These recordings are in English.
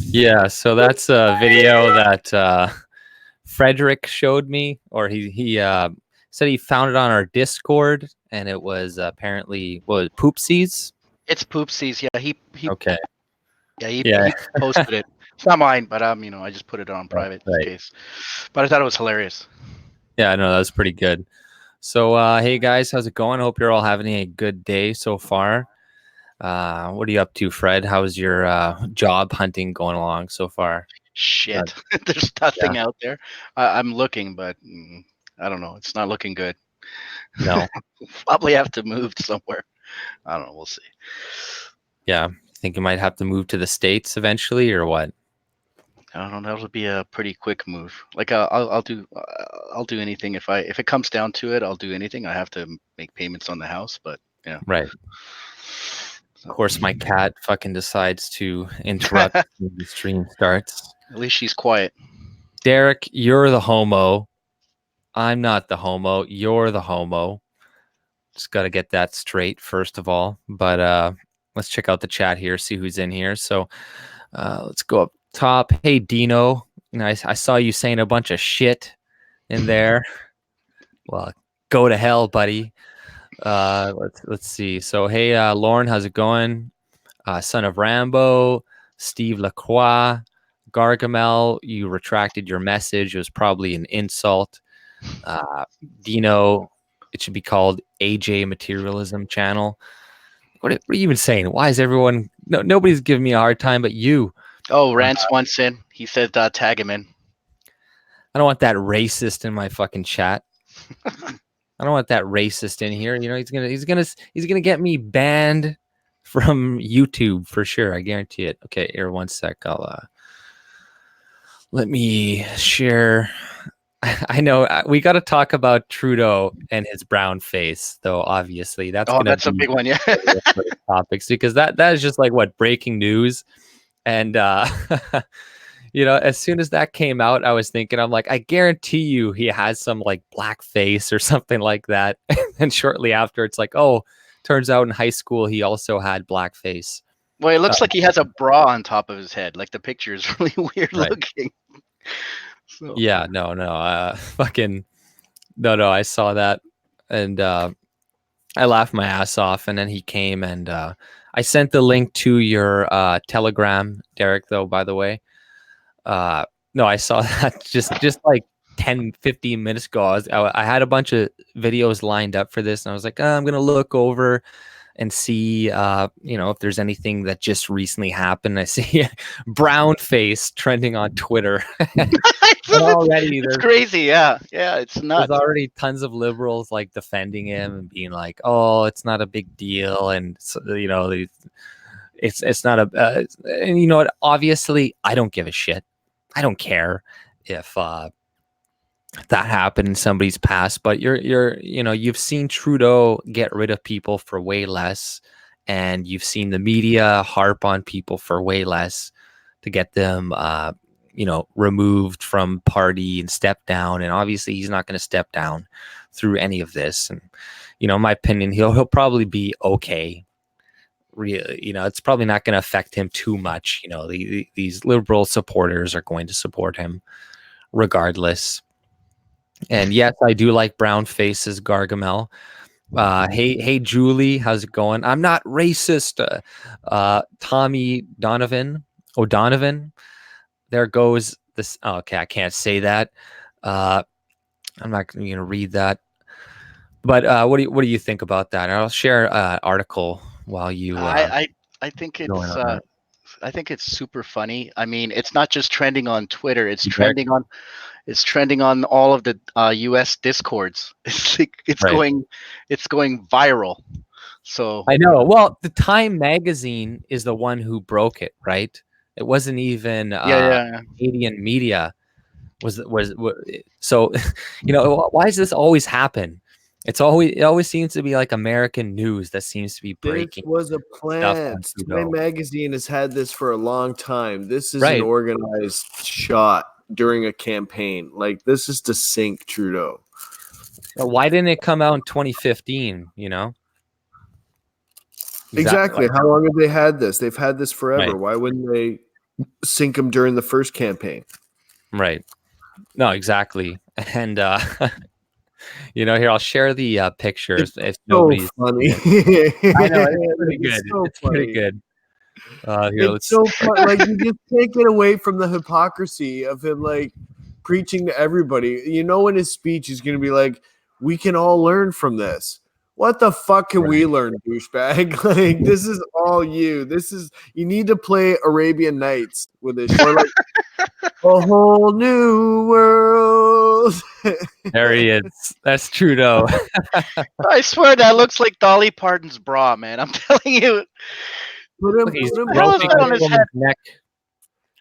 Yeah, so that's a video that Frederick showed me, or he said he found it on our Discord, and it was apparently Poopsies. It's Poopsies. Yeah, he Okay. he posted it. It's not mine, but I just put it on private in case. But I thought it was hilarious. Yeah, no, that was pretty good. So, hey guys, how's it going? Hope you're all having a good day so far. What are you up to, Fred? How's your job hunting going along so far? Shit, there's nothing out there. I'm looking, but I don't know. It's not looking good. No. Probably have to move somewhere. I don't know. We'll see. Yeah, think you might have to move to the States eventually, or what? I don't know. That'll be a pretty quick move. Like I'll do anything if it comes down to it. I'll do anything. I have to make payments on the house, but yeah. Right. Of course, my cat fucking decides to interrupt when the stream starts. At least she's quiet. Derek, you're the homo. I'm not the homo. You're the homo. Just got to get that straight first of all. But let's check out the chat here, see who's in here. So let's go up top. Hey, Dino. I saw you saying a bunch of shit in there. Well, go to hell, buddy. Let's see. So, hey, Lauren, how's it going? Son of Rambo, Steve Lacroix, Gargamel, you retracted your message. It was probably an insult. Dino, it should be called AJ Materialism Channel. What are you even saying? Why is everyone? Nobody's giving me a hard time, but you. Oh, Rance wants in. He said tag him in. I don't want that racist in my fucking chat. I don't want that racist in here. You know, he's gonna get me banned from YouTube for sure. I guarantee it. Okay, here, one sec. I'll let me share. I know we got to talk about Trudeau and his brown face, though. Obviously, that's a big one, yeah. Topics, because that is just like what breaking news, and you know, as soon as that came out, I was thinking, I'm like, I guarantee you, he has some like black face or something like that. And shortly after, it's like, oh, turns out in high school he also had black face. Well, it looks like he has a bra on top of his head. Like the picture is really weird looking. So. Yeah, no, fucking, no, I saw that, and I laughed my ass off. And then he came, and I sent the link to your Telegram, Derek, though, by the way. No, I saw that just like 10, 15 minutes ago. I had a bunch of videos lined up for this, and I was like, I'm going to look over and see, you know, if there's anything that just recently happened. I see brown face trending on Twitter. Already, it's crazy. Yeah, it's nuts. There's already tons of liberals like defending him and being like, "Oh, it's not a big deal," and you know, it's not a. And you know what? Obviously, I don't give a shit. I don't care if that happened in somebody's past. But you know, you've seen Trudeau get rid of people for way less, and you've seen the media harp on people for way less to get them you know, removed from party and step down. And obviously he's not going to step down through any of this. And, you know, in my opinion, he'll probably be okay. Really, you know, it's probably not going to affect him too much. You know, these liberal supporters are going to support him regardless. And yes, I do like brown faces, Gargamel. Hey, Julie, how's it going? I'm not racist. Tommy O'Donovan. There goes this. Oh, okay, I can't say that. I'm not going to read that. But what do you think about that? I'll share an article while you. I think it's I think it's super funny. I mean, it's not just trending on Twitter; it's trending on It's trending on all of the U.S. discords. It's like it's going viral. So I know. Well, the Time magazine is the one who broke it, right? It wasn't even yeah. Canadian media. Was so? Why does this always happen? It always seems to be like American news that seems to be This breaking was a stuff on plan. Trudeau. Time magazine has had this for a long time. This is Right. an organized shot during a campaign. Like, this is to sink Trudeau. Why didn't it come out in 2015? Exactly. How long have they had this? They've had this forever. Right. Why wouldn't they sink him during the first campaign? Right. No, exactly. And here I'll share the pictures if nobody's funny. I know it's pretty good. It's pretty good. Here, It's so fun. Like, you just can't get away from the hypocrisy of him like preaching to everybody. In his speech he's gonna be like, we can all learn from this. What the fuck can we learn, douchebag? Like, this is all you. You need to play Arabian Nights with this, or like a whole new world. There he is. That's Trudeau. I swear that looks like Dolly Parton's bra, man. I'm telling you. He's What the hell is that on his head? Neck.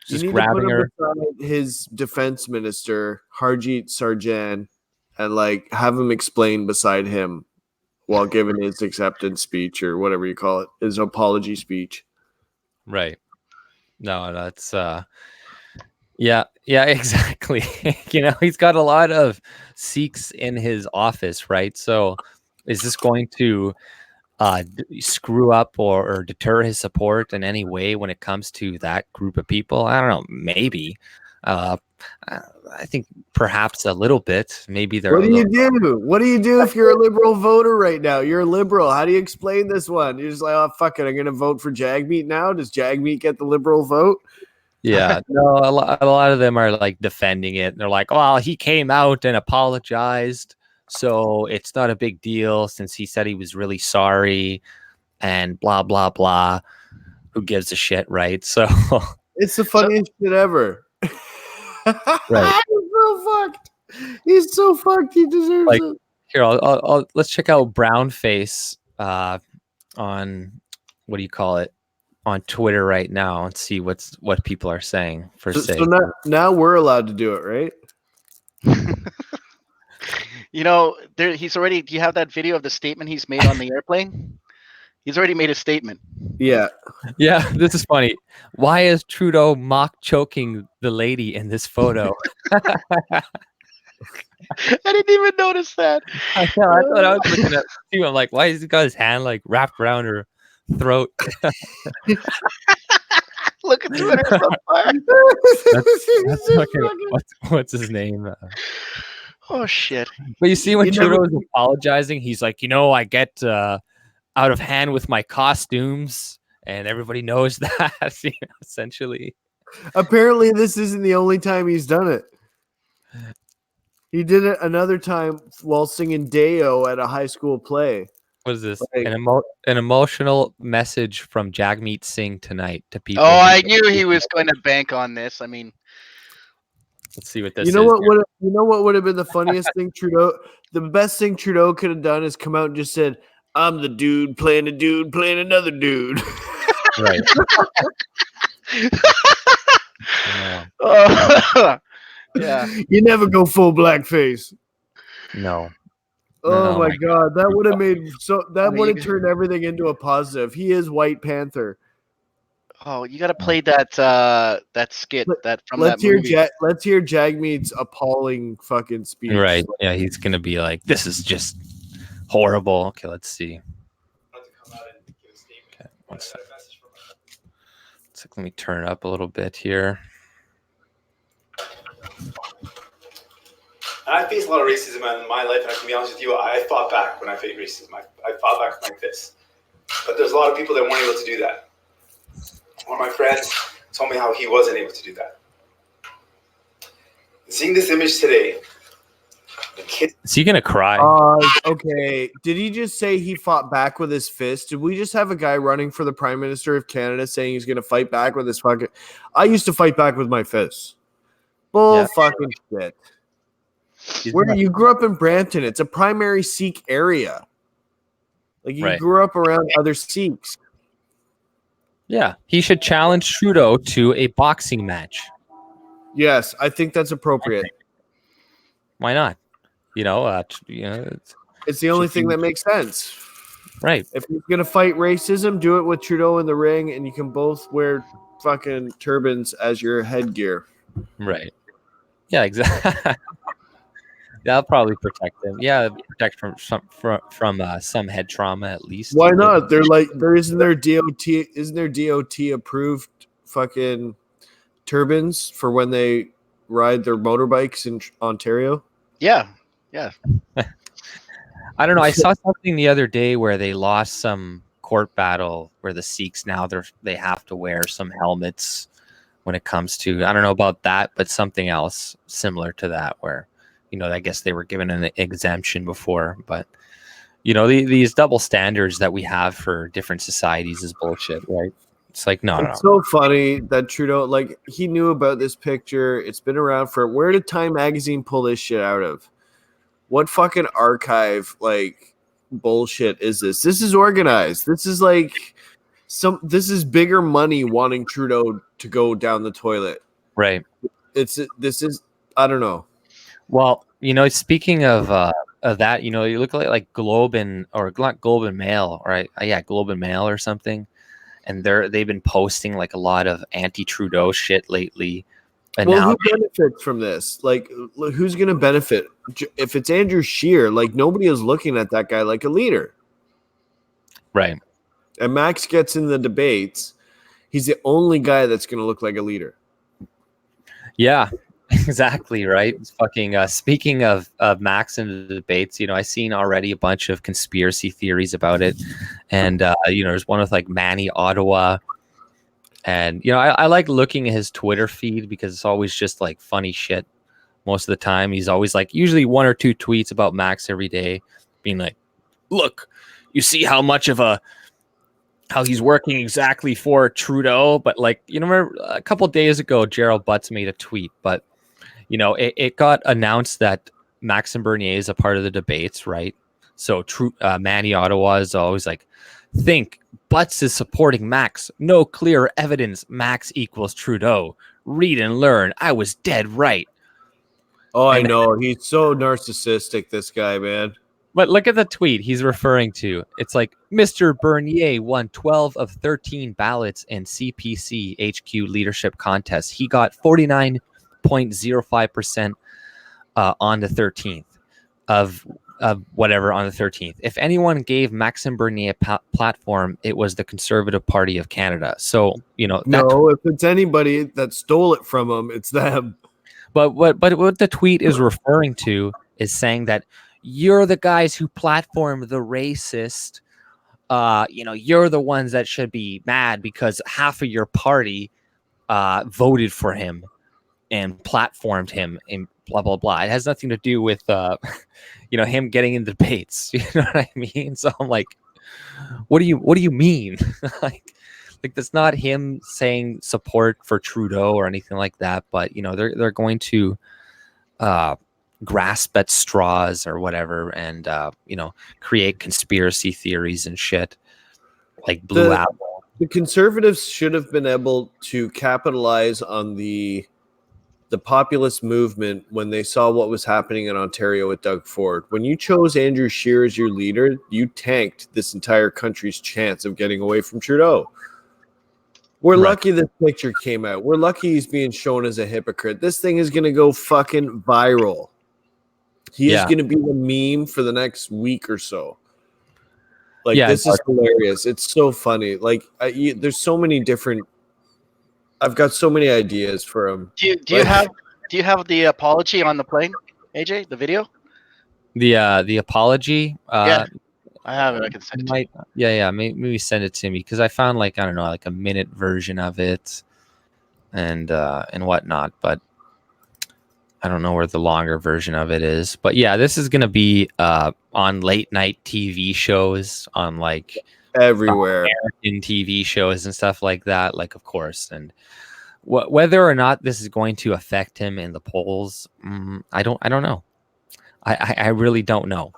Just grabbing her. Beside his defense minister, Harjit Sarjan, and like have him explain beside him while giving his acceptance speech or whatever you call it, his apology speech. Right. No, that's yeah, exactly. He's got a lot of Sikhs in his office, right? So is this going to screw up or deter his support in any way when it comes to that group of people? I don't know. Maybe. I think perhaps a little bit. Maybe they're. What do you do? What do you do if you're a liberal voter right now? You're a liberal. How do you explain this one? You're just like, oh, fuck it. I'm going to vote for Jagmeet now. Does Jagmeet get the liberal vote? Yeah, no, a lot of them are like defending it. They're like, well, he came out and apologized, so it's not a big deal since he said he was really sorry and blah, blah, blah. Who gives a shit, right? So it's the funniest shit ever. Right. He's so fucked. He's so fucked. He deserves it. Here, let's check out Brownface on what do you call it? On Twitter right now and see what people are saying for say. So now we're allowed to do it, right? He's already. Do you have that video of the statement he's made on the airplane? He's already made a statement. Yeah. Yeah, this is funny. Why is Trudeau mock choking the lady in this photo? I didn't even notice that. I know. I thought I was looking at too. I'm like, why has he got his hand like wrapped around her throat? Look at Twitter. That's fucking, what's his name? Oh shit! But you see when Trudeau is apologizing, he's like, I get out of hand with my costumes, and everybody knows that. Essentially. Apparently, this isn't the only time he's done it. He did it another time while singing Deo at a high school play. What is this? An emotional message from Jagmeet Singh tonight to people. Oh, I knew he was going to bank on this. I mean, let's see what this is. You know what would have been the funniest thing Trudeau? The best thing Trudeau could have done is come out and just said, "I'm the dude playing a dude playing another dude." Right. Yeah. You never go full blackface. No. Oh my God, that would have would have turned everything into a positive. He is White Panther. Oh, you got to play that skit that movie. Let's hear Jagmeet's appalling fucking speech. Right? Yeah, he's gonna be like, "This is just horrible." Okay, let's see. Okay, one second. Let me turn it up a little bit here. And I faced a lot of racism in my life, and I can be honest with you, I fought back when I faced racism. I fought back with my fists. But there's a lot of people that weren't able to do that. One of my friends told me how he wasn't able to do that. Seeing this image today, the kid. Is he gonna cry? Okay. Did he just say he fought back with his fist? Did we just have a guy running for the Prime Minister of Canada saying he's gonna fight back with his fucking? I used to fight back with my fists. Bull fucking shit. Where you grew up in Brampton, it's a primary Sikh area. Like you Right. grew up around other Sikhs. Yeah, he should challenge Trudeau to a boxing match. Yes, I think that's appropriate. Why not? It's the only should thing be- that makes sense. Right. If you're gonna fight racism, do it with Trudeau in the ring, and you can both wear fucking turbans as your headgear. Right. Yeah, exactly. That'll probably protect him. Yeah, protect from some head trauma at least. Why not? Isn't there DOT approved fucking turbans for when they ride their motorbikes in Ontario? Yeah. I don't know. I saw something the other day where they lost some court battle where the Sikhs now they have to wear some helmets when it comes to, I don't know about that, but something else similar to that where, I guess they were given an exemption before, but these double standards that we have for different societies is bullshit, right? It's like, no. It's so funny that Trudeau, like, he knew about this picture. It's been around for, where did Time Magazine pull this shit out of? What fucking archive, like, bullshit is this? This is organized. This is like this is bigger money wanting Trudeau to go down the toilet. Right. This is, I don't know. Well, speaking of that, you look like Globe and Mail, right? Yeah, Globe and Mail or something. And they've been posting like a lot of anti-Trudeau shit lately. And well, now who benefits from this? Like, who's going to benefit? If it's Andrew Scheer, like, nobody is looking at that guy like a leader. Right. And Max gets in the debates. He's the only guy that's going to look like a leader. Yeah, exactly. Right. It's fucking speaking of Max in the debates, I seen already a bunch of conspiracy theories about it. And, there's one with like Manny Ottawa. And, I like looking at his Twitter feed because it's always just like funny shit. Most of the time, he's always like usually one or two tweets about Max every day being like, look, you see how he's working exactly for Trudeau. But like, remember a couple days ago, Gerald Butts made a tweet, but it got announced that Maxime Bernier is a part of the debates, right? So Manny Ottawa is always like, think Butts is supporting Max. No clear evidence Max equals Trudeau. Read and learn. I was dead right. Oh, I know. He's so narcissistic, this guy, man. But look at the tweet he's referring to. It's like, Mr. Bernier won 12 of 13 ballots in CPC HQ leadership contest. He got 49.05% on the 13th of whatever on the 13th. If anyone gave Maxime Bernier a platform, it was the Conservative Party of Canada. So, if it's anybody that stole it from him, it's them. But what the tweet is referring to is saying that you're the guys who platform the racist. You're the ones that should be mad because half of your party voted for him and platformed him and blah, blah, blah. It has nothing to do with, him getting in debates. You know what I mean? So I'm like, what do you mean? like that's not him saying support for Trudeau or anything like that. But, they're going to grasp at straws or whatever and, create conspiracy theories and shit like Blue Apple. The Conservatives should have been able to capitalize on the populist movement when they saw what was happening in Ontario with Doug Ford. When you chose Andrew Scheer as your leader, you tanked this entire country's chance of getting away from Trudeau. We're lucky this picture came out. We're lucky he's being shown as a hypocrite. This thing is going to go fucking viral. He is going to be the meme for the next week or so. Like, this is hilarious. It's so funny. Like, there's so many different. I've got so many ideas for him. Do you have the apology on the plane, AJ? The video? The apology. Yeah, I have it. I can send it to you. Yeah. Maybe send it to me because I found like, I don't know, like a minute version of it and whatnot. But I don't know where the longer version of it is. But yeah, this is gonna be on late night TV shows, on like everywhere, American TV shows and stuff like that. Like, of course, and whether or not this is going to affect him in the polls, I don't know. I really don't know.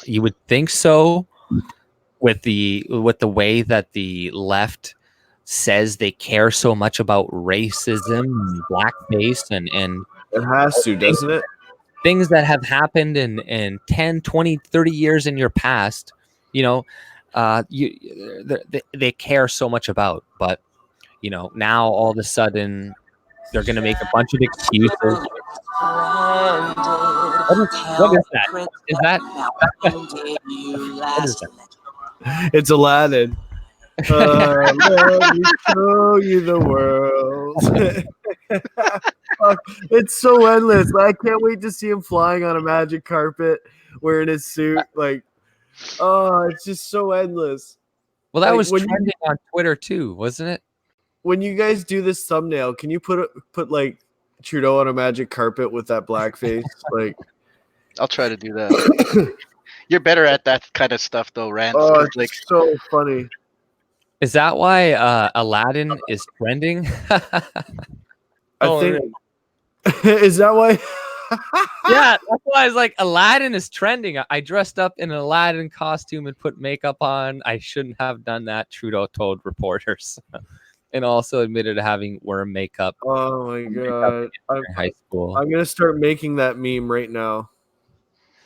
You would think so with the way that the left says they care so much about racism and blackface and It has to, doesn't it? things that have happened in 10, 20, 30 years in your past, you know, they care so much about. But, you know, now all of a sudden they're going to make a bunch of excuses. What is that? Is that? What is that? It's Aladdin. Let me show you the world. Fuck, it's so endless. I can't wait to see him flying on a magic carpet, wearing his suit. Like, oh, it's just so endless. Well, that Like, was when you- trending on Twitter too, wasn't it? When you guys do this thumbnail, can you put like Trudeau on a magic carpet with that blackface? Like, I'll try to do that. You're better at that kind of stuff, though, Rance. oh, 'cause, it's like, so funny. Is that why Aladdin is trending? I think. Is that why? Yeah, that's why I was like, Aladdin is trending. I dressed up in an Aladdin costume and put makeup on. I shouldn't have done that, Trudeau told reporters. And also admitted to having worm makeup Oh my god! in high school. I'm gonna start making that meme right now.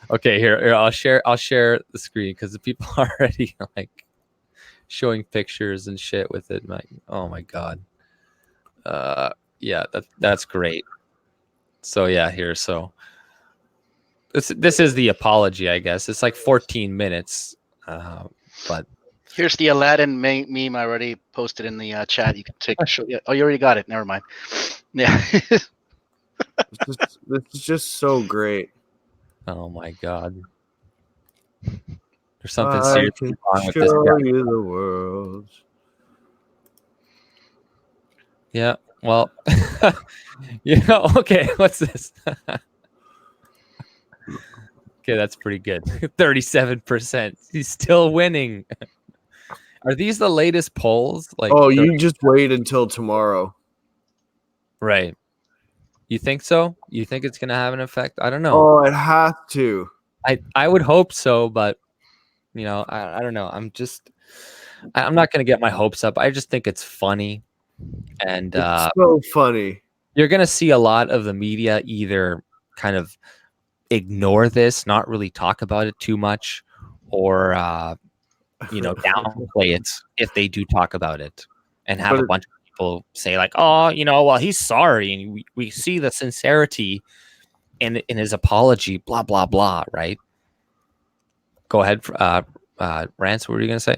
Okay, here I'll share the screen because the people are already like showing pictures and shit with it. Like, oh my god. Yeah, that's great. So yeah, here. So this is the apology, I guess. It's like 14 minutes, but here's the Aladdin meme I already posted in the chat. You can take a show. Oh, you already got it. Never mind. Yeah. This is just so great. oh my god, there's something I seriously can wrong with this show guy. you the world. Yeah. Well, you know. Okay, what's this? Okay, that's pretty good. 37%. He's still winning. Are these the latest polls? Like, Oh, you just wait until tomorrow. right? You think so? You think it's gonna have an effect? I don't know. Oh, it has to. I would hope so, but you know, I don't know. I'm not gonna get my hopes up. I just think it's funny, and It's so funny. you're gonna see a lot of the media either kind of ignore this, not really talk about it too much, or you know, downplay it if they do talk about it, and have a bunch of people say like, oh, you know, well, he's sorry, and we see the sincerity in his apology, blah blah blah, right? Go ahead, Rance. What were you gonna say?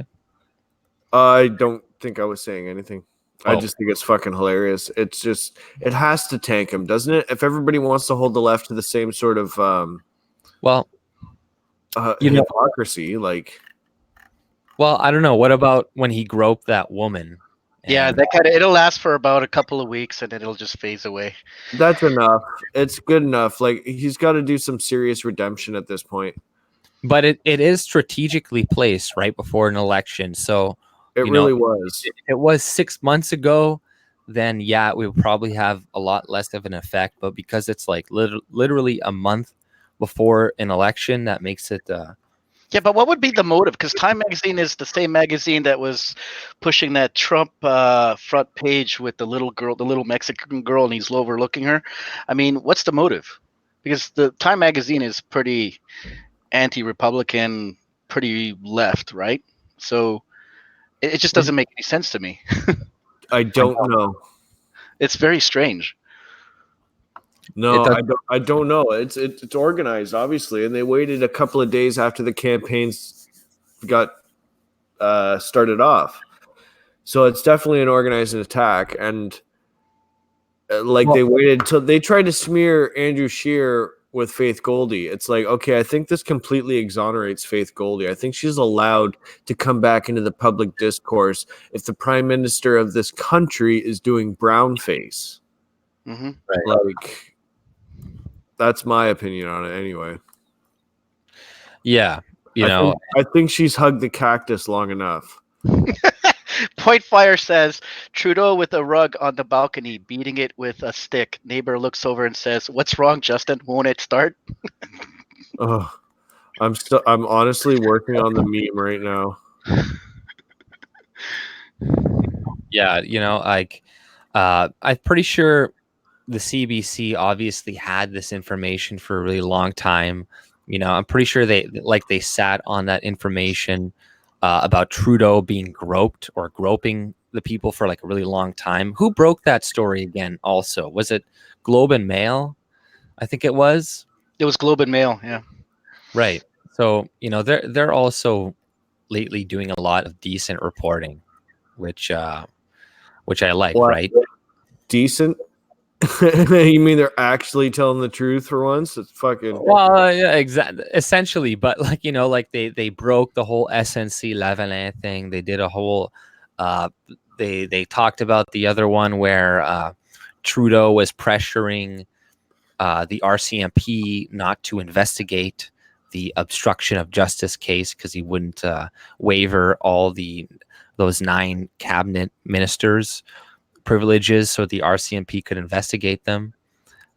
I don't think I was saying anything. I Oh. just think it's fucking hilarious. It's just, it has to tank him, doesn't it? If everybody wants to hold the left to the same sort of Well, you know, hypocrisy, like, well, I don't know. What about when he groped that woman? Yeah, And- that kind of it'll last for about a couple of weeks and then it'll just phase away. that's enough. It's good enough. Like, he's got to do some serious redemption at this point. but it is strategically placed right before an election. So It you really know, was. if it was 6 months ago, then yeah, we would probably have a lot less of an effect. But because it's like literally a month before an election, that makes it. Yeah, but what would be the motive? Because Time Magazine is the same magazine that was pushing that Trump front page with the little girl, the little Mexican girl, and he's overlooking her. I mean, what's the motive? Because the Time Magazine is pretty anti-Republican, pretty left, right? So it just doesn't make any sense to me. I don't know. It's very strange. No, It I don't know. It's organized, obviously, and they waited a couple of days after the campaigns got started off. So it's definitely an organized attack, and they waited till they tried to smear Andrew Scheer with Faith Goldie. It's like, okay, I think this completely exonerates Faith Goldie. I think she's allowed to come back into the public discourse if the prime minister of this country is doing brownface. Mm-hmm. Like, that's my opinion on it anyway. Yeah, you know, I think she's hugged the cactus long enough. Point Fire says Trudeau with a rug on the balcony, beating it with a stick. Neighbor looks over and says, "What's wrong, Justin? Won't it start?" Oh, I'm honestly working on the meme right now. Yeah, like I'm pretty sure the CBC obviously had this information for a really long time. I'm pretty sure they sat on that information about Trudeau being groped or groping the people for like a really long time. Who broke that story again? Also, was it Globe and Mail? I think it was. It was Globe and Mail. Yeah. Right. So they're also lately doing a lot of decent reporting, which I like. What? Right. Decent? You mean they're actually telling the truth for once? It's fucking. Well, yeah, exactly. Essentially, but like they broke the whole SNC Lavalin thing. They did a whole. They talked about the other one where Trudeau was pressuring the RCMP not to investigate the obstruction of justice case because he wouldn't waiver all those 9 cabinet ministers' privileges so the RCMP could investigate them.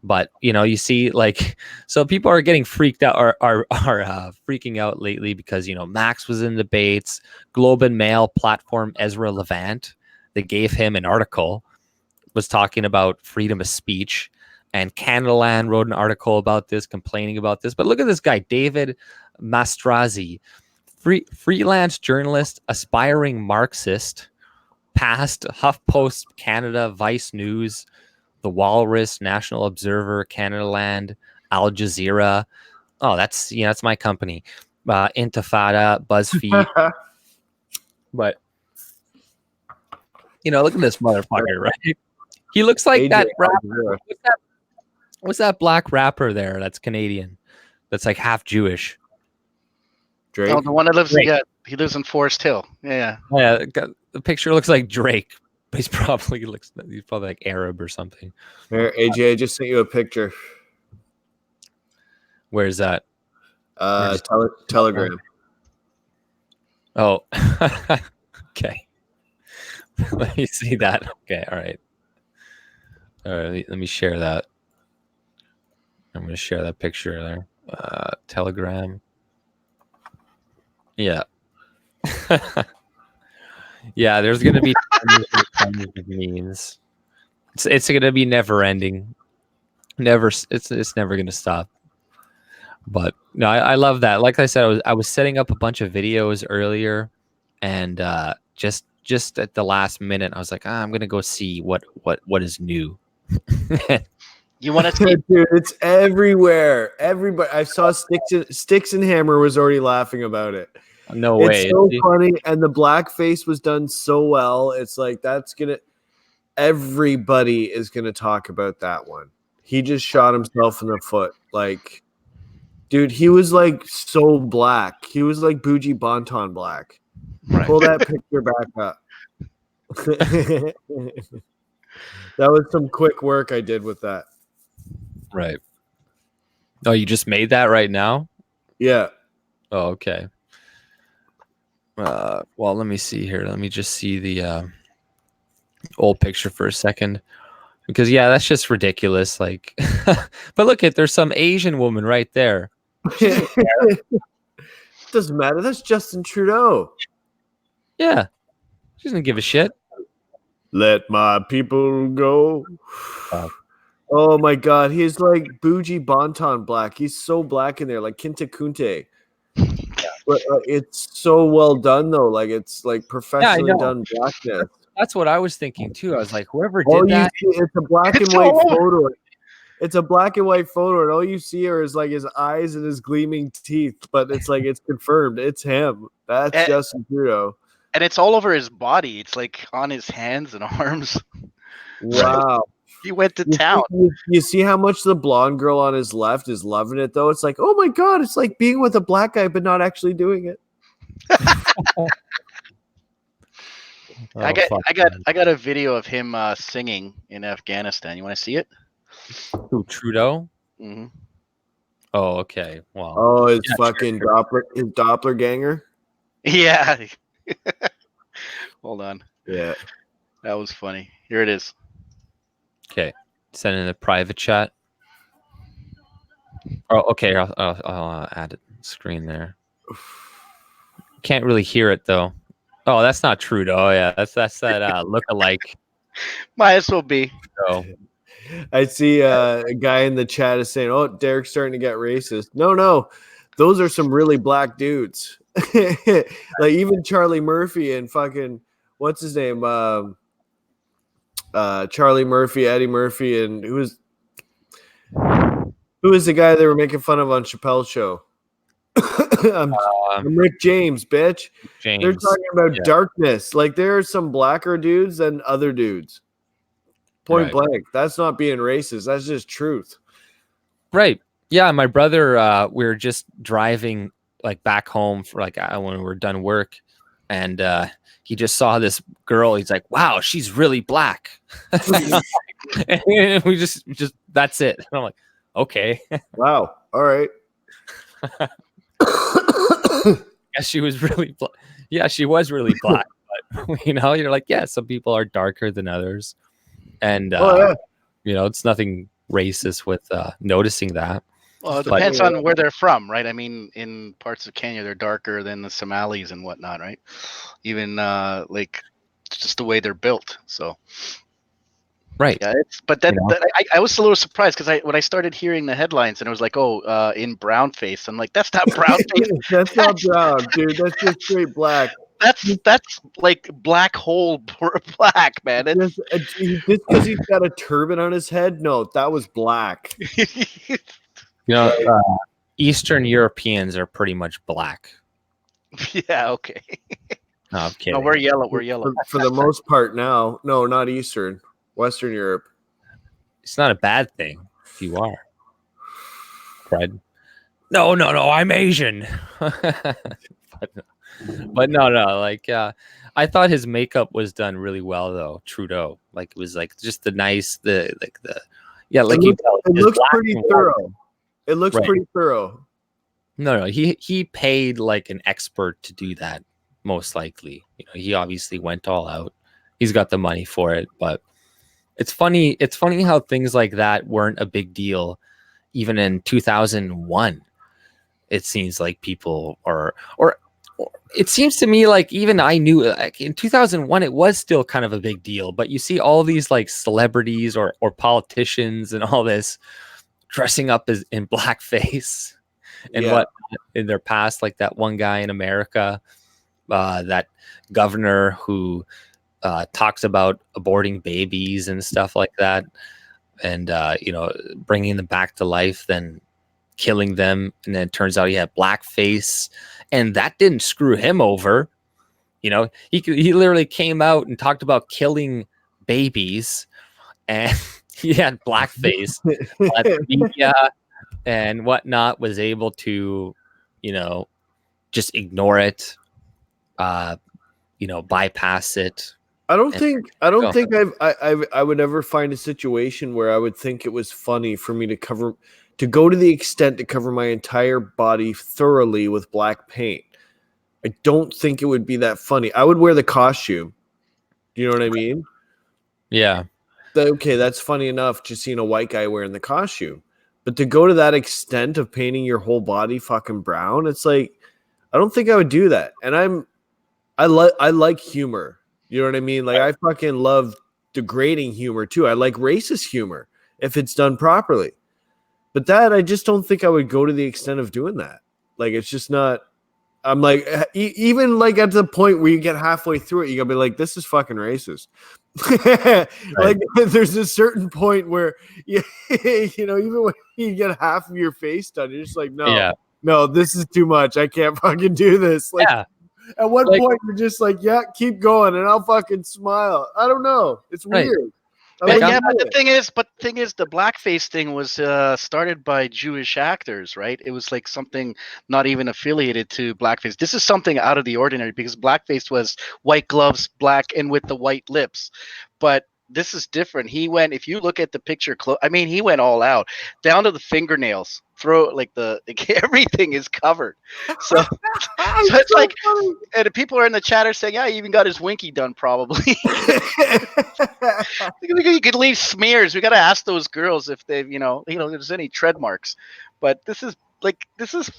But you see, like, so people are getting freaked out, are freaking out lately because Max was in debates. Globe and Mail platform Ezra Levant, they gave him an article, was talking about freedom of speech, and Canadaland wrote an article about this, complaining about this. But look at this guy, David Mastrazi, freelance journalist, aspiring Marxist, past HuffPost Canada, Vice News, The Walrus, National Observer, Canadaland, Al Jazeera. Oh, that's my company. Intifada, BuzzFeed. But look at this motherfucker, right? He looks like that rapper. What's that black rapper there? That's Canadian. That's like half Jewish. Drake. Oh, the one that lives. Yeah, he lives in Forest Hill. Yeah. Yeah, the picture looks like Drake. But he's probably like Arab or something. Here, AJ, I just sent you a picture. Where's that? Telegram. Oh, okay. Let me see that. Okay, all right. Let me share that. I'm going to share that picture there. Telegram. Yeah. Yeah, there's going to be tons of memes. It's going to be never ending. It's never going to stop. But no, I love that. Like I said, I was setting up a bunch of videos earlier, and just at the last minute, I was like, I'm going to go see what is new. You want to see? Dude, it's everywhere. Everybody, I saw Sticks and Hammer was already laughing about it. No way. It's so funny, and the blackface was done so well. It's like everybody is gonna talk about that one. He just shot himself in the foot. Like, dude, he was like so black. He was like Bougie Bonton black. Right. Pull that picture back up. That was some quick work I did with that. Right. Oh, you just made that right now? Yeah. Oh, okay. Well, let me see here. Let me just see the old picture for a second. Because, yeah, that's just ridiculous. Like, but look, there's some Asian woman right there. Doesn't matter. That's Justin Trudeau. Yeah. She doesn't give a shit. Let my people go. Oh my God, he's like Bougie Bonton black. He's so black in there, like Kinte Kunte. But it's so well done though. Like it's like professionally done blackness. That's what I was thinking too. I was like, whoever did that. It's a black and white photo. It's a black and white photo, and all you see are like his eyes and his gleaming teeth. But it's like it's confirmed. It's him. That's Justin Trudeau. And it's all over his body. It's like on his hands and arms. Wow. He went to town. You see how much the blonde girl on his left is loving it, though? It's like, oh my God, it's like being with a black guy, but not actually doing it. I got a video of him singing in Afghanistan. You want to see it? Who, Trudeau? Mm-hmm. Oh, okay. Wow. Oh, his fucking Doppler ganger? Yeah. Hold on. Yeah. That was funny. Here it is. Okay. Send in a private chat. Oh, okay. I'll add a screen there. Can't really hear it though. Oh, that's not Trudeau. Yeah, that's that look-alike. Might as well be. So I see a guy in the chat is saying, "Oh, Derek's starting to get racist." No, those are some really black dudes. Like even Charlie Murphy and fucking what's his name? Charlie Murphy, Eddie Murphy, and who was the guy they were making fun of on Chappelle's show? I'm Rick James, bitch. James, They're talking about darkness. Like there are some blacker dudes than other dudes. Point blank. That's not being racist. That's just truth. Right. Yeah. My brother, we were just driving like back home for like when we were done work, and he just saw this girl. He's like, "Wow, she's really black." And we just that's it. And I'm like, okay. Wow. All right. Yeah, she was really yeah, she was really black. But you're like, yeah, some people are darker than others. And it's nothing racist with noticing that. Well, it depends on where they're from, right? I mean, in parts of Kenya, they're darker than the Somalis and whatnot, right? Even like just the way they're built. So, right. Yeah, I was a little surprised because when I started hearing the headlines and it was like, oh, in brown face, I'm like, that's not brown face. That's not brown, dude. That's just straight black. That's like black hole black, man. Just because he's got a turban on his head? No, that was black. Eastern Europeans are pretty much black. Yeah, okay. No, I'm kidding. No, we're yellow. We're yellow. For the most part now. No, not Eastern. Western Europe. It's not a bad thing if you are. Fred. No, I'm Asian. But no, like I thought his makeup was done really well though. Trudeau, like it was like just the nice, it looks pretty thorough. It looks pretty thorough. No, he paid like an expert to do that. Most likely, he obviously went all out. He's got the money for it, but it's funny. It's funny how things like that weren't a big deal, even in 2001. It seems like people or it seems to me like even I knew like in 2001 it was still kind of a big deal, but you see all these like celebrities or politicians and all this dressing up as in blackface and what in their past, like that one guy in America, that governor who talks about aborting babies and stuff like that, and bringing them back to life, then killing them, and then it turns out he had blackface, and that didn't screw him over. He literally came out and talked about killing babies, and he had blackface. But the media and whatnot was able to, just ignore it, bypass it. I don't think I would ever find a situation where I would think it was funny for me to go to the extent to cover my entire body thoroughly with black paint. I don't think it would be that funny. I would wear the costume. Do you know what I mean? Yeah. Okay, that's funny enough, just seeing a white guy wearing the costume. But to go to that extent of painting your whole body fucking brown, it's like, I don't think I would do that. And I like humor. You know what I mean? Like I fucking love degrading humor too. I like racist humor if it's done properly. But that, I just don't think I would go to the extent of doing that. Like, it's just not, I'm like, even like at the point where you get halfway through it, you gotta be like, this is fucking racist. Like there's a certain point where, even when you get half of your face done, you're just like, no, this is too much. I can't fucking do this. Like, at one point you're just like, yeah, keep going, and I'll fucking smile. I don't know. It's weird. But the thing is, the blackface thing was started by Jewish actors, right? It was like something not even affiliated to blackface. This is something out of the ordinary because blackface was white gloves, black, and with the white lips. But this is different. He went, if you look at the picture I mean, he went all out, down to the fingernails. Everything is covered. So, so it's like, and the people are in the chat are saying, yeah, he even got his winky done probably. You could leave smears. We got to ask those girls if they've, there's any tread marks. But this is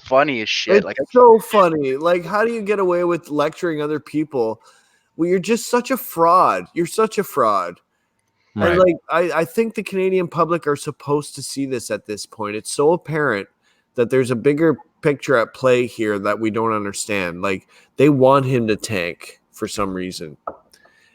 funny as shit. It's so funny. Like, how do you get away with lecturing other people? Well, you're just such a fraud. You're such a fraud. Right. And like, I think the Canadian public are supposed to see this at this point. It's so apparent that there's a bigger picture at play here that we don't understand. Like, they want him to tank for some reason.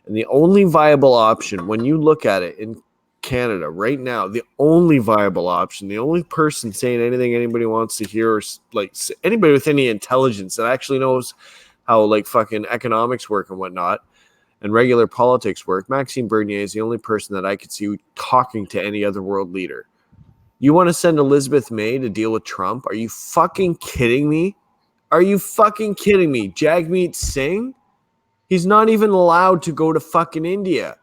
And the only viable option, when you look at it in Canada right now, the only viable option, the only person saying anything anybody wants to hear, or like anybody with any intelligence that actually knows how like fucking economics work and whatnot, and regular politics work, Maxime Bernier is the only person that I could see talking to any other world leader. You want to send Elizabeth May to deal with Trump? Are you fucking kidding me? Are you fucking kidding me? Jagmeet Singh? He's not even allowed to go to fucking India.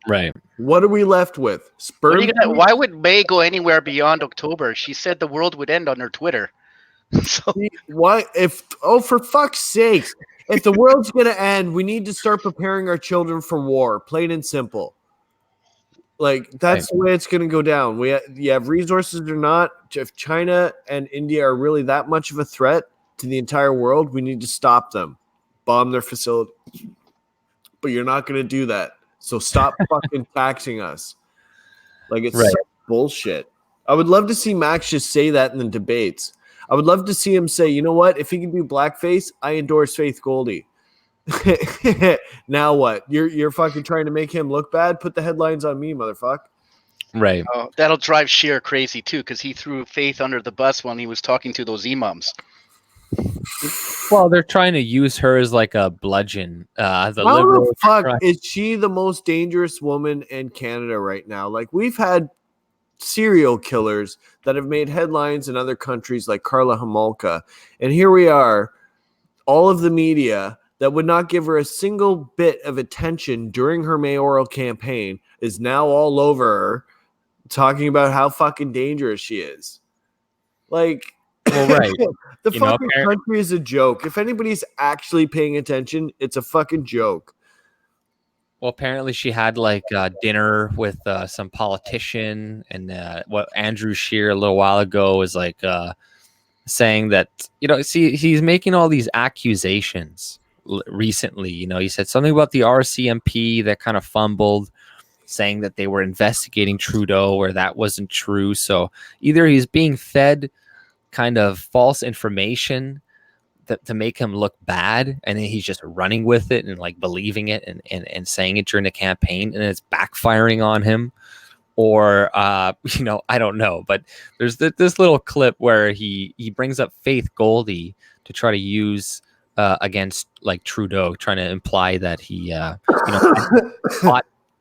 Right. What are we left with? Why would May go anywhere beyond October? She said the world would end on her Twitter. So why? For fuck's sakes. If the world's going to end, we need to start preparing our children for war, plain and simple. Like, that's the way it's going to go down. You have resources or not. If China and India are really that much of a threat to the entire world, we need to stop them, bomb their facility. But you're not going to do that. So stop fucking taxing us. Like, it's such bullshit. I would love to see Max just say that in the debates. I would love to see him say, you know what? If he can do blackface, I endorse Faith Goldie. Now what? You're fucking trying to make him look bad? Put the headlines on me, motherfucker. Right. That'll drive Scheer crazy too, because he threw Faith under the bus when he was talking to those imams. Well, they're trying to use her as like a bludgeon. How the fuck is she the most dangerous woman in Canada right now? Like, we've had serial killers that have made headlines in other countries like Karla Homolka. And here we are, all of the media that would not give her a single bit of attention during her mayoral campaign is now all over her talking about how fucking dangerous she is. Like, well, right. The fucking country is a joke. If anybody's actually paying attention, it's a fucking joke. Well, apparently she had like dinner with some politician, and what Andrew Scheer a little while ago was like saying that, see, he's making all these accusations recently. He said something about the RCMP that kind of fumbled, saying that they were investigating Trudeau, where that wasn't true. So either he's being fed kind of false information to make him look bad, and then he's just running with it and like believing it and saying it during the campaign, and it's backfiring on him, or I don't know. But there's this little clip where he brings up Faith Goldie to try to use against like Trudeau, trying to imply that he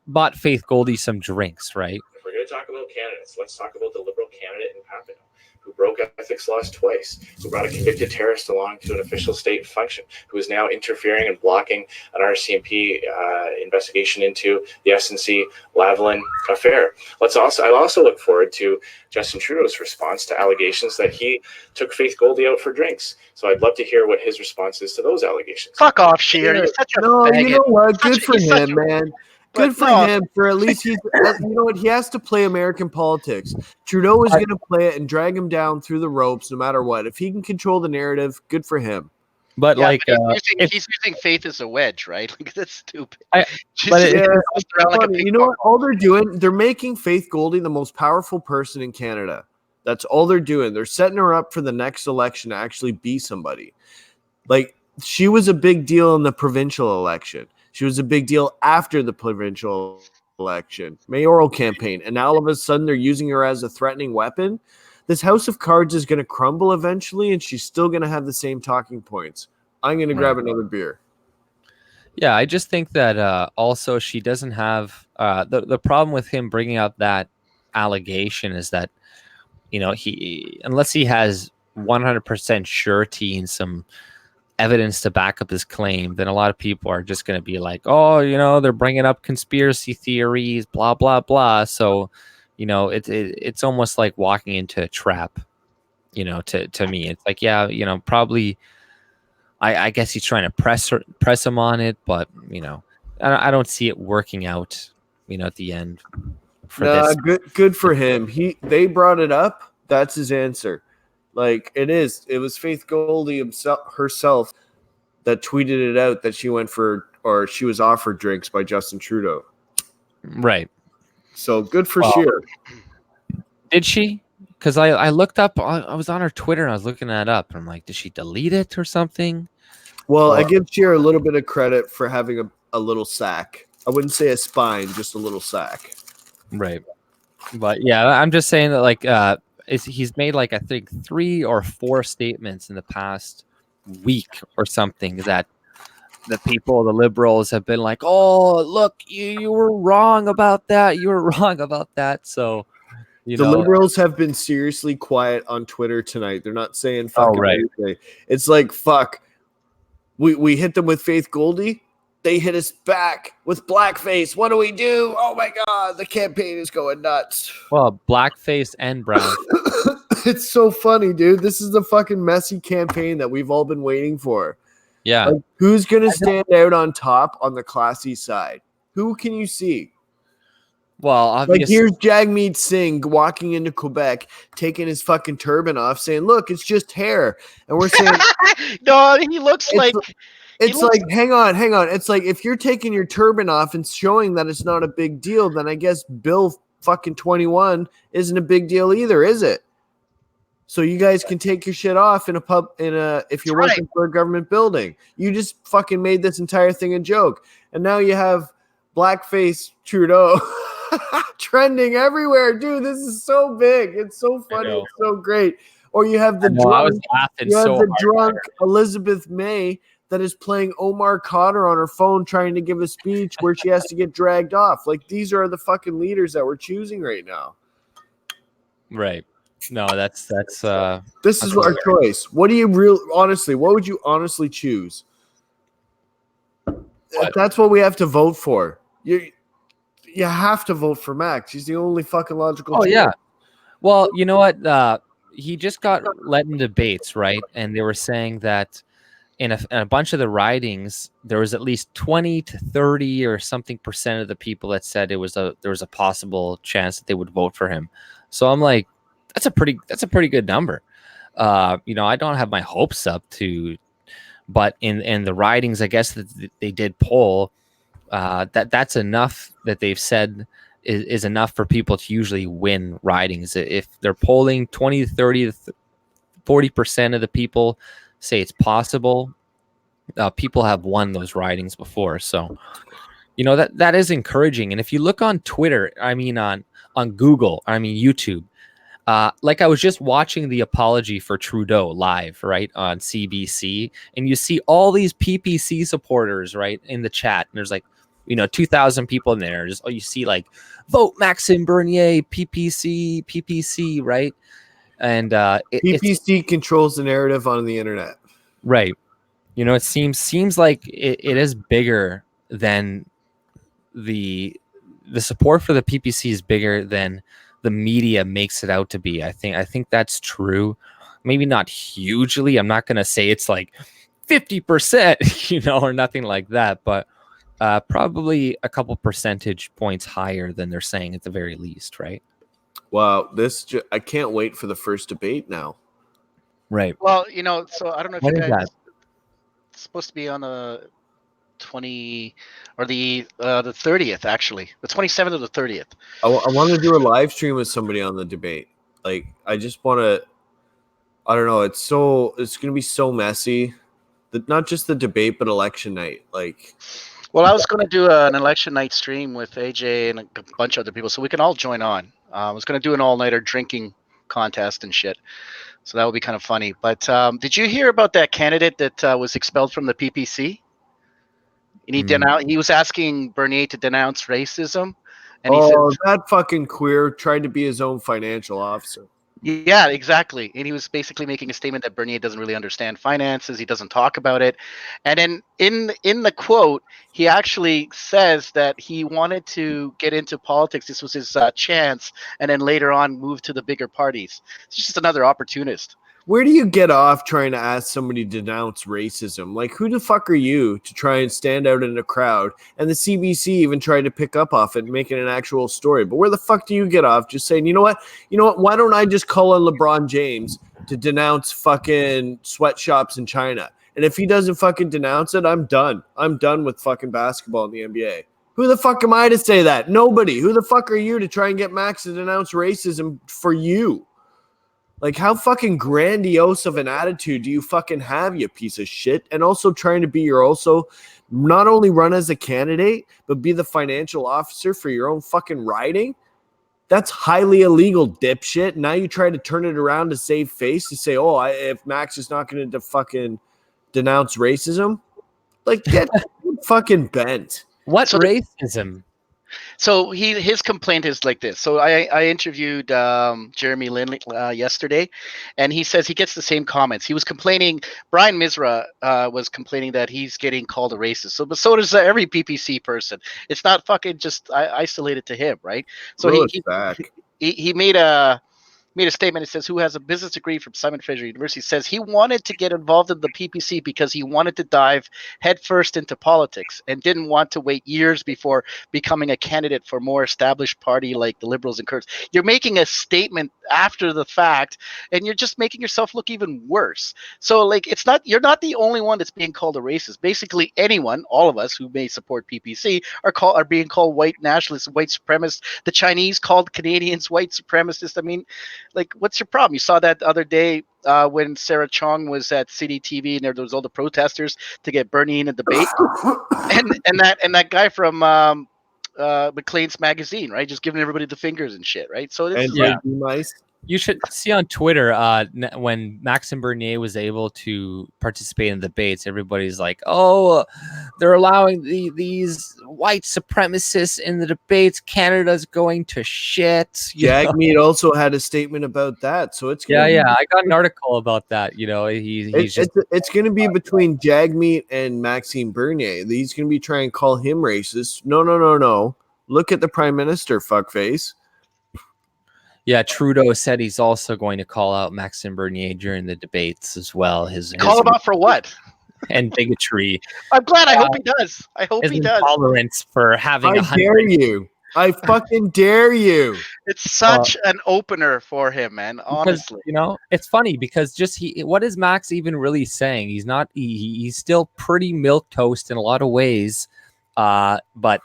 bought Faith Goldie some drinks, right? If we're going to talk about candidates, let's talk about the Liberal candidate in Papineau, who broke ethics laws twice, who brought a convicted terrorist along to an official state function, who is now interfering and blocking an RCMP investigation into the SNC Lavalin affair. I also look forward to Justin Trudeau's response to allegations that he took Faith Goldie out for drinks. So I'd love to hear what his response is to those allegations. Fuck off, Scheer. You're such a faggot. You know what? Good for him, man. Good for him. For at least he's, he has to play American politics. Trudeau is going to play it and drag him down through the ropes no matter what. If he can control the narrative, good for him. But he's using Faith as a wedge, right? Like, that's stupid. You know what? All they're doing, they're making Faith Goldie the most powerful person in Canada. That's all they're doing. They're setting her up for the next election to actually be somebody. Like, she was a big deal in the provincial election. She was a big deal after the provincial election, mayoral campaign. And now all of a sudden they're using her as a threatening weapon. This house of cards is going to crumble eventually, and she's still going to have the same talking points. I'm going to grab another beer. Yeah, I just think that also she doesn't have the problem with him bringing out that allegation is that, he unless he has 100% surety in some evidence to back up his claim, then a lot of people are just going to be like, oh, they're bringing up conspiracy theories, blah, blah, blah. So, it's almost like walking into a trap, to me. It's like, yeah, probably, I guess he's trying to press him on it, but, I don't see it working out, at the end for this. Good for him. They brought it up. That's his answer. Like it was Faith Goldie herself that tweeted it out that she was offered drinks by Justin Trudeau. Right. So good for Scheer. Did she? Because I looked up, I was on her Twitter and I was looking that up. And I'm like, did she delete it or something? Well, I give Scheer a little bit of credit for having a little sack. I wouldn't say a spine, just a little sack. Right. But yeah, I'm just saying that like he's made like I think 3 or 4 statements in the past week or something that the liberals have been like, oh, look, you were wrong about that. You were wrong about that. So, the liberals have been seriously quiet on Twitter tonight. They're not saying fucking anything. It's like, fuck. We hit them with Faith Goldie. They hit us back with blackface. What do we do? Oh my God, the campaign is going nuts. Well, blackface and brown. It's so funny, dude. This is the fucking messy campaign that we've all been waiting for. Yeah. Like, who's going to stand out on top on the classy side? Who can you see? Well, obviously. Like, here's Jagmeet Singh walking into Quebec, taking his fucking turban off, saying, look, it's just hair. And we're saying... No, he looks like... It's like, hang on. It's like, if you're taking your turban off and showing that it's not a big deal, then I guess Bill fucking 21 isn't a big deal either, is it? So you guys can take your shit off in a pub, if you're working for a government building. You just fucking made this entire thing a joke. And now you have blackface Trudeau trending everywhere. Dude, this is so big. It's so funny. It's so great. Or you have the drunk Elizabeth May that is playing Omar Khadr on her phone trying to give a speech where she has to get dragged off. Like, these are the fucking leaders that we're choosing right now. Right. No, this is our choice. What do you honestly, what would you honestly choose? That's what we have to vote for. You have to vote for Max. He's the only fucking logical choice. Yeah. Well, you know what? He just got let in debates, right? And they were saying that in a bunch of the ridings, there was at least 20 to 30 or something % of the people that said there was a possible chance that they would vote for him. So I'm like, that's a pretty good number. I don't have my hopes up to, but in the ridings, I guess that they did poll, that's enough that they've said is enough for people to usually win ridings. If they're polling 20 to 30 to 40% of the people say it's possible, people have won those ridings before. So, that is encouraging. And if you look on Twitter, on Google, YouTube, like I was just watching the apology for Trudeau live, right, on CBC, and you see all these PPC supporters, right, in the chat, and there's like, 2,000 people in there. You see like, vote Maxime Bernier, PPC, right? And PPC controls the narrative on the internet, right? It seems like it is bigger than the support for the PPC is bigger than the media makes it out to be. I think that's true. Maybe not hugely. I'm not going to say it's like 50%, or nothing like that, but probably a couple percentage points higher than they're saying at the very least, right? Wow, I can't wait for the first debate now. Right. Well, so I don't know if When you is guys... that? It's supposed to be on the 20 or the 30th, actually, the 27th or the 30th. I want to do a live stream with somebody on the debate. Like, I just want to. I don't know. It's going to be so messy. Not just the debate, but election night. Like, well, I was going to do an election night stream with AJ and a bunch of other people, so we can all join on. I was going to do an all-nighter drinking contest and shit. So that would be kind of funny. But did you hear about that candidate that was expelled from the PPC? And he was asking Bernier to denounce racism. And he said, that fucking queer tried to be his own financial officer. Yeah, exactly. And he was basically making a statement that Bernier doesn't really understand finances. He doesn't talk about it. And then in the quote, he actually says that he wanted to get into politics. This was his chance, and then later on move to the bigger parties. He's just another opportunist. Where do you get off trying to ask somebody to denounce racism? Like, who the fuck are you to try and stand out in a crowd? And the CBC even tried to pick up off it and make it an actual story. But where the fuck do you get off just saying, you know what? Why don't I just call on LeBron James to denounce fucking sweatshops in China? And if he doesn't fucking denounce it, I'm done. I'm done with fucking basketball in the NBA. Who the fuck am I to say that? Nobody. Who the fuck are you to try and get Max to denounce racism for you? Like, how fucking grandiose of an attitude do you fucking have, you piece of shit? And also trying to be your also not only run as a candidate, but be the financial officer for your own fucking riding? That's highly illegal, dipshit. Now you try to turn it around to save face to say, oh, if Max is not going to fucking denounce racism, like, get fucking bent. What So racism? So his complaint is like this. So I interviewed Jeremy Lin yesterday, and he says he gets the same comments. He was complaining. Brian Misra was complaining that he's getting called a racist. So, but so does every PPC person. It's not fucking just isolated to him, right? So he made a statement. It says, who has a business degree from Simon Fraser University, says he wanted to get involved in the PPC because he wanted to dive headfirst into politics and didn't want to wait years before becoming a candidate for a more established party like the Liberals and Kurds. You're making a statement after the fact, and you're just making yourself look even worse. So, like, you're not the only one that's being called a racist. Basically, anyone, all of us who may support PPC are being called white nationalists, white supremacists. The Chinese called Canadians white supremacists. I mean, like, what's your problem? You saw that the other day when Sarah Chong was at City TV, and there was all the protesters to get Bernie in a debate, and that guy from McLean's magazine, right, just giving everybody the fingers and shit, right? So this is You should see on Twitter when Maxime Bernier was able to participate in debates, everybody's like, oh, they're allowing these white supremacists in the debates. Canada's going to shit. Jagmeet also had a statement about that. So it's I got an article about that. It's going to be between Jagmeet and Maxime Bernier. He's going to be trying to call him racist. No. Look at the Prime Minister, fuckface. Yeah, Trudeau said he's also going to call out Maxime Bernier during the debates as well. Call him out for what? And bigotry. I'm glad. I hope he does. I hope his he does. Intolerance for having. I dare you. I fucking dare you. It's such an opener for him, man. Honestly, it's funny because what is Max even really saying? He's not. He's still pretty milquetoast in a lot of ways, but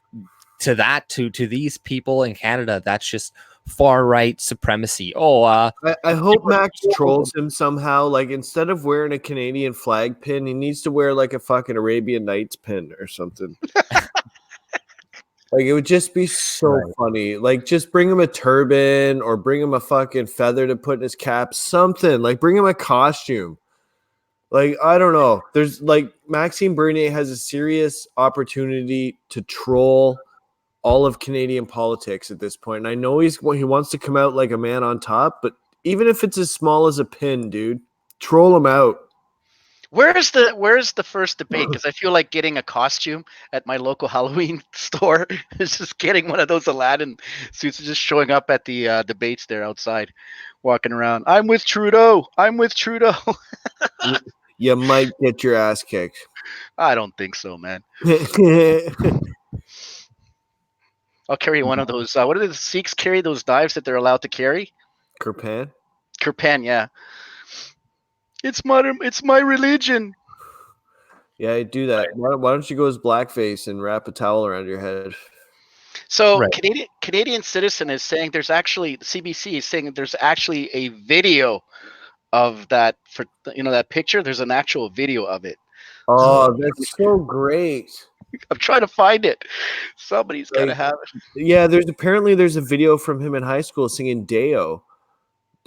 to these people in Canada, that's just far right supremacy. I hope Max trolls him somehow. Like, instead of wearing a Canadian flag pin, he needs to wear like a fucking Arabian Nights pin or something. Like, it would just be so funny. Like, just bring him a turban or bring him a fucking feather to put in his cap. Something like, bring him a costume. Like, I don't know. There's like, Maxime Bernier has a serious opportunity to troll all of Canadian politics at this point. And I know he wants to come out like a man on top, but even if it's as small as a pin, dude, troll him out. Where's the first debate? Because I feel like getting a costume at my local Halloween store is just getting one of those Aladdin suits, just showing up at the debates there outside, walking around. I'm with Trudeau. You might get your ass kicked. I don't think so, man. I'll carry one of those. What do the Sikhs carry? Those knives that they're allowed to carry? Kirpan, yeah. It's my religion. Yeah, I do that. Right. Why don't you go as blackface and wrap a towel around your head? So Canadian Citizen is saying the CBC is saying that there's actually a video of that for that picture. There's an actual video of it. Oh, that's so great. I'm trying to find it. Somebody's got to have it. Yeah, there's a video from him in high school singing Deo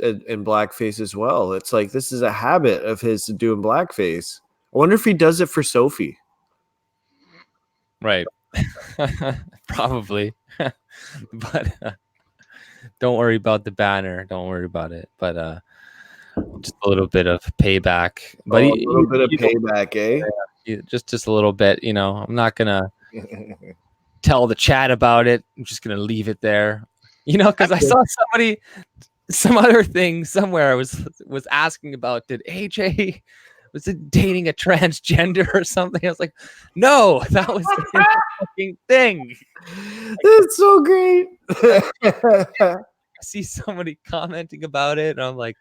in blackface as well. It's like, this is a habit of his doing blackface. I wonder if he does it for Sophie. Right. Probably. But Don't worry about the banner. Don't worry about it. But just a little bit of payback. But a little bit of payback, eh? just a little bit. I'm not gonna tell the chat about it. I'm just gonna leave it there. Because I saw some other thing somewhere. I was asking about, did AJ was it dating a transgender or something? I was like, no, that was the fucking thing. That's so great. I see somebody commenting about it, and I'm like,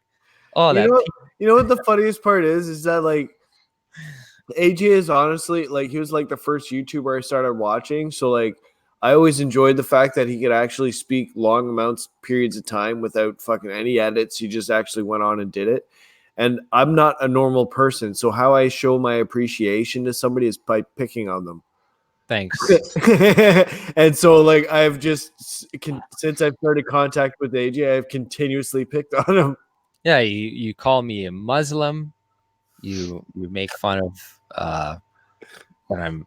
oh, you know what the funniest part is that like AJ is honestly like he was like the first YouTuber I started watching. So like I always enjoyed the fact that he could actually speak long periods of time without fucking any edits. He just actually went on and did it. And I'm not a normal person, so how I show my appreciation to somebody is by picking on them. Thanks. And so like I've just since I've started contact with AJ, I've continuously picked on him. Yeah, you call me a Muslim. You make fun of that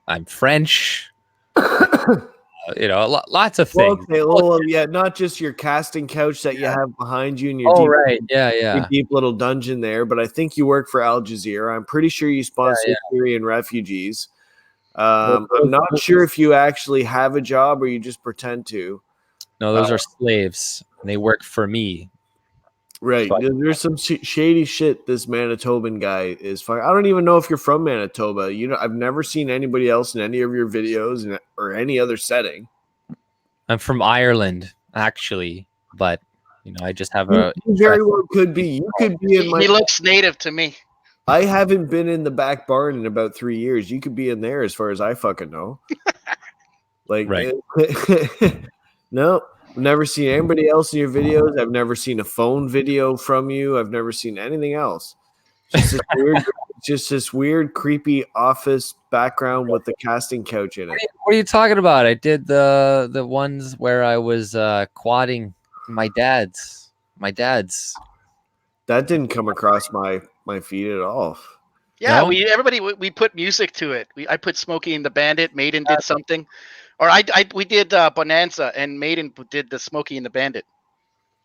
I'm French. Lots of things. Well, yeah, not just your casting couch that you have behind you in your your deep little dungeon there, but I think you work for Al Jazeera. I'm pretty sure you sponsor Syrian refugees. I'm not sure if you actually have a job or you just pretend to. No, those are slaves. And they work for me. Right. There's some shady shit this Manitoban guy is fucking. I don't even know if you're from Manitoba. I've never seen anybody else in any of your videos or any other setting. I'm from Ireland, actually, but I just have you very well could be. You could be in my. He looks native to me. I haven't been in the back barn in about 3 years. You could be in there as far as I fucking know. Like, right. No. I've never seen anybody else in your videos. I've never seen a phone video from you. I've never seen anything else. Just this weird, creepy office background with the casting couch in it. What are you talking about? I did the ones where I was quadding my dad's. That didn't come across my feed at all. Yeah, no? we put music to it. I put Smokey and the Bandit. Maiden did something. Or we did Bonanza, and Maiden did the Smokey and the Bandit.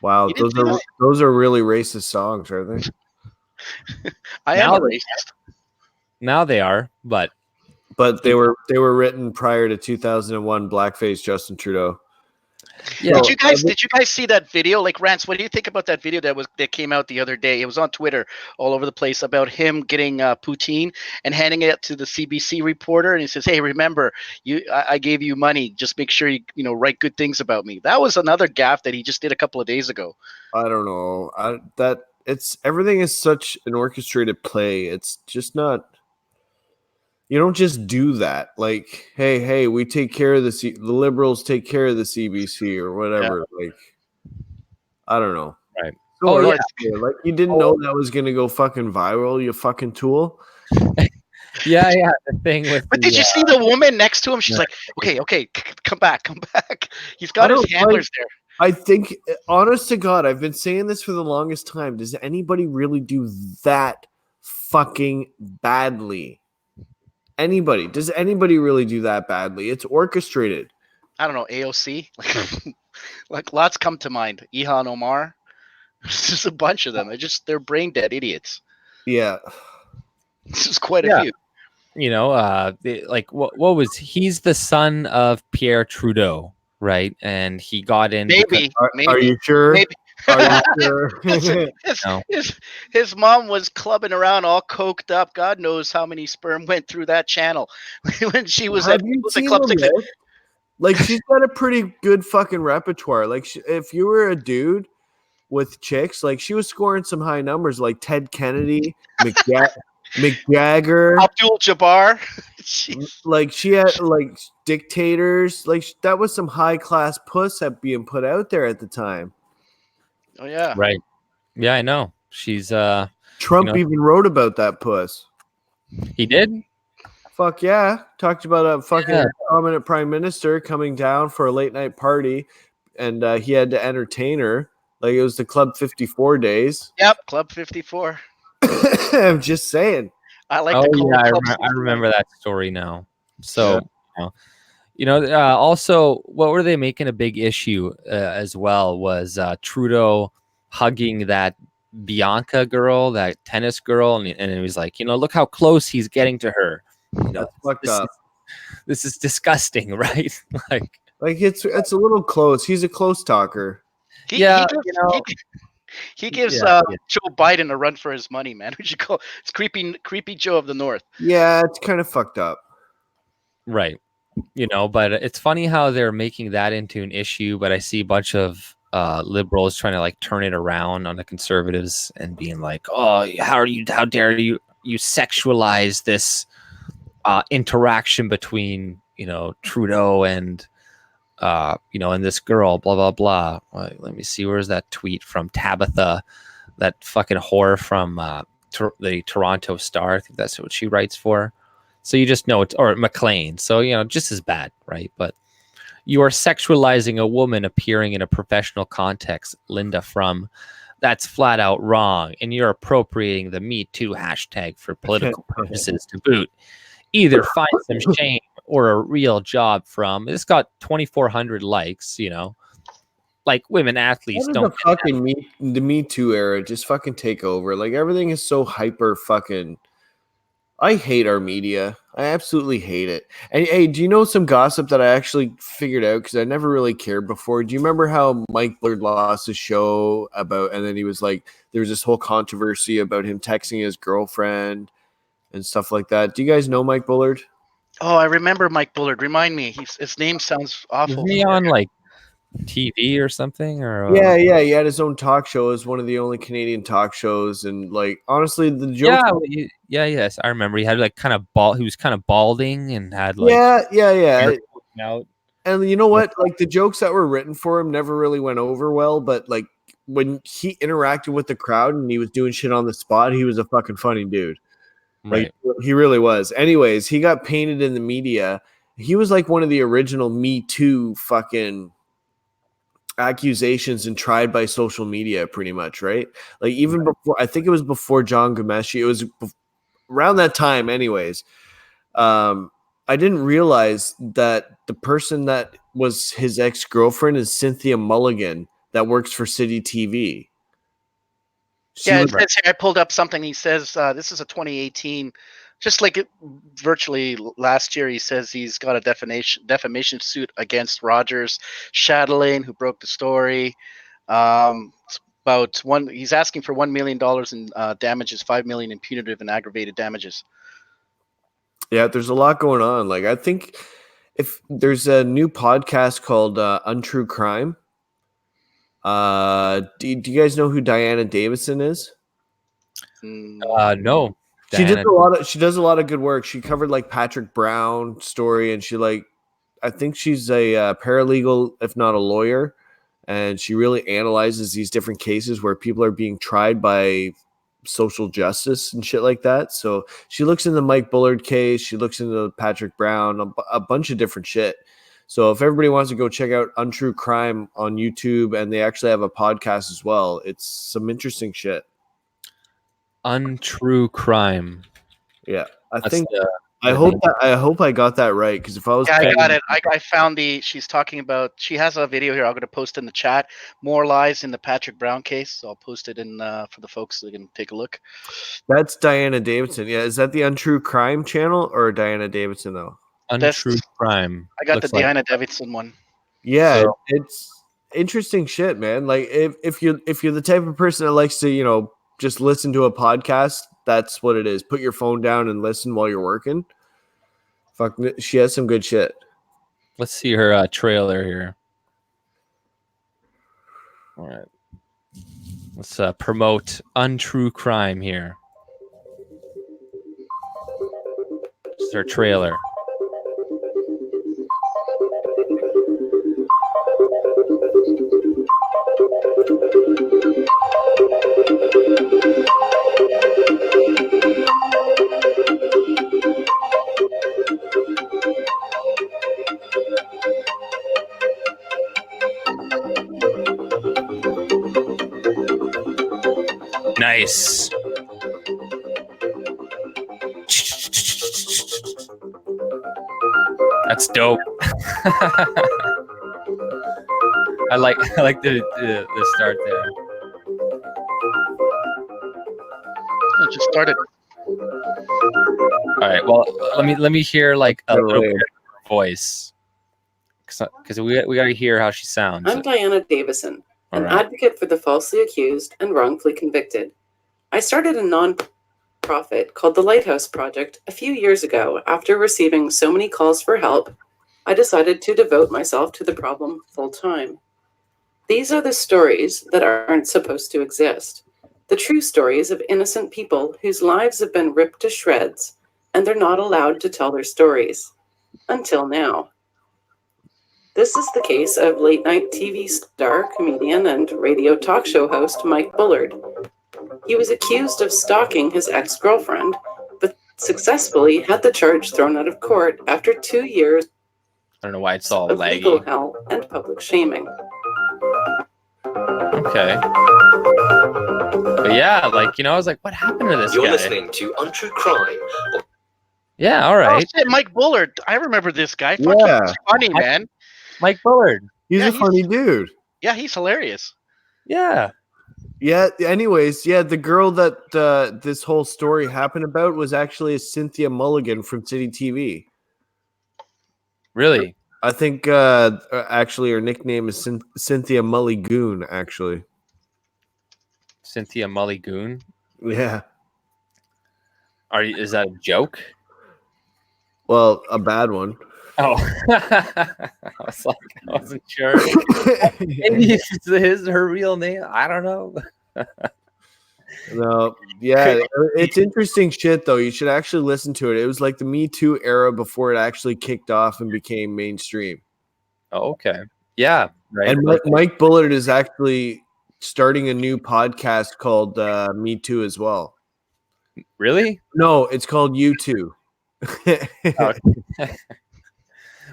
Wow, those are really racist songs, aren't they? I am a racist. Now they are, but they were written prior to 2001 blackface Justin Trudeau. Yeah. Did you guys see that video? Like, Rance, what do you think about that video that came out the other day? It was on Twitter all over the place about him getting poutine and handing it to the CBC reporter, and he says, "Hey, remember, I gave you money. Just make sure you write good things about me." That was another gaffe that he just did a couple of days ago. I don't know. Everything is such an orchestrated play. It's just not. You don't just do that. Like, hey, we take care of the Liberals take care of the CBC or whatever. Yeah. Like, I don't know. Right. So like you didn't know that was gonna go fucking viral, you fucking tool. Yeah. The thing with. But did you see the woman next to him? She's like, okay, come back. He's got his handlers there. I think, honest to God, I've been saying this for the longest time. Does anybody really do that fucking badly? Does anybody really do that badly? It's orchestrated. I don't know. AOC, like lots come to mind. Ilhan Omar, there's just a bunch of them. They're brain dead idiots. Yeah, this is quite a few. What was he's the son of Pierre Trudeau, right? And he got in. Maybe. Are you sure? Maybe. Are you sure? His mom was clubbing around all coked up. God knows how many sperm went through that channel when she was at Club 6. Like, she's got a pretty good fucking repertoire. Like, if you were a dude with chicks, like, she was scoring some high numbers, like Ted Kennedy, McJagger, Abdul Jabbar. Like, she had like dictators. Like, that was some high class puss that being put out there at the time. Oh yeah, right. Yeah, I know. She's Trump even wrote about that puss. He did? Fuck yeah. Talked about a fucking prominent prime minister coming down for a late night party, and he had to entertain her. Like, it was the Club 54 days. Yep, Club 54. I'm just saying. I like. I remember that story now. So, Also, what were they making a big issue as well was Trudeau hugging that Bianca girl, that tennis girl, and it was like, look how close he's getting to her. That's fucked this up. this is disgusting, right? like it's a little close. He's a close talker. He Yeah, gives yeah. Joe Biden a run for his money, man. What you call it's creepy Joe of the North. Yeah, it's kind of fucked up. Right. But it's funny how they're making that into an issue, but I see a bunch of liberals trying to like turn it around on the conservatives and being like, oh, how dare you sexualize this interaction between, Trudeau and and this girl, blah, blah, blah. Let me see. Where's that tweet from Tabitha, that fucking whore from the Toronto Star? I think that's what she writes for. So you just know it's, or McLean. So, just as bad, right? But you are sexualizing a woman appearing in a professional context, Linda From. That's flat out wrong. And you're appropriating the Me Too hashtag for political purposes to boot. Either find some shame or a real job from. It's got 2,400 likes, Like women athletes don't. The fucking the Me Too era just fucking take over. Like everything is so hyper fucking. I hate our media. I absolutely hate it. And hey, do you know some gossip that I actually figured out because I never really cared before? Do you remember how Mike Bullard lost his show and then he was like, there was this whole controversy about him texting his girlfriend and stuff like that. Do you guys know Mike Bullard? Oh, I remember Mike Bullard. Remind me. His name sounds awful. Was he on like TV or something? Or yeah, he had his own talk show. It was one of the only Canadian talk shows, and like honestly, the joke. Yes, I remember. He had like kind of bald. He was kind of balding and had like yeah. Out. And you know what? Like the jokes that were written for him never really went over well, but like when he interacted with the crowd and he was doing shit on the spot, he was a fucking funny dude. Right. Like he really was. Anyways, he got painted in the media. He was like one of the original Me Too fucking accusations and tried by social media pretty much, right? Like even before, I think it was before John Gomeshi. It was around that time anyways. I didn't realize that the person that was his ex-girlfriend is Cynthia Mulligan that works for City TV. I pulled up something. He says this is a 2018, just like virtually last year. He says he's got a defamation suit against Rogers Chatelaine, who broke the story. It's about he's asking for $1 million in damages, $5 million in punitive and aggravated damages. Yeah, there's a lot going on. Like I think if there's a new podcast called Untrue Crime. Do you guys know who Diana Davidson is? No. She does a lot of good work. She covered like Patrick Brown story, and I think she's a paralegal, if not a lawyer, and she really analyzes these different cases where people are being tried by social justice and shit like that. So she looks in the Mike Bullard case, she looks into Patrick Brown, a bunch of different shit. So if everybody wants to go check out Untrue Crime on YouTube, and they actually have a podcast as well, it's some interesting shit. Untrue Crime. Yeah, I hope I got that right, because if I was, I got it. I found she's talking about. She has a video here. I'm going to post in the chat. More lies in the Patrick Brown case. So I'll post it in for the folks so they can take a look. That's Diana Davidson. Yeah, is that the Untrue Crime channel or Diana Davidson though? Untrue Crime. I got the Diana Davidson one. Yeah, it's interesting shit, man. Like if you're the type of person that likes to just listen to a podcast, that's what it is. Put your phone down and listen while you're working. Fuck, she has some good shit. Let's see her trailer here. All right, let's promote Untrue Crime here. This is her trailer. Nice. That's dope. I like the start there. It just started. All right. Well, let me hear like a little bit of her voice, because we got to hear how she sounds. I'm Diana Davison, All an right. advocate for the falsely accused and wrongfully convicted. I started a non-profit called the Lighthouse Project a few years ago. After receiving so many calls for help, I decided to devote myself to the problem full time. These are the stories that aren't supposed to exist. The true stories of innocent people whose lives have been ripped to shreds, and they're not allowed to tell their stories. Until now. This is the case of late-night TV star, comedian, and radio talk show host Mike Bullard. He was accused of stalking his ex-girlfriend, but successfully had the charge thrown out of court after 2 years I don't know why it's all of legal laggy. hell and public shaming. Okay. But yeah, like, I was like, what happened to this You're guy? listening to Untrue Crime. Yeah, all Oh right. shit, Mike Bullard. I remember this guy. Fuck, Yeah. he's funny, man. Mike Bullard. He's Yeah, a funny dude. Yeah, he's hilarious. Yeah. Yeah. Anyways, yeah, the girl that this whole story happened about was actually Cynthia Mulligan from City TV. Really? I think actually her nickname is Cynthia Mulligoon. Actually, Cynthia Mulligoon. yeah. Is that a joke? Well, a bad one. Oh, I wasn't sure. Maybe it's her real name. I don't know. No, yeah, it's interesting shit though. You should actually listen to it. It was like the Me Too era before it actually kicked off and became mainstream. Oh, okay. Yeah. Right. And Mike Bullard is actually starting a new podcast called Me Too as well. Really? No, it's called You Too.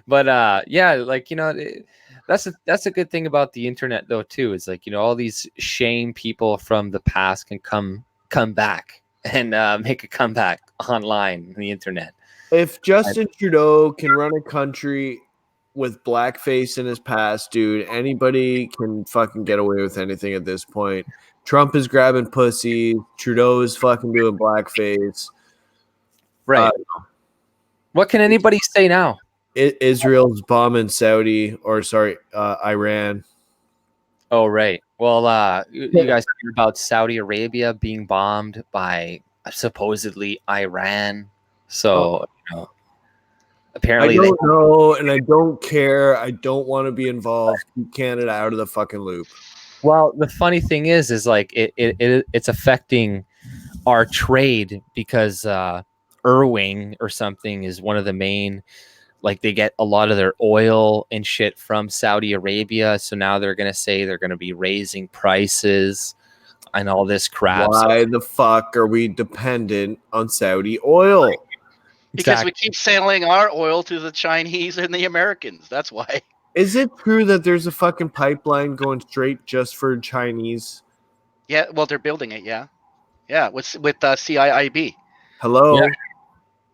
But yeah, like that's a good thing about the internet though too. Is like all these shame people from the past can come back and make a comeback online on the internet. If Justin Trudeau can run a country with blackface in his past, dude, anybody can fucking get away with anything at this point. Trump is grabbing pussy. Trudeau is fucking doing blackface. Right. What can anybody say now? Israel's bombing Iran. Oh, right. Well, you guys hear about Saudi Arabia being bombed by supposedly Iran. So, apparently I don't know, and I don't care. I don't want to be involved. Keep Canada out of the fucking loop. Well, the funny thing is like it's affecting our trade because Irving or something is one of the main. Like they get a lot of their oil and shit from Saudi Arabia. So now they're going to say they're going to be raising prices and all this crap. Why the fuck are we dependent on Saudi oil? Because we keep selling our oil to the Chinese and the Americans. That's why. Is it true that there's a fucking pipeline going straight just for Chinese? Yeah, well, they're building it. Yeah, with CIIB. Hello, yeah.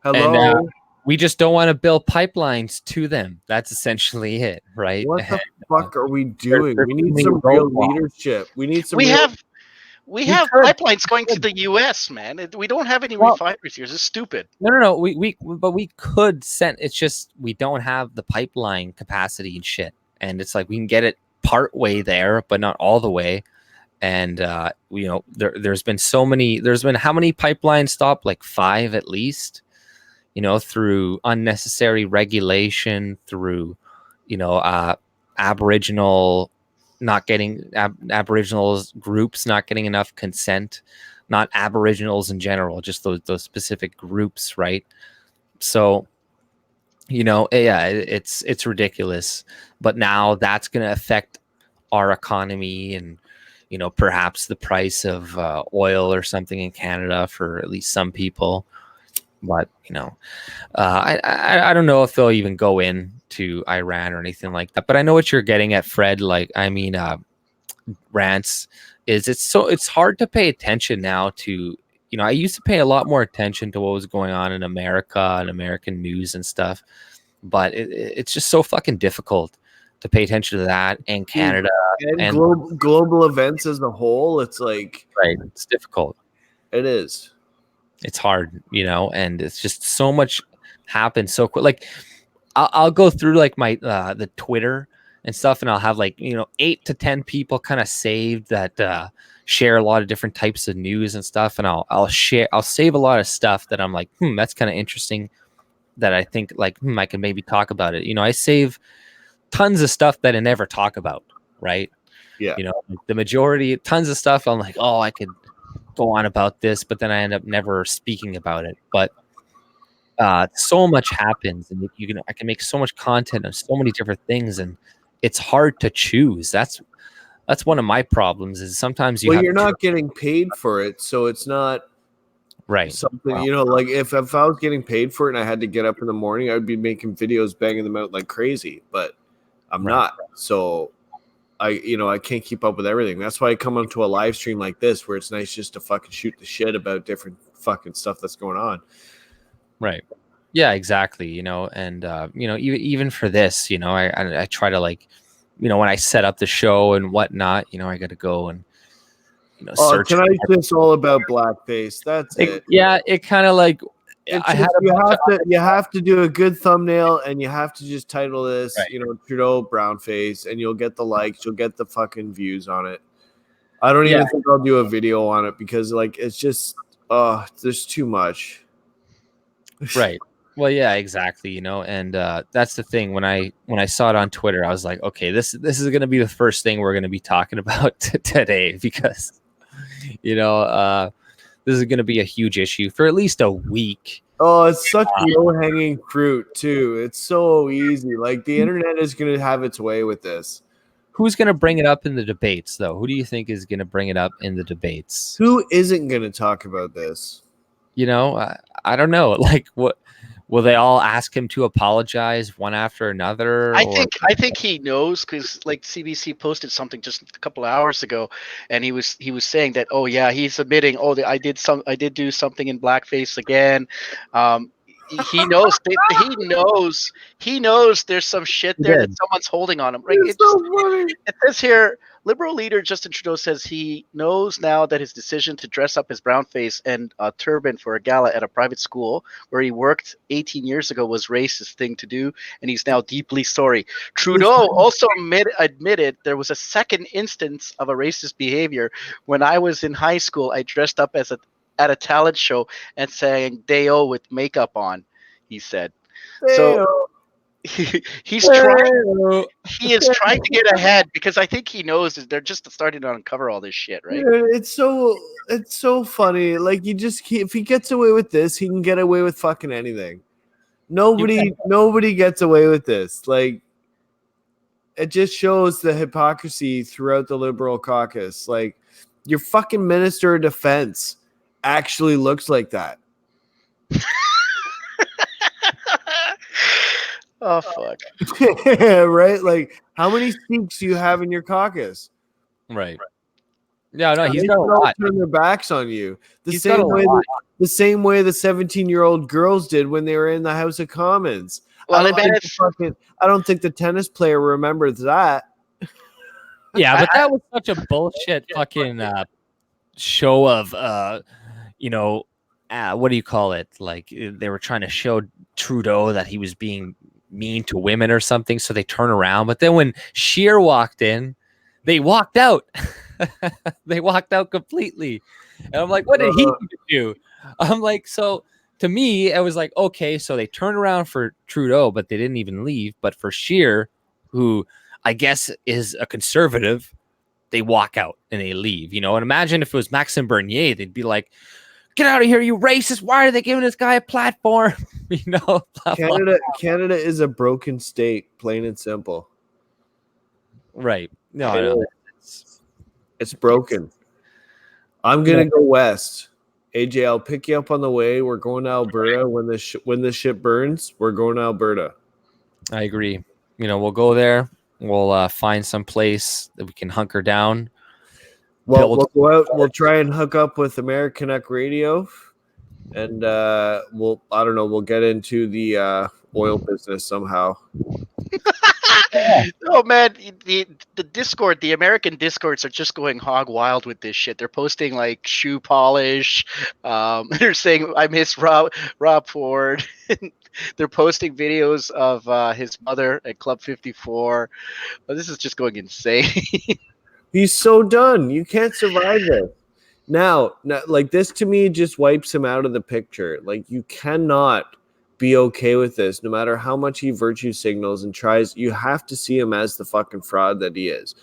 hello. And, we just don't want to build pipelines to them. That's essentially it, right? What the fuck are we doing? We need some real leadership. We need some. We have pipelines going to the U.S., man. We don't have any refineries here. This is stupid. No. But we could send. It's just we don't have the pipeline capacity and shit. And it's like we can get it part way there, but not all the way. And there's been so many. There's been how many pipelines stopped? Like 5 at least. Through unnecessary regulation, through, Aboriginals groups not getting enough consent, not Aboriginals in general, just those specific groups, right? So, it's ridiculous. But now that's going to affect our economy and, perhaps the price of oil or something in Canada for at least some people. But I don't know if they'll even go into Iran or anything like that. But I know what you're getting at, Fred. Like, I mean, Rants is it's hard to pay attention now to. I used to pay a lot more attention to what was going on in America and American news and stuff. but it's just so fucking difficult to pay attention to that and Canada and global events as a whole. It's like, right, it's difficult. It is. It's hard, you know, and it's just so much happens so quick. Like I'll go through like my the Twitter and stuff, and I'll have like, you know, 8 to 10 people kind of saved that share a lot of different types of news and stuff, and I'll save a lot of stuff that I'm like, that's kind of interesting, that I think like I can maybe talk about it. You know, I save tons of stuff that I never talk about, right? Yeah. You know, the majority, tons of stuff I'm like, oh, I could go on about this, but then I end up never speaking about it. But so much happens, and I can make so much content on so many different things, and it's hard to choose. That's one of my problems, is sometimes you're not getting paid for it, so it's not right something, you know, like if I was getting paid for it and I had to get up in the morning, I'd be making videos, banging them out like crazy, but I'm not. So I can't keep up with everything. That's why I come onto a live stream like this, where it's nice just to fucking shoot the shit about different fucking stuff that's going on. Right. Yeah, exactly. You know, and you know, even for this, you know, I try to, like, you know, when I set up the show and whatnot, you know, I got to go and, you know, search. Tonight's just all about blackface. That's it. Yeah, it kind of like you have to do a good thumbnail, and you have to just title this, you know, Trudeau brownface, and you'll get the likes, you'll get the fucking views on it. I don't even think I'll do a video on it, because like it's just there's too much. Right. Well, yeah, exactly. You know, and that's the thing. When I saw it on Twitter, I was like, okay, this is going to be the first thing we're going to be talking about today, because, you know, this is going to be a huge issue for at least a week. Oh, it's such low-hanging fruit too. It's so easy. Like the internet is going to have its way with this. Who's going to bring it up in the debates, though? Who do you think is going to bring it up in the debates? Who isn't going to talk about this? You know, I don't know. Like, what will they all ask him to apologize one after another? I think he knows, because like CBC posted something just a couple of hours ago, and he was saying that, oh yeah, he's admitting, I did do something in blackface again. He knows he knows there's some shit there that someone's holding on him. Right? It says here, Liberal leader Justin Trudeau says he knows now that his decision to dress up his brownface and a turban for a gala at a private school where he worked 18 years ago was racist thing to do, and he's now deeply sorry. Trudeau also admitted there was a second instance of a racist behavior. When I was in high school, I dressed up at a talent show and sang "Day-O" with makeup on, he said. So he is trying to get ahead, because I think he knows they're just starting to uncover all this shit, right? It's so funny. Like, if he gets away with this, he can get away with fucking anything. Nobody gets away with this. Like, it just shows the hypocrisy throughout the Liberal caucus. Like, your fucking Minister of Defense actually looks like that. Oh fuck. Right? Like, how many Sikhs do you have in your caucus? Right. Yeah, no, he's got a lot. Turn their backs on you. The same way the 17-year-old girls did when they were in the House of Commons. Well, I don't think the tennis player remembers that. Yeah, but that was such a bullshit fucking show of you know, what do you call it? Like, they were trying to show Trudeau that he was being mean to women or something, so they turn around. But then when Scheer walked in, they walked out. They walked out completely. And I'm like, what did he do? I'm like, so to me, it was like, okay, so they turned around for Trudeau, but they didn't even leave. But for Scheer, who I guess is a conservative, they walk out and they leave, you know. And imagine if it was Maxime Bernier, they'd be like, get out of here, you racist. Why are they giving this guy a platform? You know, Canada is a broken state, plain and simple. Right. No, it's broken. I'm going to go west. AJ, I'll pick you up on the way. We're going to Alberta. When the ship burns, we're going to Alberta. I agree. You know, we'll go there. We'll find some place that we can hunker down. Well, we'll go out. We'll try and hook up with American Radio, and we'll get into the oil business somehow. Oh man, the Discord, the American Discords are just going hog wild with this shit. They're posting like shoe polish. They're saying I miss Rob Ford. They're posting videos of his mother at Club 54. Oh, this is just going insane. He's so done. You can't survive this. Now, like this to me just wipes him out of the picture. Like you cannot be okay with this, no matter how much he virtue signals and tries. You have to see him as the fucking fraud that he is.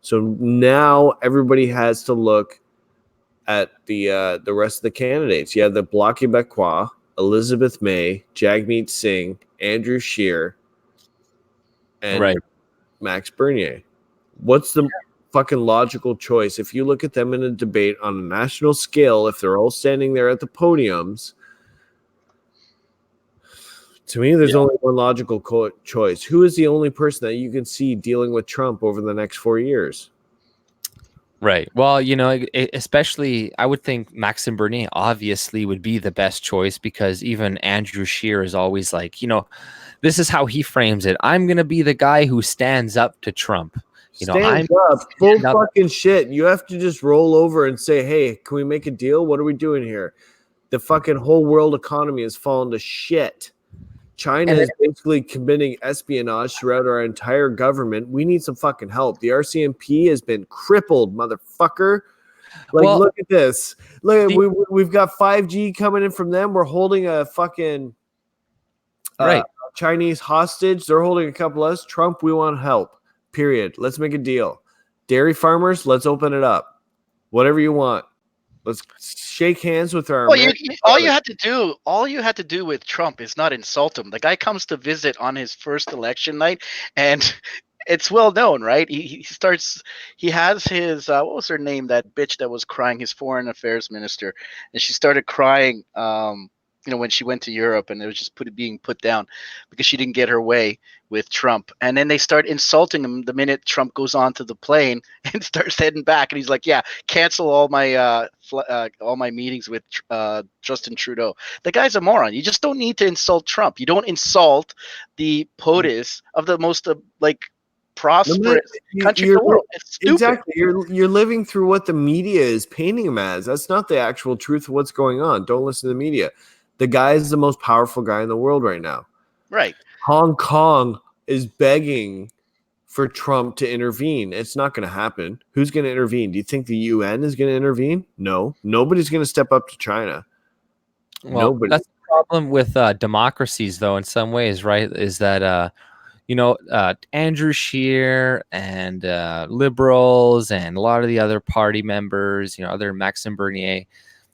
So now everybody has to look at the rest of the candidates. You have the Bloc Québécois, Elizabeth May, Jagmeet Singh, Andrew Scheer, and Max Bernier. What's the fucking logical choice? If you look at them in a debate on a national scale, if they're all standing there at the podiums, to me, there's only one logical choice. Who is the only person that you can see dealing with Trump over the next 4 years? Right. Well, especially I would think Maxime Bernier obviously would be the best choice, because even Andrew Scheer is always like, this is how he frames it. I'm going to be the guy who stands up to Trump. Stands up, full fucking shit. You have to just roll over and say, hey, can we make a deal? What are we doing here? The fucking whole world economy has fallen to shit. China is basically committing espionage throughout our entire government. We need some fucking help. The RCMP has been crippled, motherfucker. Look at this. Look, we've got 5G coming in from them. We're holding a fucking Chinese hostage. They're holding a couple of us. Trump, we want help. Period. Let's make a deal. Dairy farmers, let's open it up. Whatever you want. Let's shake hands with our. Well, all you had to do with Trump is not insult him. The guy comes to visit on his first election night, and it's well known, right? He has his what was her name? That bitch that was crying, his foreign affairs minister, and she started crying. When she went to Europe, and it was just being put down because she didn't get her way with Trump. And then they start insulting him the minute Trump goes onto the plane and starts heading back. And he's like, "Yeah, cancel all my meetings with Justin Trudeau." The guy's a moron. You just don't need to insult Trump. You don't insult the POTUS of the most prosperous country in the world. It's stupid. Exactly. You're living through what the media is painting him as. That's not the actual truth of what's going on. Don't listen to the media. The guy is the most powerful guy in the world right now. Right. Hong Kong is begging for Trump to intervene. It's not going to happen. Who's going to intervene? Do you think the UN is going to intervene? No. Nobody's going to step up to China. Well, Nobody. That's the problem with democracies, though, in some ways, right? Is that, Andrew Scheer and liberals and a lot of the other party members, other Maxime Bernier,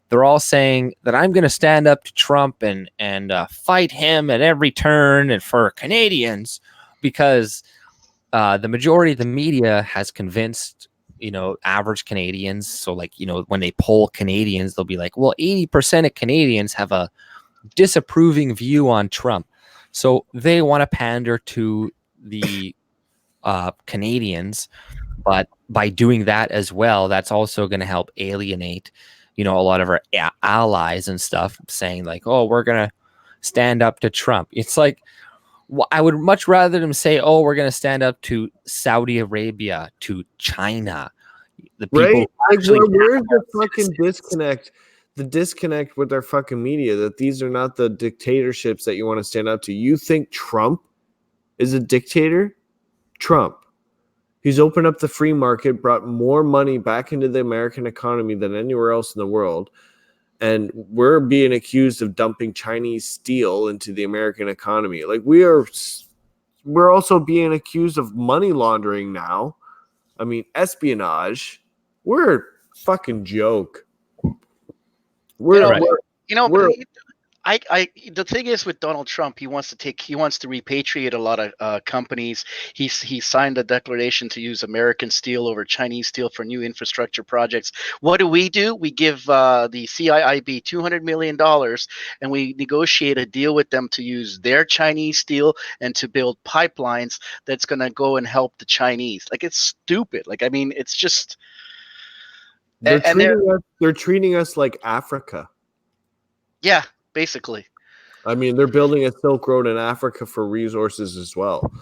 they're all saying that I'm going to stand up to Trump and fight him at every turn and for Canadians, because the majority of the media has convinced, average Canadians. So when they poll Canadians, they'll be like, well, 80% of Canadians have a disapproving view on Trump. So they want to pander to the Canadians. But by doing that as well, that's also going to help alienate a lot of our allies and stuff, saying like, oh, we're going to stand up to Trump. It's like, I would much rather them say, oh, we're going to stand up to Saudi Arabia, to China. The people where's the fucking disconnect? The disconnect with our fucking media, that these are not the dictatorships that you want to stand up to. You think Trump is a dictator? Trump. He's opened up the free market, brought more money back into the American economy than anywhere else in the world. And we're being accused of dumping Chinese steel into the American economy. Like we're also being accused of money laundering now. I mean, espionage. We're a fucking joke. The thing is with Donald Trump, he wants to repatriate a lot of companies. He signed a declaration to use American steel over Chinese steel for new infrastructure projects. What do? We give the CIIB $200 million, and we negotiate a deal with them to use their Chinese steel and to build pipelines that's going to go and help the Chinese. Like, it's stupid. Like, I mean, it's just they're treating us like Africa. Yeah, basically. I mean, they're building a Silk Road in Africa for resources as well.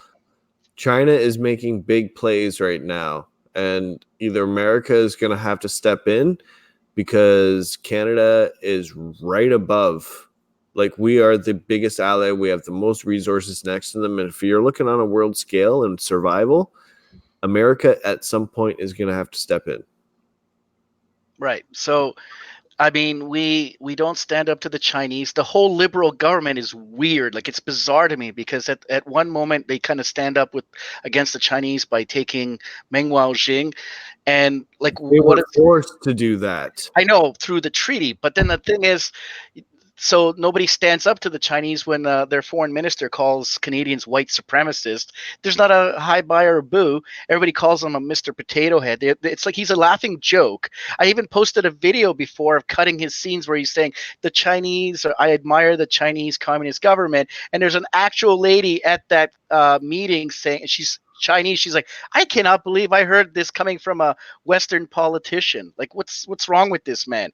China is making big plays right now, and either America is going to have to step in because Canada is right above. Like, we are the biggest ally. We have the most resources next to them. And if you're looking on a world scale and survival, America at some point is going to have to step in. Right. So, I mean, we don't stand up to the Chinese. The whole liberal government is weird. Like, it's bizarre to me because at one moment they kind of stand up against the Chinese by taking Meng Wanzhou, and like They were forced to do that. I know through the treaty, but then the thing is, so nobody stands up to the Chinese when their foreign minister calls Canadians white supremacist. There's not a hi, bye, or a boo. Everybody calls him a Mr. Potato Head. It's like he's a laughing joke. I even posted a video before of cutting his scenes where he's saying the Chinese, or I admire the Chinese Communist government. And there's an actual lady at that meeting saying, she's Chinese. She's like, I cannot believe I heard this coming from a Western politician. Like, what's wrong with this man?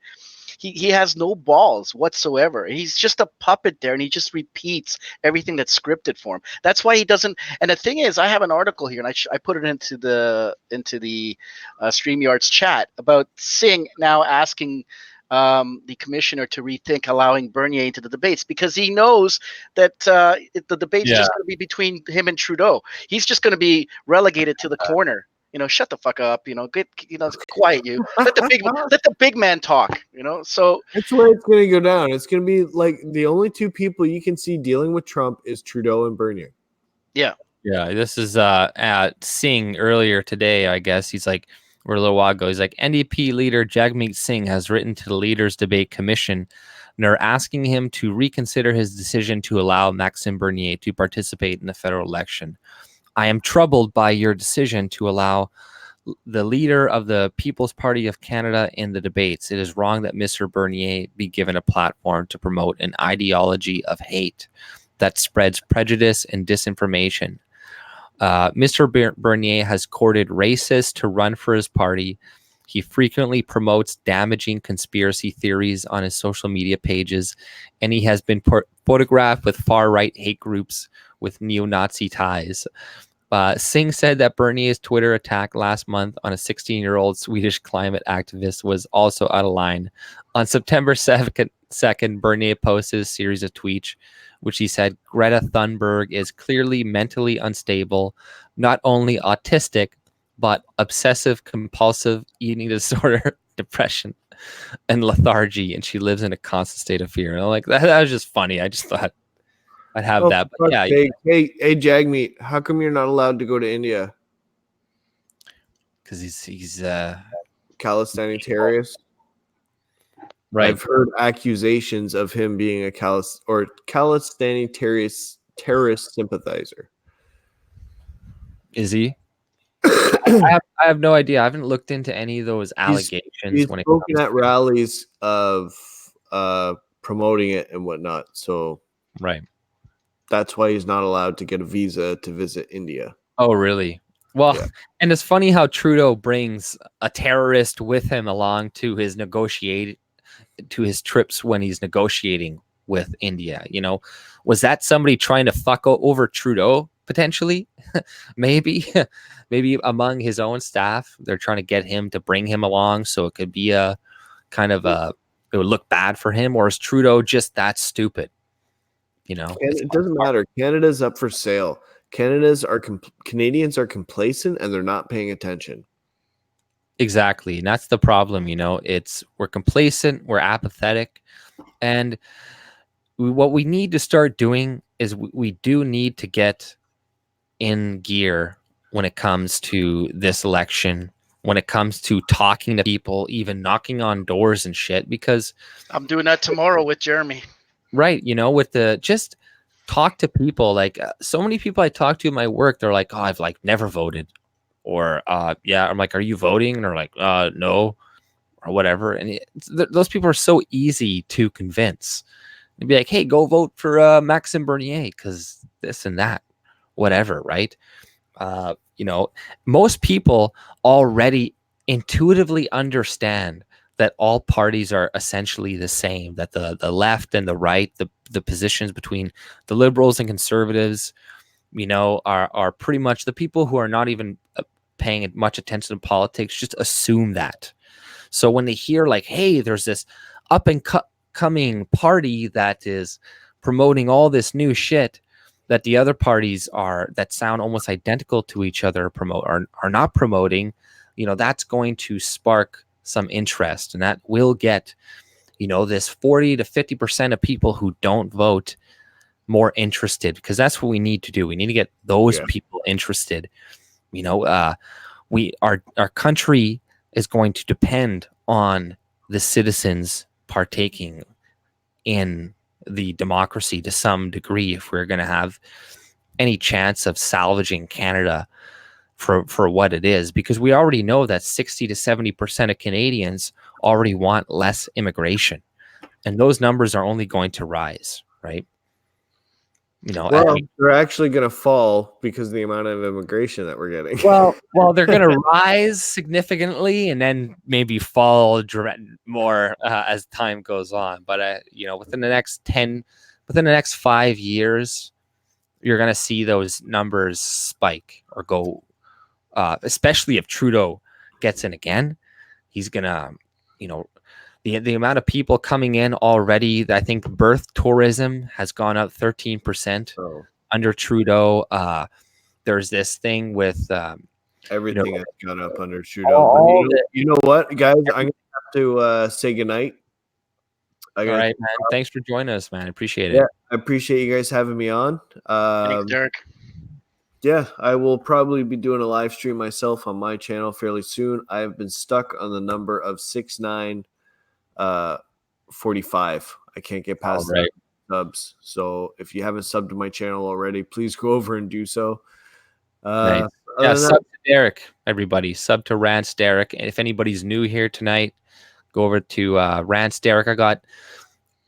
He has no balls whatsoever. He's just a puppet there, and he just repeats everything that's scripted for him. That's why he doesn't. And the thing is, I have an article here, and I put it into the StreamYard's chat about Singh now asking the commissioner to rethink allowing Bernier into the debates because he knows that the debate's just going to be between him and Trudeau. He's just going to be relegated to the corner. Shut the fuck up. Get quiet. You let the big man talk. So that's where it's going to go down. It's going to be like the only two people you can see dealing with Trump is Trudeau and Bernier. Yeah. This is at Singh earlier today. I guess he's like, or a little while ago, he's like, NDP leader Jagmeet Singh has written to the Leaders Debate Commission, and they're asking him to reconsider his decision to allow Maxime Bernier to participate in the federal election. I am troubled by your decision to allow the leader of the People's Party of Canada in the debates. It is wrong that Mr. Bernier be given a platform to promote an ideology of hate that spreads prejudice and disinformation. Mr. Bernier has courted racists to run for his party. He frequently promotes damaging conspiracy theories on his social media pages, and he has been photographed with far-right hate groups with neo-Nazi ties. Singh said that Bernier's Twitter attack last month on a 16-year-old Swedish climate activist was also out of line. On September 2nd, Bernier posted a series of tweets, which he said Greta Thunberg is clearly mentally unstable, not only autistic, but obsessive-compulsive eating disorder, depression, and lethargy, and she lives in a constant state of fear. And I'm like, that was just funny. I just thought I'd have that. But yeah. Hey, Jagmeet, how come you're not allowed to go to India? Because he's Khalistani terrorist. Right. I've heard accusations of him being a Khalistani terrorist sympathizer. Is he? I have no idea. I haven't looked into any of those allegations. He's spoken at rallies of promoting it and whatnot. So right. That's why he's not allowed to get a visa to visit India. Oh, really? Well, yeah. And it's funny how Trudeau brings a terrorist with him along to his trips when he's negotiating with India. Was that somebody trying to fuck over Trudeau potentially? maybe among his own staff, they're trying to get him to bring him along so it could be a kind of it would look bad for him, or is Trudeau just that stupid? It doesn't matter. Canada's up for sale. Canadians are complacent and they're not paying attention. Exactly. And that's the problem. We're complacent, we're apathetic. And what we need to start doing is we do need to get in gear when it comes to this election, when it comes to talking to people, even knocking on doors and shit, because I'm doing that tomorrow with Jeremy. Right. Just talk to people. Like so many people I talk to in my work, they're like, oh, I've never voted. Or, yeah, I'm like, are you voting? And they're like, no, or whatever. And those people are so easy to convince. They'd be like, hey, go vote for Maxime Bernier because this and that, whatever, right? Most people already intuitively understand that all parties are essentially the same, that the left and the right, the positions between the liberals and conservatives, are pretty much the people who are not even paying much attention to politics, just assume that. So when they hear like, hey, there's this up and coming party that is promoting all this new shit that the other parties that sound almost identical to each other are not promoting, that's going to spark some interest, and that will get, this 40 to 50% of people who don't vote more interested, because that's what we need to do. We need to get those people interested. Our country is going to depend on the citizens partaking in the democracy to some degree if we're going to have any chance of salvaging Canada for what it is, because we already know that 60 to 70% of Canadians already want less immigration, and those numbers are only going to rise, right? They're actually going to fall because of the amount of immigration that we're getting. Well, they're going to rise significantly and then maybe fall more as time goes on. But within the next 5 years, you're going to see those numbers spike or go. Especially if Trudeau gets in again, he's going to, the amount of people coming in already. I think birth tourism has gone up 13% under Trudeau. There's this thing with everything has gone up under Trudeau. You know what, guys? I'm gonna have to say goodnight. All right, man. Thanks for joining us, man. I appreciate it. Yeah, I appreciate you guys having me on. Thanks, Derek. Yeah, I will probably be doing a live stream myself on my channel fairly soon. I have been stuck on the number of 6945. I can't get past that subs. So if you haven't subbed to my channel already, please go over and do so. Nice. Yeah, sub to Derek, everybody. Sub to Rants Derek. And if anybody's new here tonight, go over to Rants Derek. I got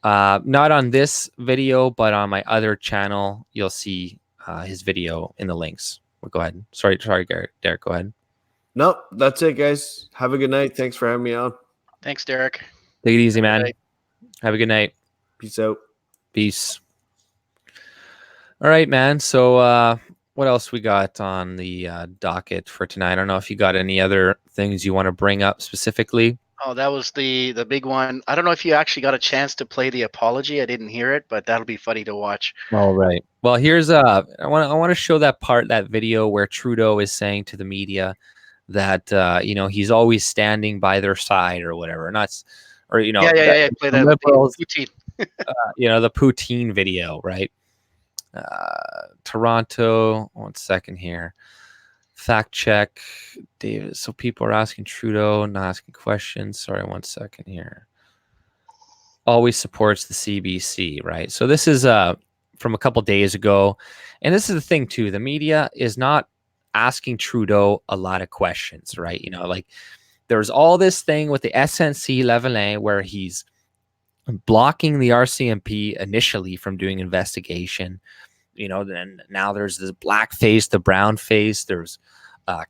not on this video, but on my other channel, you'll see his video in the links. Well, go ahead. Sorry, Derek. Go ahead. Nope, that's it, guys. Have a good night. Thanks for having me on. Thanks, Derek. Take it easy, man. Have a good night. Peace out. Peace. All right, man. So what else we got on the docket for tonight? I don't know if you got any other things you want to bring up specifically. Oh, that was the big one. I don't know if you actually got a chance to play the apology. I didn't hear it, but that'll be funny to watch. All right. Well, here's I want to show that video where Trudeau is saying to the media that he's always standing by their side or whatever. Play that liberals, Poutine. The Poutine video, right? Toronto. 1 second here. Fact check, David. So people are asking Trudeau, not asking questions. Sorry, 1 second here. Always supports the CBC, right? So this is from a couple days ago, and this is the thing too. The media is not asking Trudeau a lot of questions, right? Like there's all this thing with the SNC Lavalin where he's blocking the RCMP initially from doing investigation. Then now there's this black face, the brown face. There's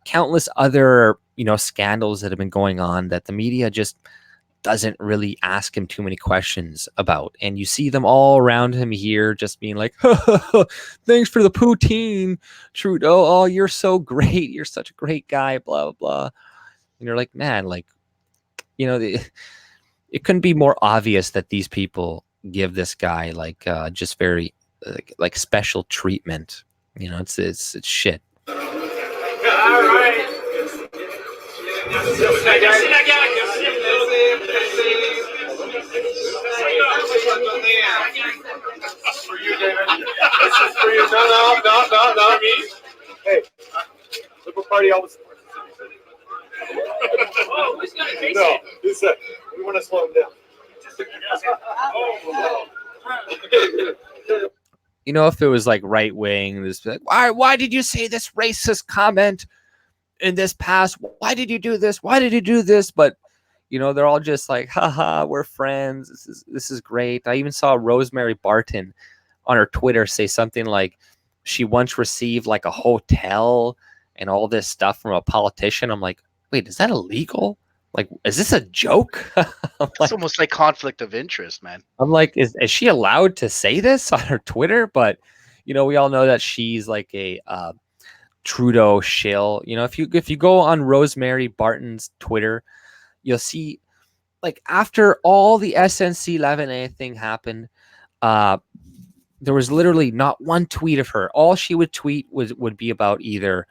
countless other, scandals that have been going on that the media just doesn't really ask him too many questions about. And you see them all around him here just being like, thanks for the poutine, Trudeau. Oh, you're so great. You're such a great guy, blah, blah, blah. And you're like, man, it couldn't be more obvious that these people give this guy just very like special treatment. It's shit. All right. That's for you, David. This is for you. No, me. Hey, Liberal Party always supports the city. Oh, who's got a case? No, we want to slow him down. If it was like right wing, this like, why did you say this racist comment in this past? Why did you do this? Why did you do this? But they're all just like, haha, we're friends. This is great. I even saw Rosemary Barton on her Twitter say something like she once received like a hotel and all this stuff from a politician. I'm like, wait, is that illegal? Like, is this a joke? It's almost like conflict of interest, man. I'm like, is she allowed to say this on her Twitter? But we all know that she's like a Trudeau shill. If you go on Rosemary Barton's Twitter, you'll see, like, after all the SNC 11A thing happened, there was literally not one tweet of her. All she would tweet would be about either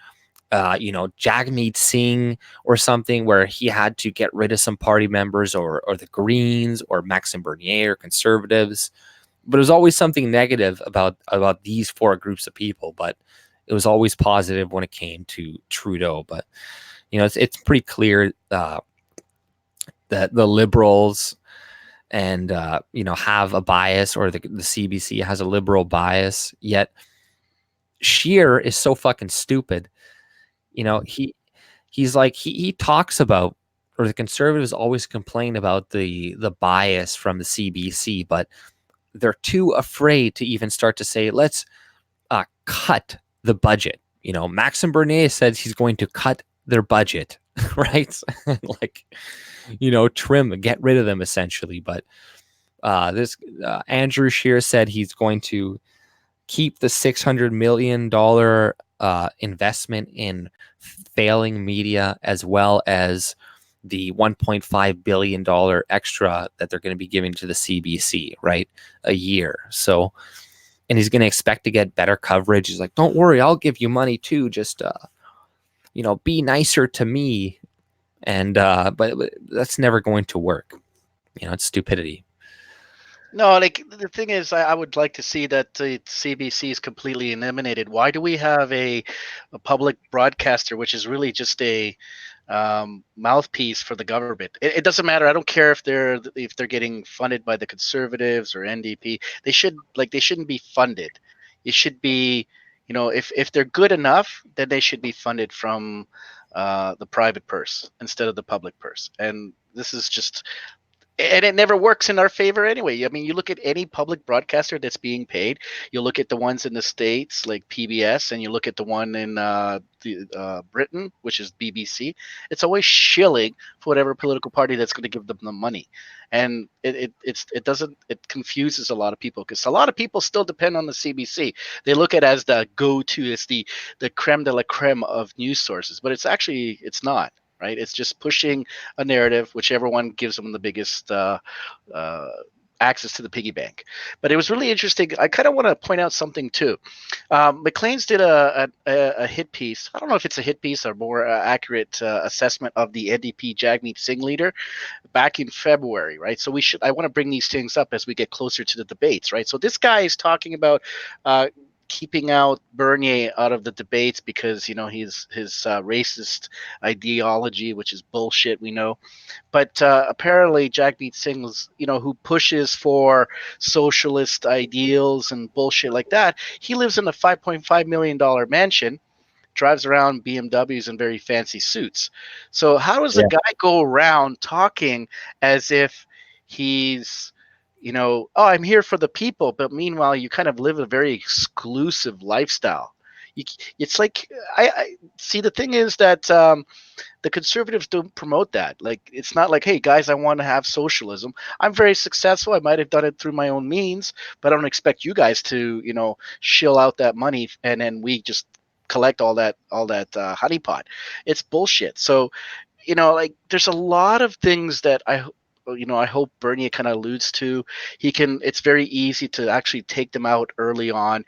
Jagmeet Singh or something, where he had to get rid of some party members, or the Greens, or Maxime Bernier, or Conservatives. But it was always something negative about these four groups of people. But it was always positive when it came to Trudeau. But it's pretty clear that the Liberals and have a bias, or the CBC has a liberal bias. Yet Scheer is so fucking stupid. He's like, he talks about, or the Conservatives always complain about the bias from the CBC, but they're too afraid to even start to say, let's cut the budget. Maxime Bernier says he's going to cut their budget, right? Like, trim, get rid of them essentially. But this Andrew Scheer said he's going to keep the $600 million investment in failing media, as well as the $1.5 billion extra that they're going to be giving to the CBC, right? A year. So, and he's going to expect to get better coverage. He's like, don't worry, I'll give you money too. Just, be nicer to me. And, but that's never going to work. It's stupidity. No, like the thing is, I would like to see that the CBC is completely eliminated. Why do we have a public broadcaster, which is really just a mouthpiece for the government? It doesn't matter. I don't care if they're getting funded by the Conservatives or NDP. They shouldn't be funded. It should be, if they're good enough, then they should be funded from the private purse instead of the public purse. And this is just. And it never works in our favor anyway. I mean, you look at any public broadcaster that's being paid. You look at the ones in the States, like PBS, and you look at the one in Britain, which is BBC. It's always shilling for whatever political party that's going to give them the money. And it confuses a lot of people, because a lot of people still depend on the CBC. They look at it as the go-to, as the creme de la creme of news sources, but it's not. Right? It's just pushing a narrative, whichever one gives them the biggest access to the piggy bank. But it was really interesting. I kind of want to point out something too. Maclean's did a hit piece. I don't know if it's a hit piece or more accurate assessment of the NDP Jagmeet Singh leader back in February, right? So I want to bring these things up as we get closer to the debates, right? So this guy is talking about keeping out Bernier out of the debates because his racist ideology, which is bullshit, we know. But apparently Jagmeet Singh was, who pushes for socialist ideals and bullshit like that. He lives in a $5.5 million mansion, drives around BMWs and very fancy suits. So how does a guy go around talking as if he's I'm here for the people, but meanwhile you kind of live a very exclusive lifestyle? It's like, I see, the thing is that the Conservatives don't promote that. Like, it's not like, hey guys, I want to have socialism. I'm very successful. I might have done it through my own means, but I don't expect you guys to shill out that money and then we just collect all that honeypot. It's bullshit. So there's a lot of things that I hope Bernier kind of alludes to. It's very easy to actually take them out early on.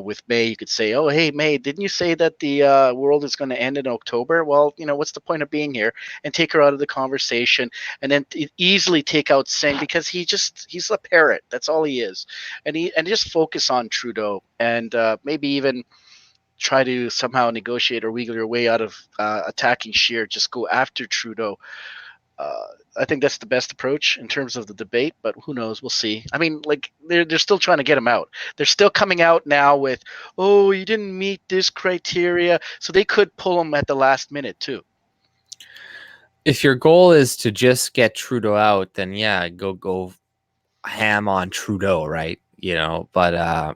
With May, you could say, oh, hey, May, didn't you say that the world is going to end in October? Well, what's the point of being here? And take her out of the conversation, and then easily take out Singh, because he's a parrot. That's all he is. And just focus on Trudeau, and maybe even try to somehow negotiate or wiggle your way out of attacking Scheer. Just go after Trudeau. I think that's the best approach in terms of the debate, but who knows? We'll see. I mean, like, they're still trying to get him out. They're still coming out now with, oh, you didn't meet this criteria. So they could pull him at the last minute too. If your goal is to just get Trudeau out, then yeah, go ham on Trudeau, right? But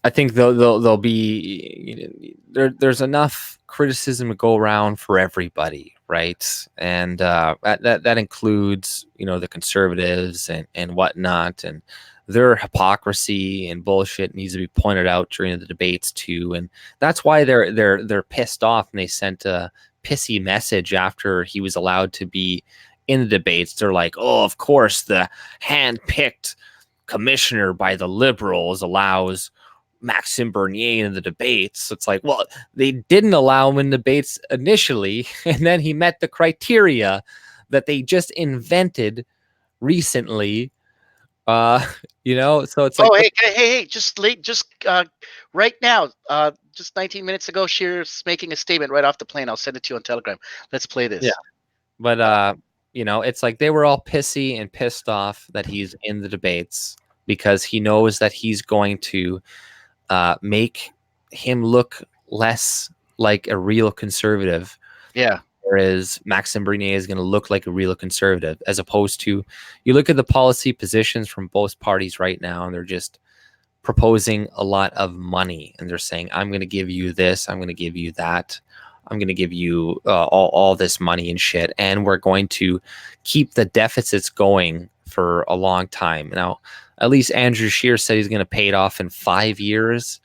I think there'll be there's enough criticism to go around for everybody, right? And that includes, you know, the conservatives and whatnot, and their hypocrisy and bullshit needs to be pointed out during the debates too. And that's why they're pissed off, and they sent a pissy message after he was allowed to be in the debates. They're like, oh, of course, the hand-picked commissioner by the Liberals allows Maxime Bernier in the debates. It's like, well, they didn't allow him in debates initially, and then he met the criteria that they just invented recently. You know, so it's like, Oh, hey, just right now, just 19 minutes ago, Shear's making a statement right off the plane. I'll send it to you on Telegram. Let's play this. Yeah. But you know, it's like they were all pissy and pissed off that he's in the debates because he knows that he's going to make him look less like a real conservative. Yeah. Whereas Maxime Bernier is going to look like a real conservative, as opposed to, you look at the policy positions from both parties right now, and they're just proposing a lot of money, and they're saying, I'm going to give you this, I'm going to give you that, I'm going to give you all this money and shit, and we're going to keep the deficits going for a long time. Now, at least Andrew Scheer said he's going to pay it off in 5 years,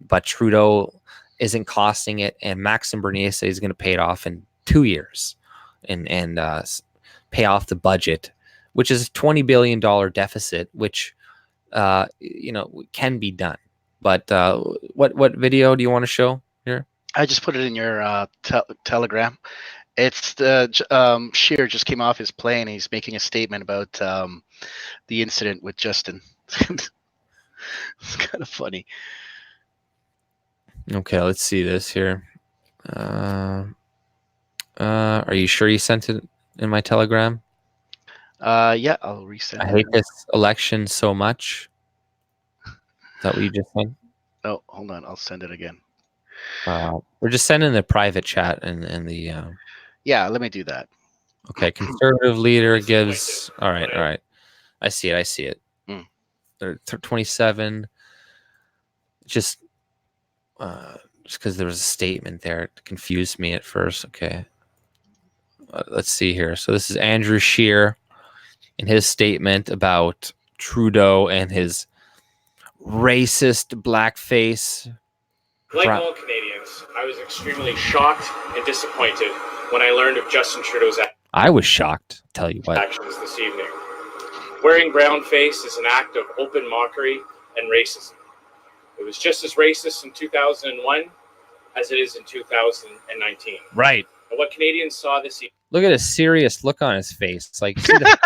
but Trudeau isn't costing it, and Maxime Bernier said he's going to pay it off in 2 years and pay off the budget, which is a $20 billion deficit, which you know, can be done. But what video do you want to show here? I just put it in your Telegram. It's the Scheer just came off his plane. He's making a statement about the incident with Justin. It's kind of funny. Okay, let's see this here. Are you sure you sent it in my Telegram? Yeah, I'll resend it. I hate this election so much. Is that what you just said? Oh, hold on. I'll send it again. We're just sending the private chat and the. Yeah, let me do that. Okay, conservative leader gives. All right. I see it. Mm. They're 27. Just because there was a statement there, it confused me at first. Okay. Let's see here. So this is Andrew Scheer in his statement about Trudeau and his racist blackface. Like all Canadians, I was extremely shocked and disappointed when I learned of Justin Trudeau's I was shocked, I'll tell you what. actions this evening. Wearing brown face is an act of open mockery and racism. It was just as racist in 2001 as it is in 2019. Right. And what Canadians saw this evening. Look at a serious look on his face. It's like, see the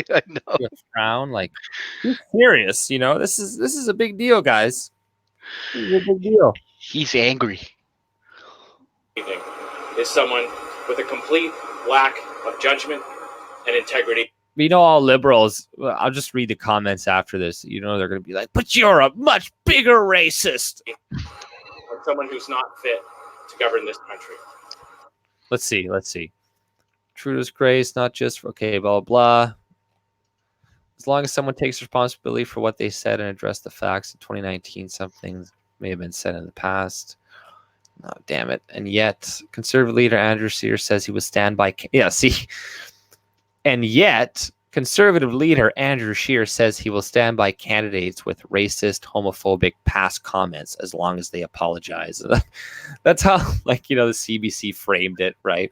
I know. frown, like, he's serious, you know. This is a big deal, guys. This is a big deal. He's angry. Is someone with a complete lack of judgment and integrity. You know, all liberals, I'll just read the comments after this. You know, they're going to be like, but you're a much bigger racist. Or someone who's not fit to govern this country. Let's see. Trudeau's grace, not just for, okay, blah, blah. As long as someone takes responsibility for what they said and address the facts in 2019, some things may have been said in the past. Oh, damn it. And yet, Conservative leader Andrew Scheer says he will stand by... Yeah, see... And yet, Conservative leader Andrew Scheer says he will stand by candidates with racist, homophobic past comments as long as they apologize. That's how, like, you know, the CBC framed it, right?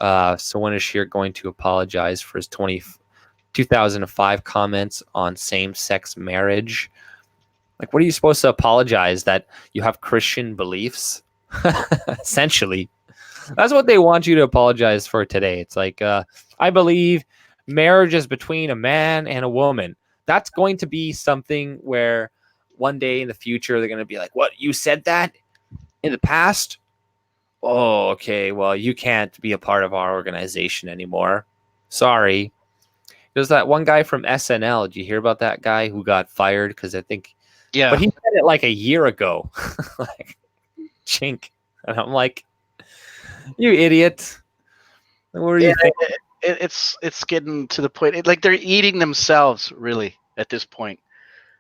So when is Scheer going to apologize for his 2005 comments on same-sex marriage? Like, what are you supposed to apologize? That you have Christian beliefs? Essentially. That's what they want you to apologize for today. It's like, I believe marriage is between a man and a woman. That's going to be something where one day in the future, they're going to be like, what, you said that in the past? Oh, okay. Well, you can't be a part of our organization anymore. Sorry. There's that one guy from SNL. Did you hear about that guy who got fired? Because I think, Yeah. but he said it like a year ago. Like, chink. And I'm like, you idiot. What are you thinking? It's getting to the point. Like, they're eating themselves, really, at this point.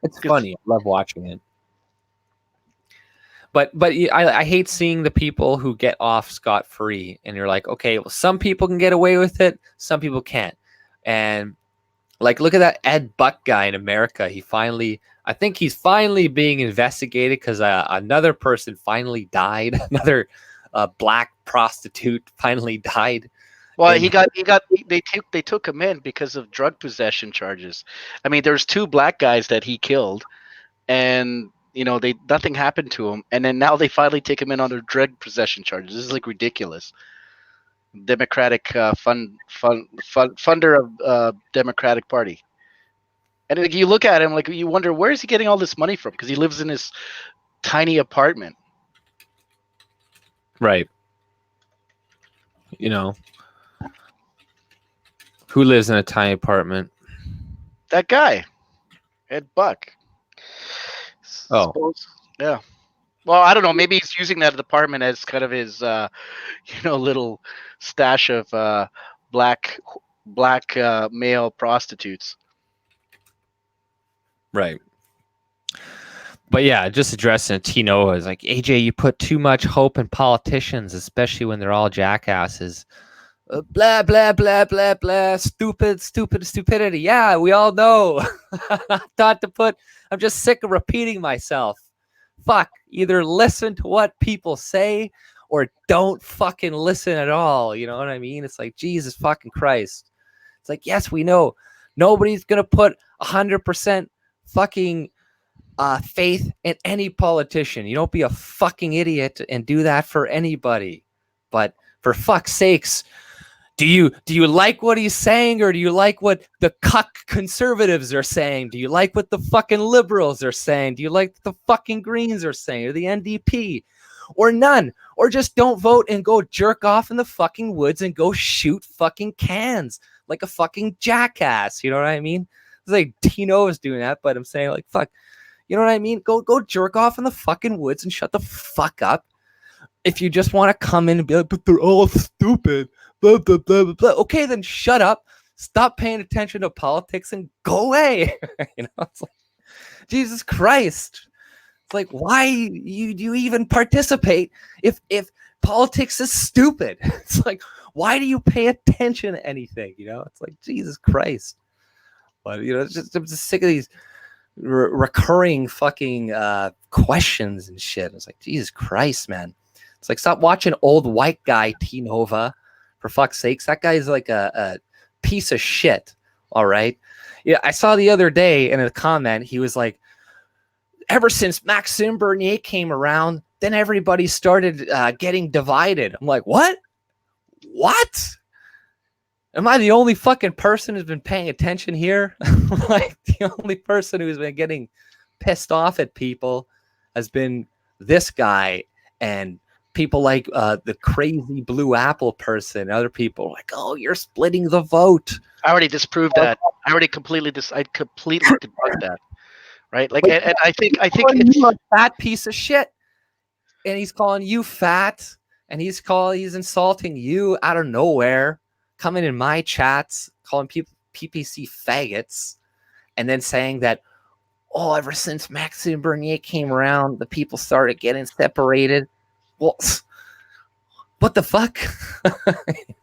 It's funny. I love watching it. But I hate seeing the people who get off scot-free, and you're like, okay, well, some people can get away with it, some people can't. And like, look at that Ed Buck guy in America. I think he's finally being investigated because another person finally died. Another black prostitute finally died. Well, And they took him in because of drug possession charges. I mean, there's 2 black guys that he killed, and nothing happened to him, and then now they finally take him in under drug possession charges. This is like ridiculous. Democratic funder of Democratic Party, and like, you look at him like you wonder where is he getting all this money from, because he lives in this tiny apartment. right, who lives in a tiny apartment? That guy, Ed Buck. Oh. Suppose, yeah. Well, I don't know. Maybe he's using that apartment as kind of his, little stash of black male prostitutes. Right. But yeah, just addressing Tino is like, AJ, you put too much hope in politicians, especially when they're all jackasses. Blah, blah, blah, blah, blah. Stupidity. Yeah, we all know. I'm just sick of repeating myself. Fuck, either listen to what people say or don't fucking listen at all. You know what I mean? It's like, Jesus fucking Christ. It's like, yes, we know nobody's going to put 100% fucking faith in any politician. You don't be a fucking idiot and do that for anybody. But for fuck's sakes, do you like what he's saying, or do you like what the cuck conservatives are saying? Do you like what the fucking liberals are saying? Do you like what the fucking Greens are saying, or the NDP, or none? Or just don't vote and go jerk off in the fucking woods and go shoot fucking cans like a fucking jackass. You know what I mean? It's like Tino is doing that, but I'm saying, like, fuck. You know what I mean? Go jerk off in the fucking woods and shut the fuck up. If you just want to come in and be like, but they're all stupid. Blah, blah, blah, blah, blah. Okay, then shut up. Stop paying attention to politics and go away. It's like, Jesus Christ. It's like, why do you even participate if politics is stupid? It's like, why do you pay attention to anything? It's like, Jesus Christ. But I'm just sick of these recurring fucking questions and shit. It's like, Jesus Christ, man. It's like, stop watching old white guy T-Nova, for fuck's sakes. That guy's like a piece of shit. All right. Yeah, I saw the other day in a comment, he was like, ever since Maxime Bernier came around, then everybody started getting divided. I'm like, what? Am I the only fucking person who's been paying attention here? Like, the only person who's been getting pissed off at people has been this guy, and people like the crazy Blue Apple person. Other people are like, oh, you're splitting the vote. I already disproved that. I completely debunked that. Right? Like, and I think it's a fat piece of shit, and he's calling you fat, and he's insulting you out of nowhere, coming in my chats, calling people PPC faggots, and then saying that, oh, ever since Maxime Bernier came around, the people started getting separated. Well, what the fuck?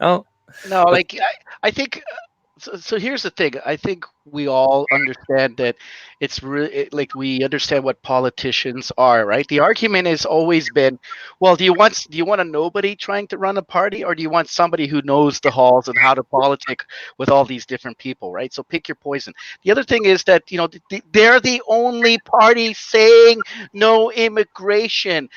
No, like, I think. So here's the thing. I think we all understand that it's really like we understand what politicians are, right? The argument has always been, well, do you want a nobody trying to run a party, or do you want somebody who knows the halls and how to politic with all these different people, right? So pick your poison. The other thing is that they're the only party saying no immigration,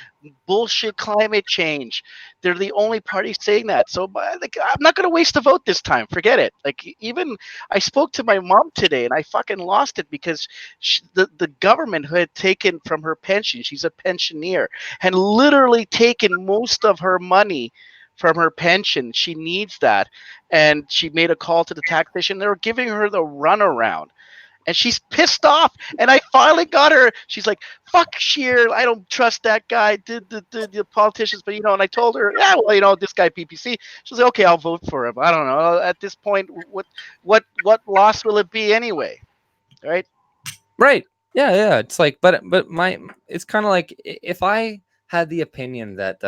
bullshit climate change. They're the only party saying that. So, like, I'm not going to waste a vote this time. Forget it. Like, even I spoke to my mom today, and I fucking lost it because the government had taken from her pension. She's a pensioner, and literally taken most of her money from her pension. She needs that, and she made a call to the taxation. They were giving her the runaround. And she's pissed off. And I finally got her. She's like, fuck Scheer. I don't trust that guy, the politicians. But, and I told her, yeah, well, this guy PPC. She's like, okay, I'll vote for him. I don't know. At this point, what loss will it be anyway? Right? Right. Yeah. It's like, but it's kind of like, if I had the opinion that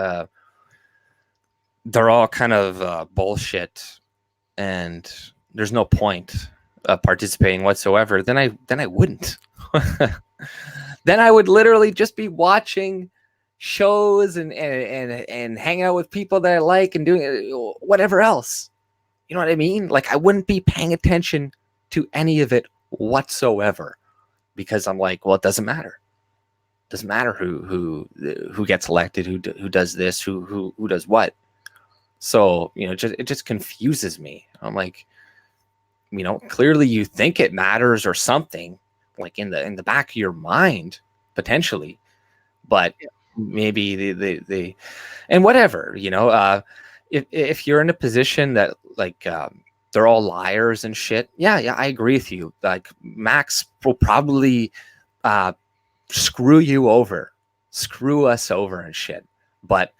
they're all kind of bullshit and there's no point participating whatsoever, then I wouldn't. Then I would literally just be watching shows and hang out with people that I like and doing whatever else. You know what I mean? Like, I wouldn't be paying attention to any of it whatsoever, because I'm like, well, it doesn't matter. It doesn't matter who gets elected, who does this, who does what. So, you know, it just confuses me. I'm like, you know, clearly you think it matters or something, like in the back of your mind, potentially, but maybe they and whatever, you know, if you're in a position that like they're all liars and shit, yeah, I agree with you. Like, Max will probably screw us over and shit, but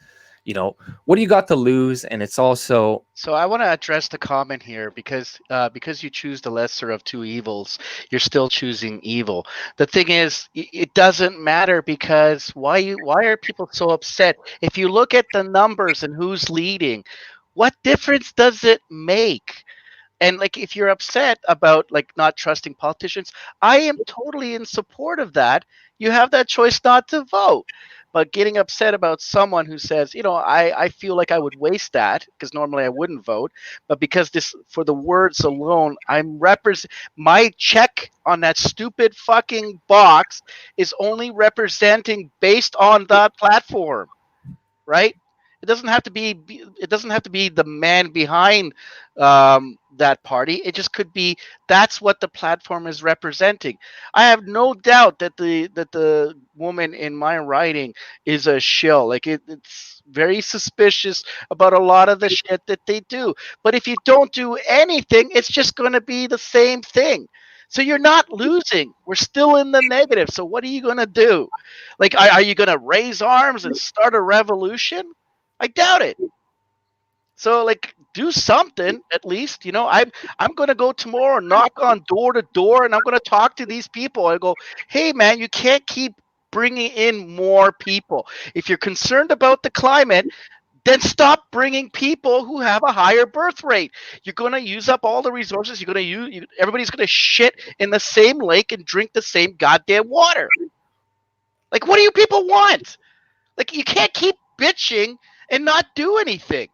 you know, what do you got to lose? And it's also, So I want to address the comment here because you choose the lesser of two evils, you're still choosing evil. The thing is, it doesn't matter, because why are people so upset? If you look at the numbers and who's leading, what difference does it make? And like, if you're upset about like not trusting politicians, I am totally in support of that. You have that choice not to vote. But getting upset about someone who says, you know, I feel like I would waste that, because normally I wouldn't vote, but because this, for the words alone, my check on that stupid fucking box is only representing based on that platform, right? It doesn't have to be the man behind that party. It just could be that's what the platform is representing. I have no doubt that the woman in my writing is a shill. Like, it's very suspicious about a lot of the shit that they do. But if you don't do anything, it's just going to be the same thing. So you're not losing. We're still in the negative. So what are you going to do? Like, are you going to raise arms and start a revolution? I doubt it. So, like, do something at least. You know, I'm going to go tomorrow, knock on door to door, and I'm going to talk to these people. I go, hey, man, you can't keep bringing in more people. If you're concerned about the climate, then stop bringing people who have a higher birth rate. You're going to use up all the resources. Everybody's going to shit in the same lake and drink the same goddamn water. Like, what do you people want? Like, you can't keep bitching and not do anything.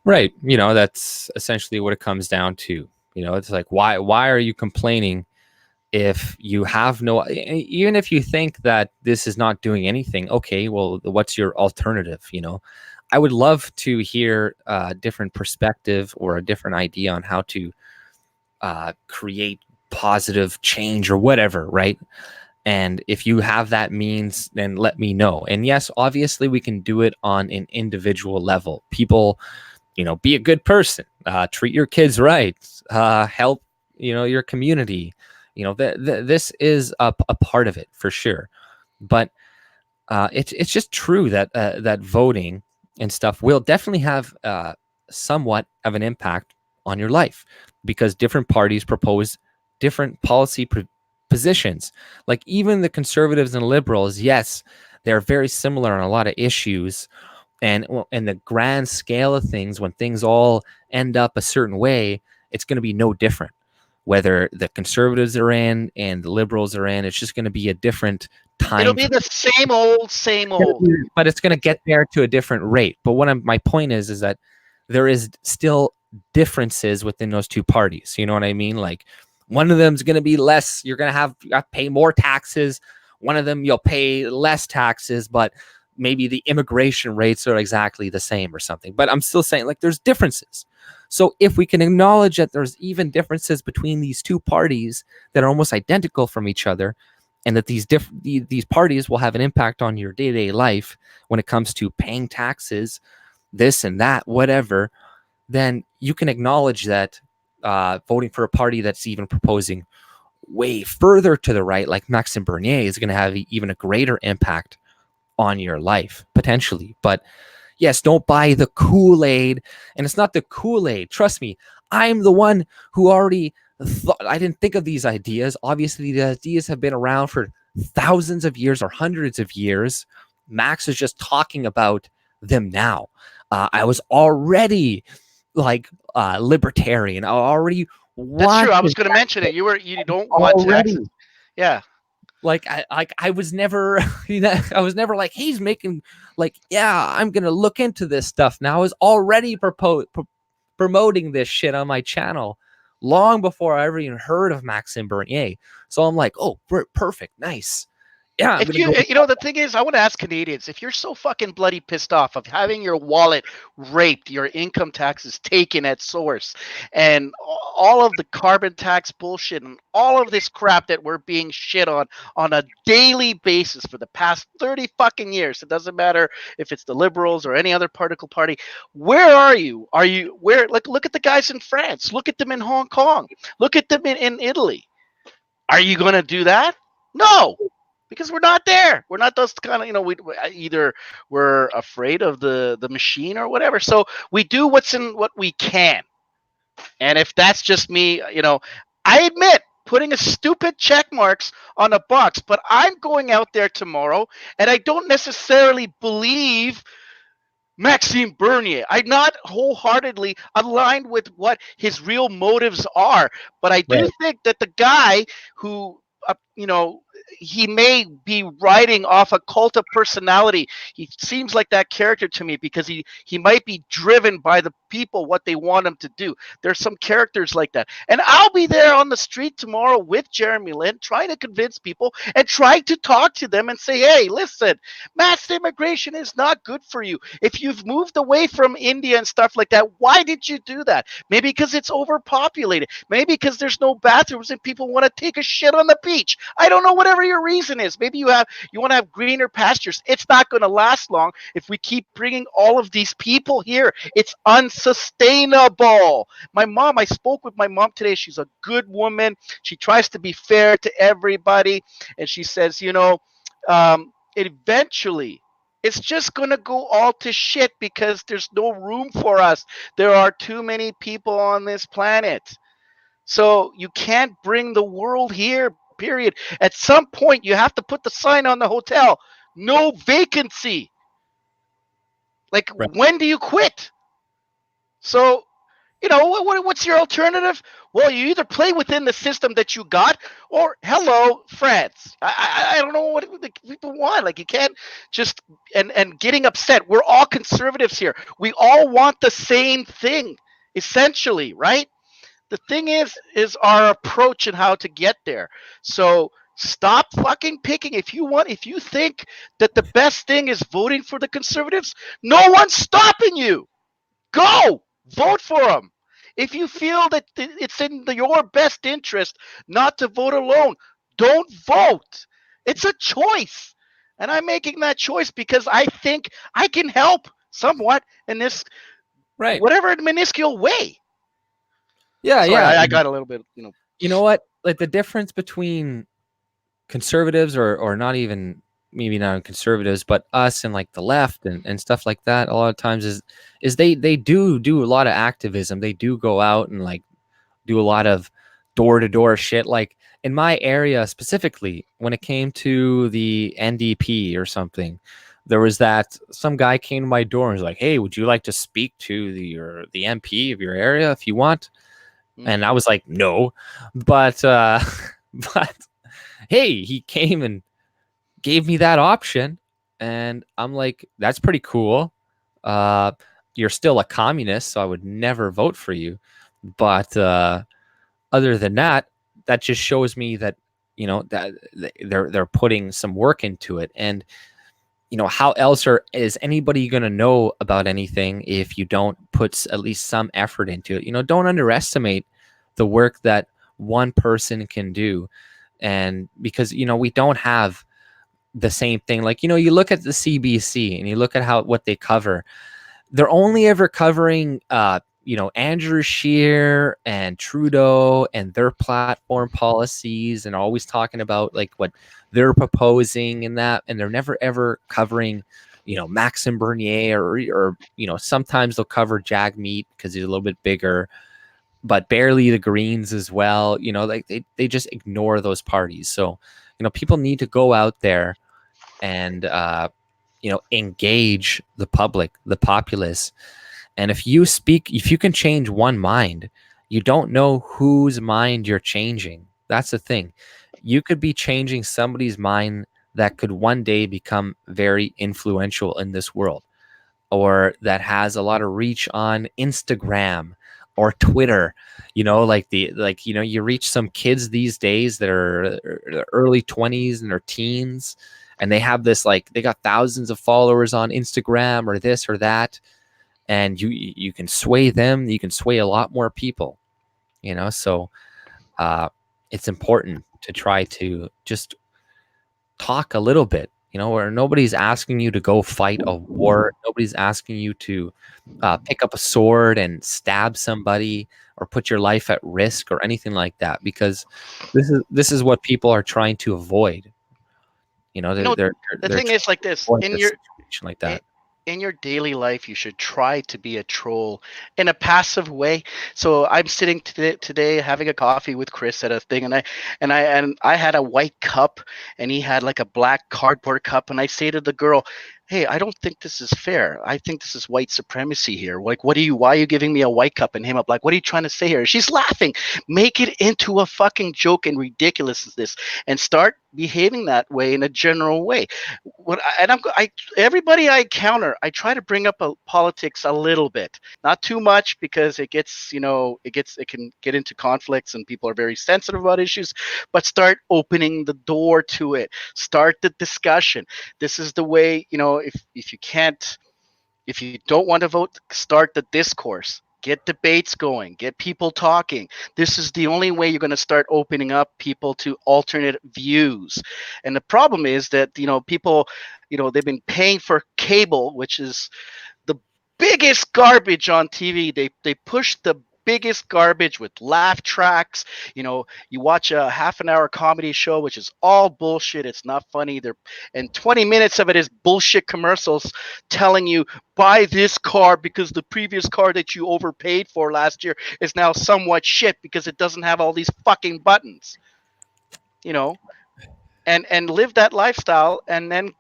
right, you know, that's essentially what it comes down to. You know, it's like, why are you complaining if you have no, even if you think that this is not doing anything? Okay, well, what's your alternative? You know, I would love to hear a different perspective or a different idea on how to create positive change or whatever, right? And if you have that means, then let me know. And yes, obviously we can do it on an individual level. People, you know, be a good person, treat your kids right, help, you know, your community. You know, this is a part of it for sure. But it's just true that that voting and stuff will definitely have somewhat of an impact on your life, because different parties propose different policy positions. Like, even the conservatives and liberals, yes, they're very similar on a lot of issues, and in the grand scale of things, when things all end up a certain way, it's going to be no different. Whether the conservatives are in and the liberals are in, it's just going to be a different time. It'll be the same old. But it's going to get there to a different rate. But my point is that there is still differences within those two parties. You know what I mean? Like, one of them is going to be less. You're going to have to pay more taxes. One of them, you'll pay less taxes, but maybe the immigration rates are exactly the same or something. But I'm still saying, like, there's differences. So if we can acknowledge that there's even differences between these two parties that are almost identical from each other, and that these parties will have an impact on your day-to-day life when it comes to paying taxes, this and that, whatever, then you can acknowledge that voting for a party that's even proposing way further to the right, like Maxime Bernier, is going to have even a greater impact on your life, potentially. But yes, don't buy the Kool-Aid. And it's not the Kool-Aid. Trust me, I'm the one who already thought, I didn't think of these ideas. Obviously, the ideas have been around for thousands of years or hundreds of years. Max is just talking about them now. I was already like libertarian. I already That's true. I was wanted going to mention it. You don't want already. taxes. Yeah. Like I was never I was never like he's making like yeah I'm gonna look into this stuff now. I was already promoting this shit on my channel long before I ever even heard of Maxime Bernier. So I'm like, oh, perfect, nice. Yeah, If you, the thing is, I want to ask Canadians, if you're so fucking bloody pissed off of having your wallet raped, your income taxes taken at source, and all of the carbon tax bullshit and all of this crap that we're being shit on a daily basis for the past 30 fucking years, it doesn't matter if it's the Liberals or any other political party, where are you? Are you, where, like, look at the guys in France, look at them in Hong Kong, look at them in Italy. Are you going to do that? No. Because we're not there. We're not those kind of, we either we're afraid of the machine or whatever. So we do what we can. And if that's just me, I admit putting a stupid check marks on a box, but I'm going out there tomorrow and I don't necessarily believe Maxime Bernier. I'm not wholeheartedly aligned with what his real motives are, but I do think that the guy who, he may be riding off a cult of personality. He seems like that character to me because he might be driven by the people, what they want him to do. There's some characters like that. And I'll be there on the street tomorrow with Jeremy Lin trying to convince people and trying to talk to them and say, hey, listen, mass immigration is not good for you. If you've moved away from India and stuff like that, why did you do that? Maybe because it's overpopulated. Maybe because there's no bathrooms and people want to take a shit on the beach. I don't know, whatever your reason is. Maybe you want to have greener pastures. It's not going to last long if we keep bringing all of these people here. It's unsustainable. I spoke with my mom today. She's a good woman. She tries to be fair to everybody. And she says, eventually it's just going to go all to shit because there's no room for us. There are too many people on this planet. So you can't bring the world here, period. At some point, you have to put the sign on the hotel, no vacancy. Like, when do you quit? So, what's your alternative? Well, you either play within the system that you got, or hello, France. I don't know what people want. Like, you can't just and getting upset. We're all conservatives here. We all want the same thing, essentially, right? The thing is our approach and how to get there. So stop fucking picking. If you think that the best thing is voting for the Conservatives, no one's stopping you. Go vote for them. If you feel that it's in your best interest not to vote alone, don't vote. It's a choice. And I'm making that choice because I think I can help somewhat in this whatever minuscule way. Yeah, sorry, yeah. I got a little bit, You know what? Like the difference between conservatives or not even maybe not conservatives, but us and like the left and stuff like that, a lot of times is they do a lot of activism. They do go out and like do a lot of door-to-door shit. Like in my area specifically, when it came to the NDP or something, there was some guy came to my door and was like, hey, would you like to speak to the MP of your area if you want? And I was like, no, but hey, he came and gave me that option. And I'm like, that's pretty cool. You're still a communist, so I would never vote for you. But other than that, that just shows me that, that they're putting some work into it. And, how else is anybody going to know about anything if you don't put at least some effort into it? Don't underestimate the work that one person can do. And because, we don't have the same thing. Like, you look at the CBC and you look at what they cover. They're only ever covering, Andrew Scheer and Trudeau and their platform policies and always talking about like what they're proposing and that. And they're never ever covering, Maxime Bernier or sometimes they'll cover Jagmeet because he's a little bit bigger, but barely the Greens as well. Like they just ignore those parties. So, People need to go out there and engage the public, the populace. And if you can change one mind, you don't know whose mind you're changing. That's the thing. You could be changing somebody's mind that could one day become very influential in this world, or that has a lot of reach on Instagram or Twitter. You reach some kids these days that are early 20s and their teens, and they have this, they got thousands of followers on Instagram or this or that, and you can sway them. You can sway a lot more people, so it's important to try to just talk a little bit, where nobody's asking you to go fight a war. Nobody's asking you to pick up a sword and stab somebody or put your life at risk or anything like that, because this is what people are trying to avoid. The thing is like this, in your situation like that. In your daily life, you should try to be a troll in a passive way. So I'm sitting today having a coffee with Chris at a thing, and I had a white cup, and he had like a black cardboard cup, and I say to the girl, "Hey, I don't think this is fair. I think this is white supremacy here. Like, why are you giving me a white cup and him up? Like, what are you trying to say here?" She's laughing. Make it into a fucking joke and ridiculousness, and start behaving that way in a general way. Everybody I encounter, I try to bring up politics a little bit, not too much, because it can get into conflicts and people are very sensitive about issues, but start opening the door to it. Start the discussion. This is the way, if you don't want to vote, start the discourse. Get debates going. Get people talking. This is the only way you're going to start opening up people to alternate views. And the problem is that, people, they've been paying for cable, which is the biggest garbage on TV. They push the biggest garbage with laugh tracks. You watch a half an hour comedy show, which is all bullshit. It's not funny. And 20 minutes of it is bullshit commercials telling you, buy this car because the previous car that you overpaid for last year is now somewhat shit because it doesn't have all these fucking buttons. And live that lifestyle, and then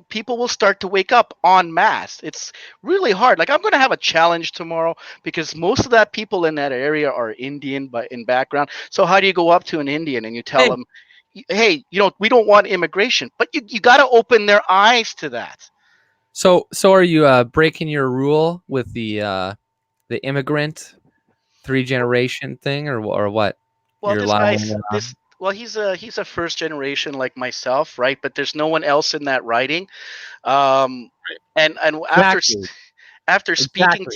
people will start to wake up en masse. It's really hard. Like, I'm going to have a challenge tomorrow, because most of that people in that area are Indian, but in background. So how do you go up to an Indian and you tell them, hey, we don't want immigration, but you got to open their eyes to that. So are you breaking your rule with the immigrant 3-generation thing, or what? Well, You're he's a first generation like myself, right? But there's no one else in that writing. And after speaking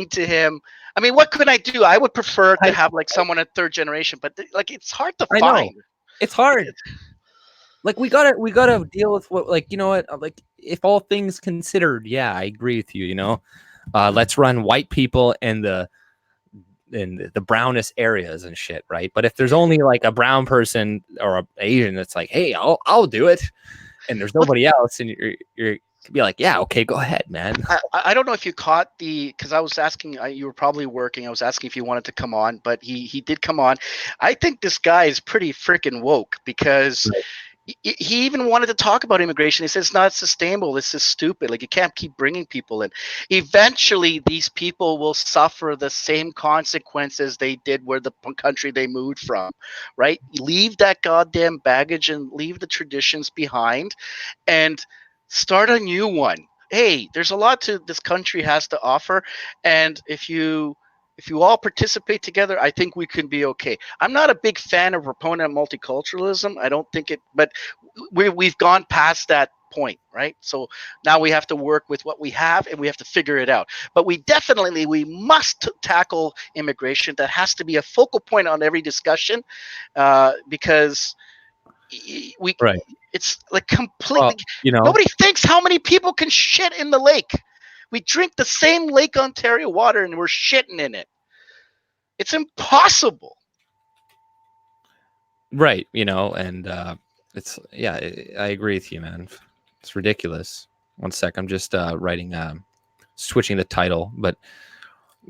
to him, I mean, what could I do? I would prefer to have like someone at 3rd generation, but it's hard to find. It's hard. Like, we gotta deal with what, like, like, if all things considered, yeah, I agree with you. Let's run white people in the brownest areas and shit, right? But if there's only like a brown person or a Asian that's like, hey, I'll do it, and there's nobody else, and you're be like, yeah, okay, go ahead, man. I don't know if you caught because I was asking, you were probably working. I was asking if you wanted to come on, but he did come on. I think this guy is pretty freaking woke, because he even wanted to talk about immigration. He says it's not sustainable. This is stupid. Like, you can't keep bringing people in. Eventually, these people will suffer the same consequences they did where the country they moved from, right? Leave that goddamn baggage and leave the traditions behind and start a new one. Hey, there's a lot to this country has to offer. And if you all participate together, I think we can be okay. I'm not a big fan of proponent of multiculturalism. I don't think but we've gone past that point, right? So now we have to work with what we have, and we have to figure it out. But we must tackle immigration. That has to be a focal point on every discussion, because it's like completely. Nobody thinks how many people can shit in the lake. We drink the same Lake Ontario water and we're shitting in it. It's impossible. Right. And it's, yeah, I agree with you, man. It's ridiculous. One sec. I'm just writing, switching the title, but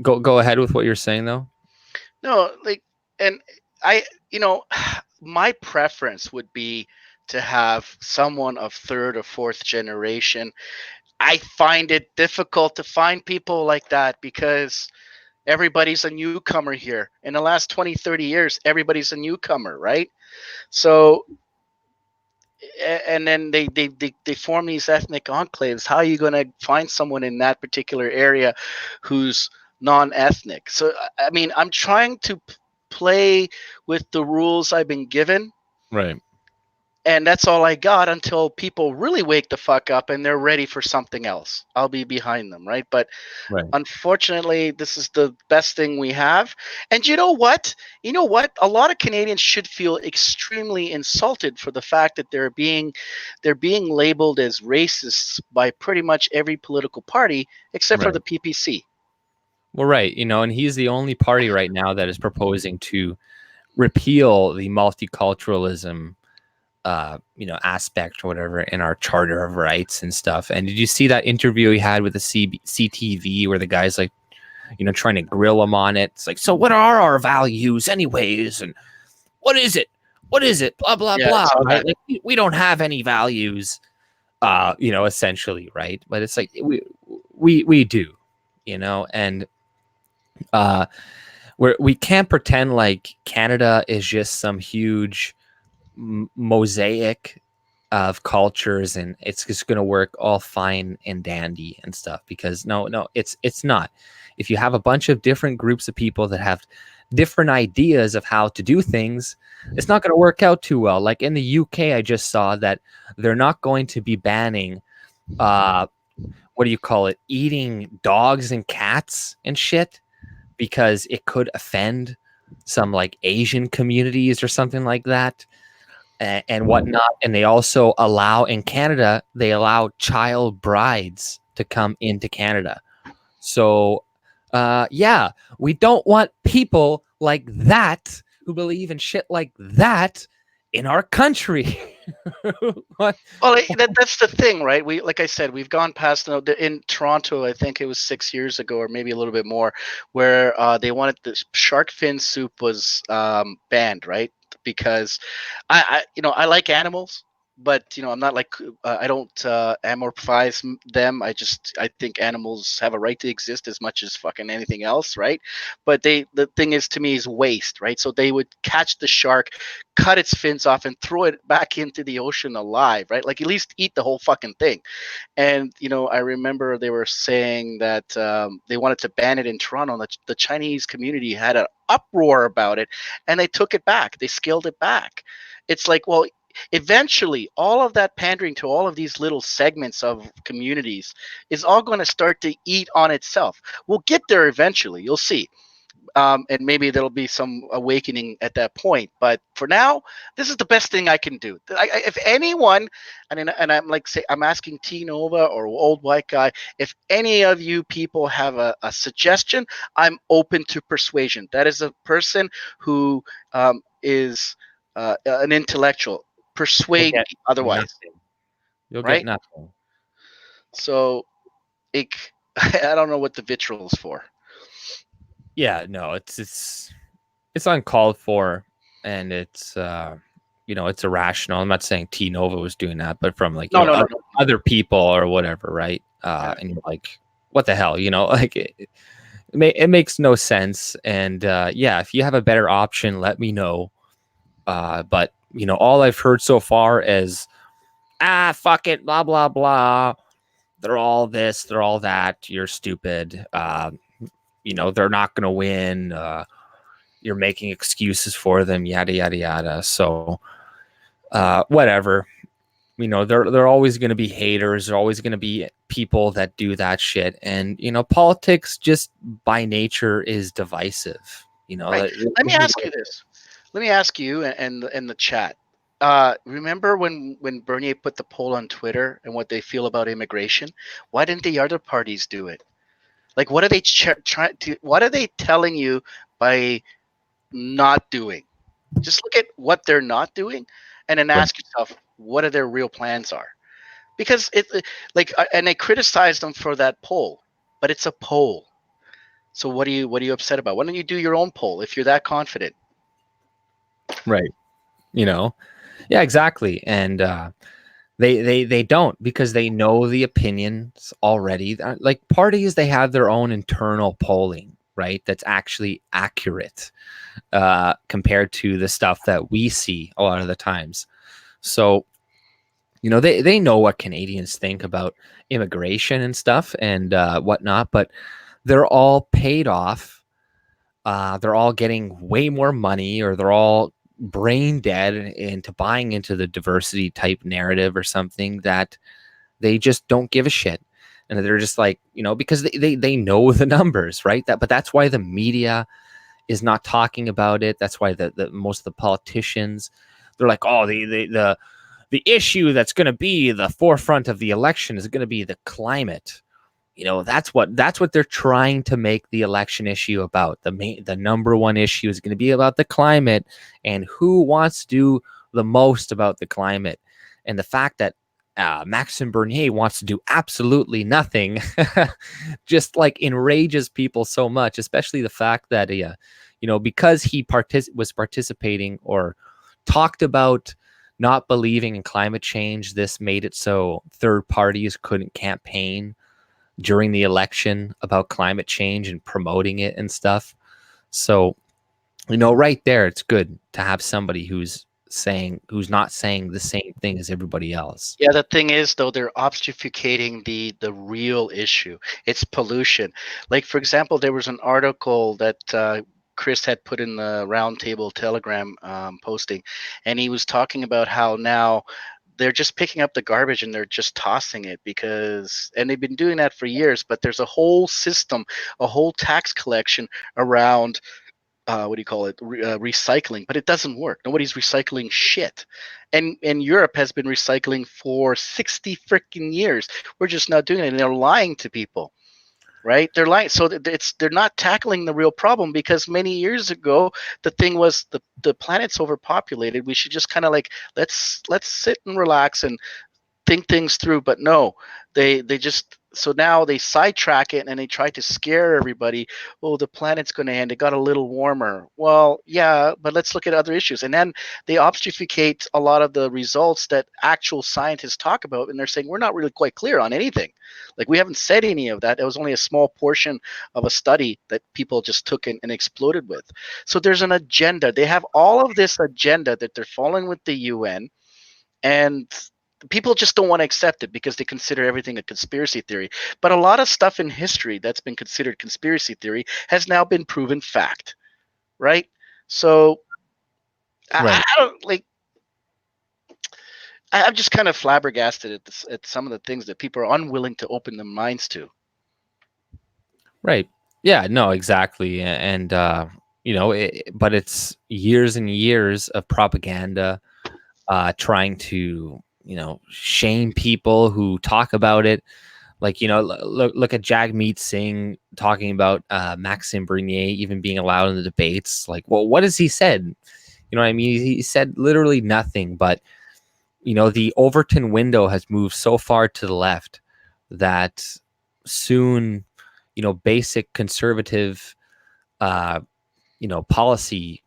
go ahead with what you're saying though. No, like, and my preference would be to have someone of third or fourth generation. I find it difficult to find people like that because everybody's a newcomer here. In the last 20, 30 years, everybody's a newcomer, right? So, and then they form these ethnic enclaves. How are you going to find someone in that particular area who's non-ethnic? So, I mean, I'm trying to play with the rules I've been given. Right. And that's all I got until people really wake the fuck up and they're ready for something else. I'll be behind them, right? But Right. unfortunately, this is the best thing we have. And you know what? A lot of Canadians should feel extremely insulted for the fact that they're being labeled as racists by pretty much every political party except for Right. the PPC. Well, right. And he's the only party right now that is proposing to repeal the multiculturalism aspect or whatever in our Charter of Rights and stuff. And did you see that interview he had with the CTV where the guy's like, trying to grill him on it? It's like, so what are our values anyways? And what is it? Blah, blah, blah. Right? Like, we don't have any values, essentially. Right. But it's like, we do, and we can't pretend like Canada is just some huge mosaic of cultures and it's just going to work all fine and dandy and stuff, because no, it's not. If you have a bunch of different groups of people that have different ideas of how to do things, it's not going to work out too well. Like in the UK, I just saw that they're not going to be banning eating dogs and cats and shit, because it could offend some like Asian communities or something like that. And whatnot. And they also in Canada, they allow child brides to come into Canada. So, we don't want people like that who believe in shit like that in our country. What? Well, that's the thing, right? Like I said, we've gone past in Toronto. I think it was 6 years ago, or maybe a little bit more, where they wanted the shark fin soup was banned, right? Because I like animals, but I'm not like I don't amorphize them. I think animals have a right to exist as much as fucking anything else, right? But the thing is, to me, is waste, right? So they would catch the shark, cut its fins off, and throw it back into the ocean alive, right? Like at least eat the whole fucking thing. And I remember they were saying that they wanted to ban it in Toronto. And the Chinese community had an uproar about it, and they took it back. They scaled it back. It's like, well, eventually all of that pandering to all of these little segments of communities is all going to start to eat on itself. We'll get there eventually. You'll see. And maybe there'll be some awakening at that point. But for now, this is the best thing I can do. If anyone, and I'm like, say, I'm asking T Nova or Old White Guy, if any of you people have a suggestion, I'm open to persuasion. That is a person who is an intellectual. Persuade me otherwise. Nothing. You'll right? get nothing. So I don't know what the vitriol is for. Yeah, no, it's uncalled for, and it's it's irrational. I'm not saying T Nova was doing that, but from like other people or whatever, right? And you're like, what the hell, like it makes no sense. And if you have a better option, let me know. But all I've heard so far is fuck it, blah blah blah. They're all this, they're all that. You're stupid. They're not going to win. You're making excuses for them, yada, yada, yada. So, whatever. They're always going to be haters. They're always going to be people that do that shit. And, politics just by nature is divisive. Right. Let me ask you this. Let me ask you and the chat. Remember when Bernier put the poll on Twitter and what they feel about immigration? Why didn't the other parties do it? Like, what are they trying to? What are they telling you by not doing? Just look at what they're not doing, and then ask yourself what are their real plans are. Because and they criticized them for that poll, but it's a poll. So what are you upset about? Why don't you do your own poll if you're that confident? Right. you know? Yeah, exactly. And they don't, because they know the opinions already. Like parties, they have their own internal polling, right? That's actually accurate compared to the stuff that we see a lot of the times. So, they know what Canadians think about immigration and stuff and whatnot, but they're all paid off. They're all getting way more money, or they're all brain dead into buying into the diversity type narrative or something that they just don't give a shit. And they're just like, because they know the numbers, right? But that's why the media is not talking about it. That's why the most of the politicians, they're like, oh, the issue that's going to be the forefront of the election is going to be the climate. That's what they're trying to make the election issue about. The number one issue is going to be about the climate and who wants to do the most about the climate. And the fact that Maxime Bernier wants to do absolutely nothing just like enrages people so much, especially the fact that because he was participating or talked about not believing in climate change, this made it so third parties couldn't campaign during the election about climate change and promoting it and stuff. So, right there, it's good to have somebody who's not saying the same thing as everybody else. Yeah, the thing is, though, they're obfuscating the real issue. It's pollution. Like, for example, there was an article that Chris had put in the Roundtable Telegram posting, and he was talking about how now they're just picking up the garbage and they're just tossing it and they've been doing that for years, but there's a whole system, a whole tax collection around what do you call it, recycling, but it doesn't work. Nobody's recycling shit. And Europe has been recycling for 60 freaking years. We're just not doing it, and they're lying to people. Right? They're lying. So they're not tackling the real problem, because many years ago the thing was the planet's overpopulated. We should just kind of like let's sit and relax and think things through. But no, they just, so now they sidetrack it and they try to scare everybody. Oh, the planet's going to end. It got a little warmer. Well, yeah, but let's look at other issues. And then they obfuscate a lot of the results that actual scientists talk about, and they're saying we're not really quite clear on anything. Like, we haven't said any of that. It was only a small portion of a study that people just took and exploded with. So there's an agenda. They have all of this agenda that they're following with the UN, and people just don't want to accept it because they consider everything a conspiracy theory. But a lot of stuff in history that's been considered conspiracy theory has now been proven fact, right? So Right. I don't like. I'm just kind of flabbergasted at some of the things that people are unwilling to open their minds to. Right. Yeah, no, exactly. And, but it's years and years of propaganda trying to, shame people who talk about it. Like, look at Jagmeet Singh talking about Maxime Bernier even being allowed in the debates. Like, well, what has he said? You know what I mean? He said literally nothing, but, the Overton window has moved so far to the left that soon, basic conservative, policy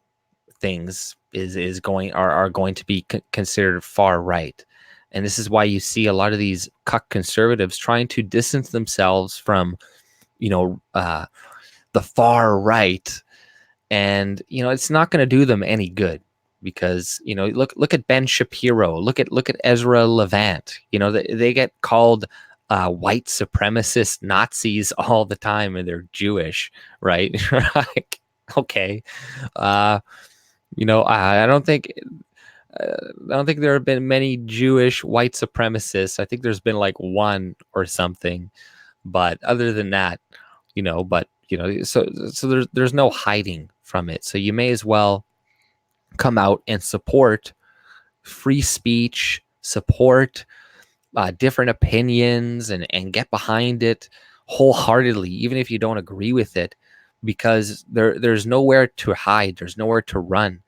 things are going to be considered far right. And this is why you see a lot of these cuck conservatives trying to distance themselves from, the far right. And, it's not going to do them any good, because, look at Ben Shapiro, look at Ezra Levant, they get called white supremacist Nazis all the time, and they're Jewish, right? Like, okay. I don't think there have been many Jewish white supremacists. I think there's been like one or something, but other than that, so there's no hiding from it. So you may as well come out and support free speech, support different opinions, and get behind it wholeheartedly, even if you don't agree with it, because there's nowhere to hide. There's nowhere to run.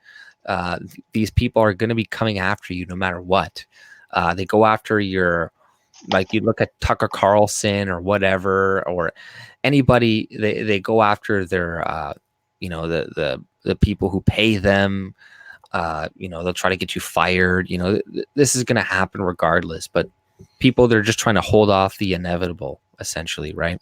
These people are going to be coming after you no matter what. They go after your, like, you look at Tucker Carlson or whatever, or anybody, they go after their, the people who pay them. They'll try to get you fired. This is going to happen regardless, but people, they're just trying to hold off the inevitable, essentially, right?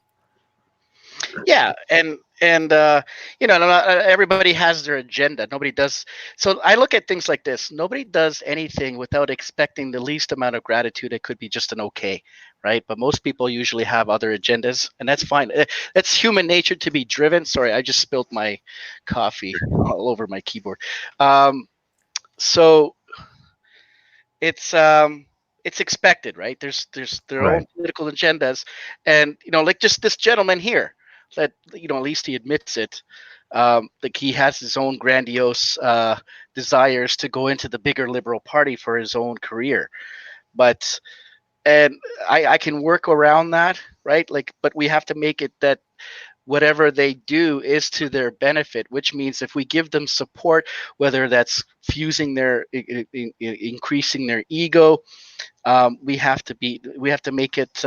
Yeah, and everybody has their agenda. Nobody does. So I look at things like this. Nobody does anything without expecting the least amount of gratitude. It could be just an okay, right? But most people usually have other agendas, and that's fine. It's human nature to be driven. Sorry, I just spilled my coffee all over my keyboard. So it's expected, right? There's their own political agendas, and like just this gentleman here, that at least he admits it. Like he has his own grandiose desires to go into the bigger Liberal Party for his own career, but and I can work around that, right? Like, but we have to make it that whatever they do is to their benefit, which means if we give them support, whether that's fusing their increasing their ego, we have to make it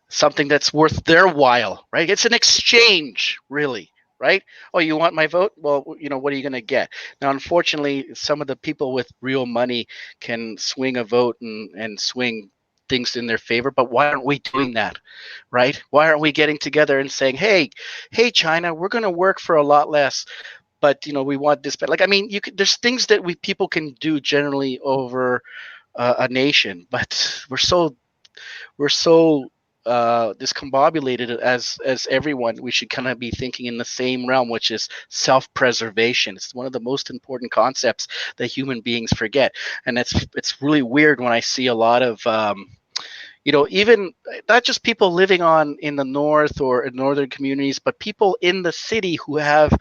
something that's worth their while, right? It's an exchange, really, right? Oh, you want my vote? Well, what are you going to get? Now, unfortunately, some of the people with real money can swing a vote and swing things in their favor, but why aren't we doing that, right? Why aren't we getting together and saying, hey, China, we're going to work for a lot less, but we want this, but there's things that people can do generally over a nation, but we're so discombobulated as everyone. We should kind of be thinking in the same realm, which is self-preservation. It's one of the most important concepts that human beings forget, and it's really weird when I see a lot of even not just people living in the north or in northern communities, but people in the city who have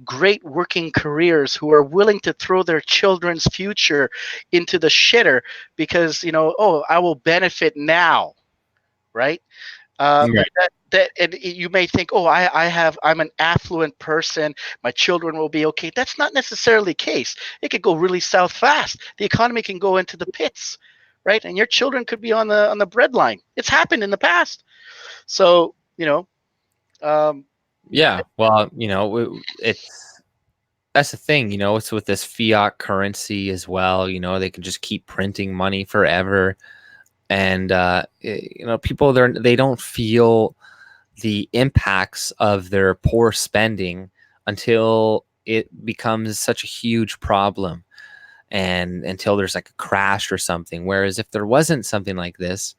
great working careers, who are willing to throw their children's future into the shitter because I will benefit now, right? Like that, and you may think, oh, I'm an affluent person, my children will be okay. That's not necessarily the case. It could go really south fast. The economy can go into the pits, right? And your children could be on the breadline. It's happened in the past. So Yeah, well, that's the thing, it's with this fiat currency as well. They can just keep printing money forever, and people, they don't feel the impacts of their poor spending until it becomes such a huge problem, and until there's like a crash or something. Whereas if there wasn't something like this,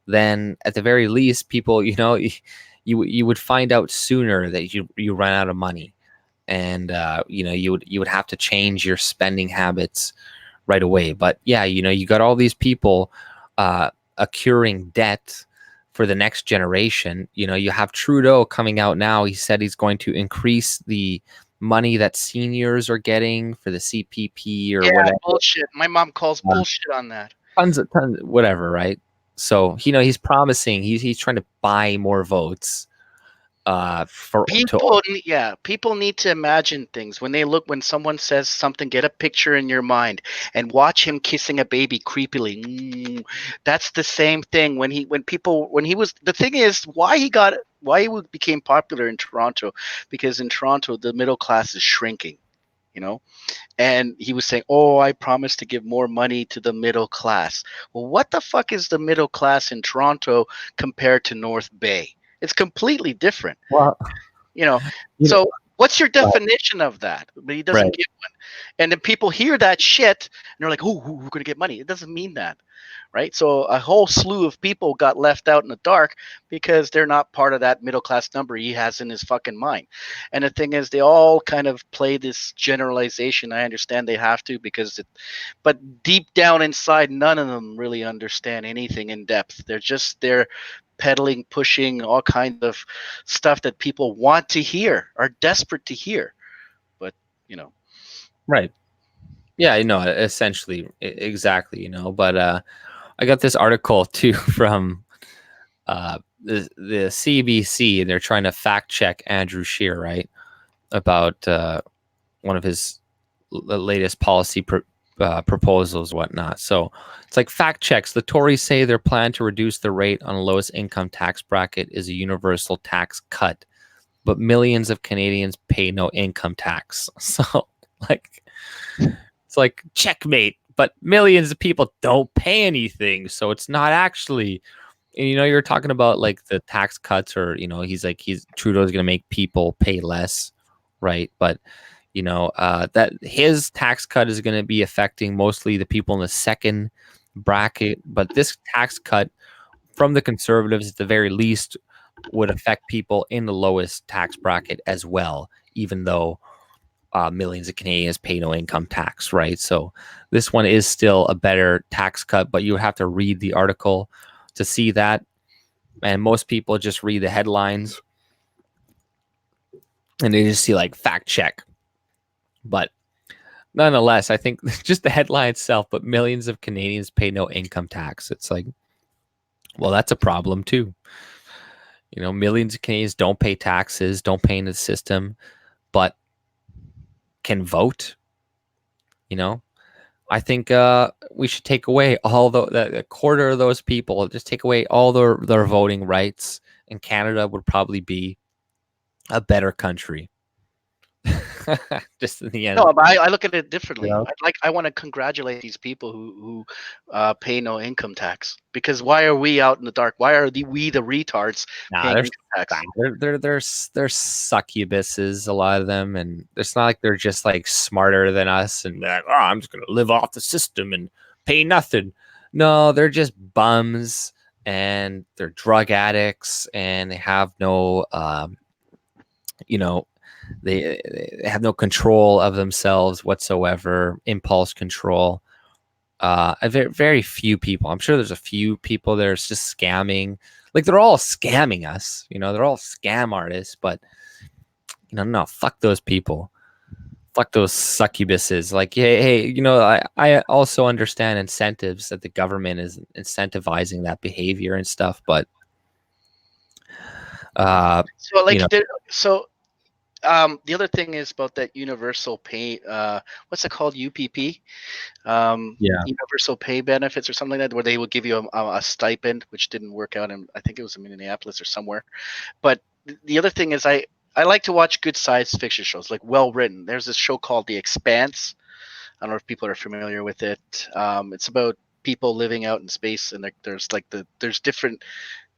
then at the very least, people, you would find out sooner that you run out of money, and you would have to change your spending habits right away. But yeah, you got all these people accruing debt for the next generation. You have Trudeau coming out now. He said he's going to increase the money that seniors are getting for the CPP or whatever. Bullshit. My mom calls bullshit on that. Tons, whatever, right? So he's promising, he's trying to buy more votes. For people need to imagine things when someone says something. Get a picture in your mind and watch him kissing a baby creepily. That's the same thing when he was. The thing is why he became popular in Toronto, because in Toronto the middle class is shrinking, and he was saying, oh, I promise to give more money to the middle class. Well, what the fuck is the middle class in Toronto compared to North Bay? It's completely different. Well, so what's your definition of that? But he doesn't give one. And then people hear that shit and they're like, oh, we're going to get money. It doesn't mean that, right? So a whole slew of people got left out in the dark because they're not part of that middle class number he has in his fucking mind. And the thing is, they all kind of play this generalization. I understand they have to but deep down inside, none of them really understand anything in depth. They're peddling, pushing all kinds of stuff that people want to hear, are desperate to hear. But, Right. Yeah, essentially, exactly, but I got this article too from the CBC, and they're trying to fact check Andrew Scheer, right, about one of his latest policy proposals, whatnot. So it's like, fact checks. The Tories say their plan to reduce the rate on the lowest income tax bracket is a universal tax cut, but millions of Canadians pay no income tax. So like, It's like checkmate, but millions of people don't pay anything, so it's not actually. And, you're talking about like the tax cuts, or he's Trudeau's going to make people pay less, right? But that his tax cut is going to be affecting mostly the people in the second bracket, but this tax cut from the Conservatives, at the very least, would affect people in the lowest tax bracket as well, even though millions of Canadians pay no income tax, right? So this one is still a better tax cut, but you have to read the article to see that. And most people just read the headlines and they just see like fact check. But nonetheless, I think just the headline itself, but millions of Canadians pay no income tax. It's like, well, that's a problem too. Millions of Canadians don't pay taxes, don't pay into the system, but can vote. I think we should take away all a quarter of those people, just take away all their voting rights, and Canada would probably be a better country. Just in the end. No, but I look at it differently. Yeah. I want to congratulate these people who pay no income tax, because why are we out in the dark? Why are we the retards paying income tax? They're succubuses, a lot of them, and it's not like they're just like smarter than us and like, oh, I'm just gonna live off the system and pay nothing. No, they're just bums, and they're drug addicts, and they have no they have no control of themselves whatsoever, impulse control. Very few people. I'm sure there's a few people that are just scamming. Like, they're all scamming us. They're all scam artists. But no, fuck those people. Fuck those succubuses. Like, hey, I also understand incentives, that the government is incentivizing that behavior and stuff. But the other thing is about that universal pay. What's it called? UPP. Universal pay benefits or something like that, where they would give you a stipend, which didn't work out. And I think it was in Minneapolis or somewhere. But the other thing is, I like to watch good science fiction shows, like well written. There's this show called The Expanse. I don't know if people are familiar with it. It's about people living out in space, and there's different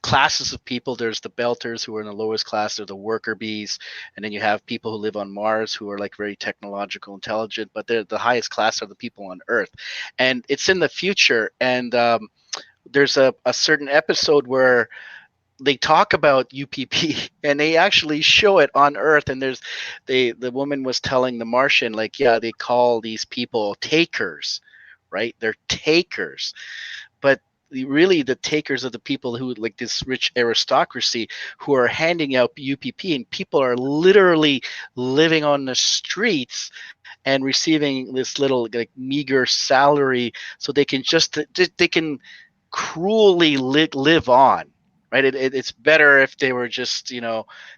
classes of people. There's the belters, who are in the lowest class. They're the worker bees, and then you have people who live on Mars, who are like very technological, intelligent, but they're the highest class are the people on Earth. And it's in the future, and there's a certain episode where they talk about UPP, and they actually show it on Earth. And the woman was telling the Martian, like, yeah, they call these people takers, right? They're takers. But really, the takers are the people who, like this rich aristocracy, who are handing out UPP, and people are literally living on the streets and receiving this little like meager salary, so they can they can cruelly live on, right? It's better if they were just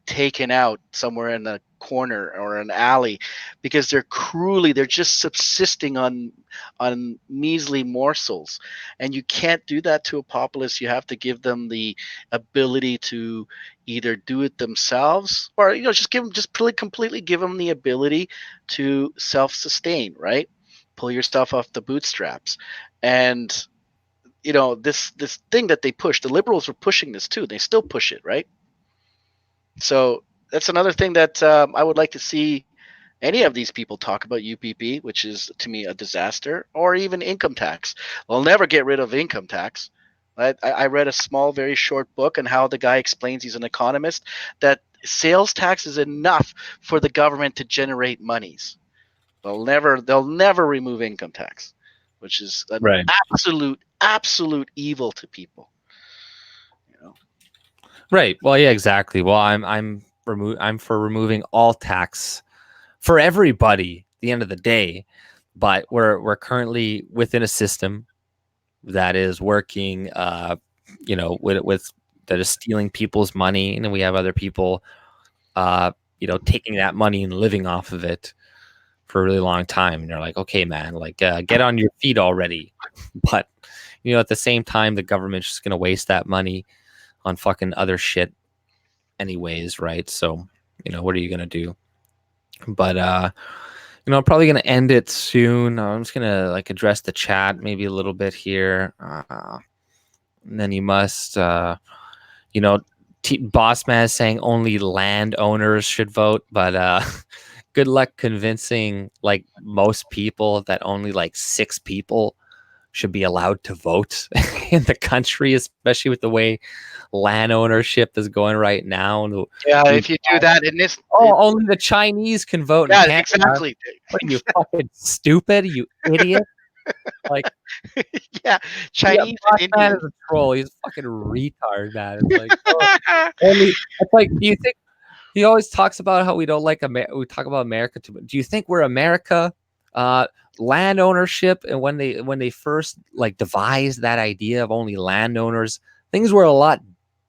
taken out somewhere in the corner or an alley, because they're just subsisting on measly morsels. And you can't do that to a populace. You have to give them the ability to either do it themselves, or completely give them the ability to self-sustain, right? Pull your stuff off the bootstraps. And this thing that they push, the Liberals were pushing this too. They still push it, right? So that's another thing that I would like to see any of these people talk about, UPP, which is to me a disaster, or even income tax. They'll never get rid of income tax. I read a small, very short book on how the guy explains, he's an economist, that sales tax is enough for the government to generate monies. They'll never remove income tax, which is an Right. absolute evil to people. Right. Well, yeah, exactly. Well, I'm for removing all tax for everybody at the end of the day, but we're currently within a system that is working with that is stealing people's money, and then we have other people taking that money and living off of it for a really long time, and they're like, okay, man, like get on your feet already. But at the same time, the government's just gonna waste that money on fucking other shit anyways, right? So what are you gonna do? But I'm probably gonna end it soon. I'm just gonna like address the chat maybe a little bit here. And then you must, Boss Man is saying only landowners should vote, but good luck convincing like most people that only like 6 people should be allowed to vote in the country, especially with the way land ownership is going right now. Yeah, if you do that in this, only the Chinese can vote in yeah, Canada. exactly. What are you fucking stupid, you idiot? Like, Yeah, Chinese Boss and Man Indians. is a troll. He's a fucking retard, man. It's like, only. It's like, do you think he always talks about how we don't like America? We talk about America too much. Do you think we're America? Land ownership, and when they first like devised that idea of only landowners, things were a lot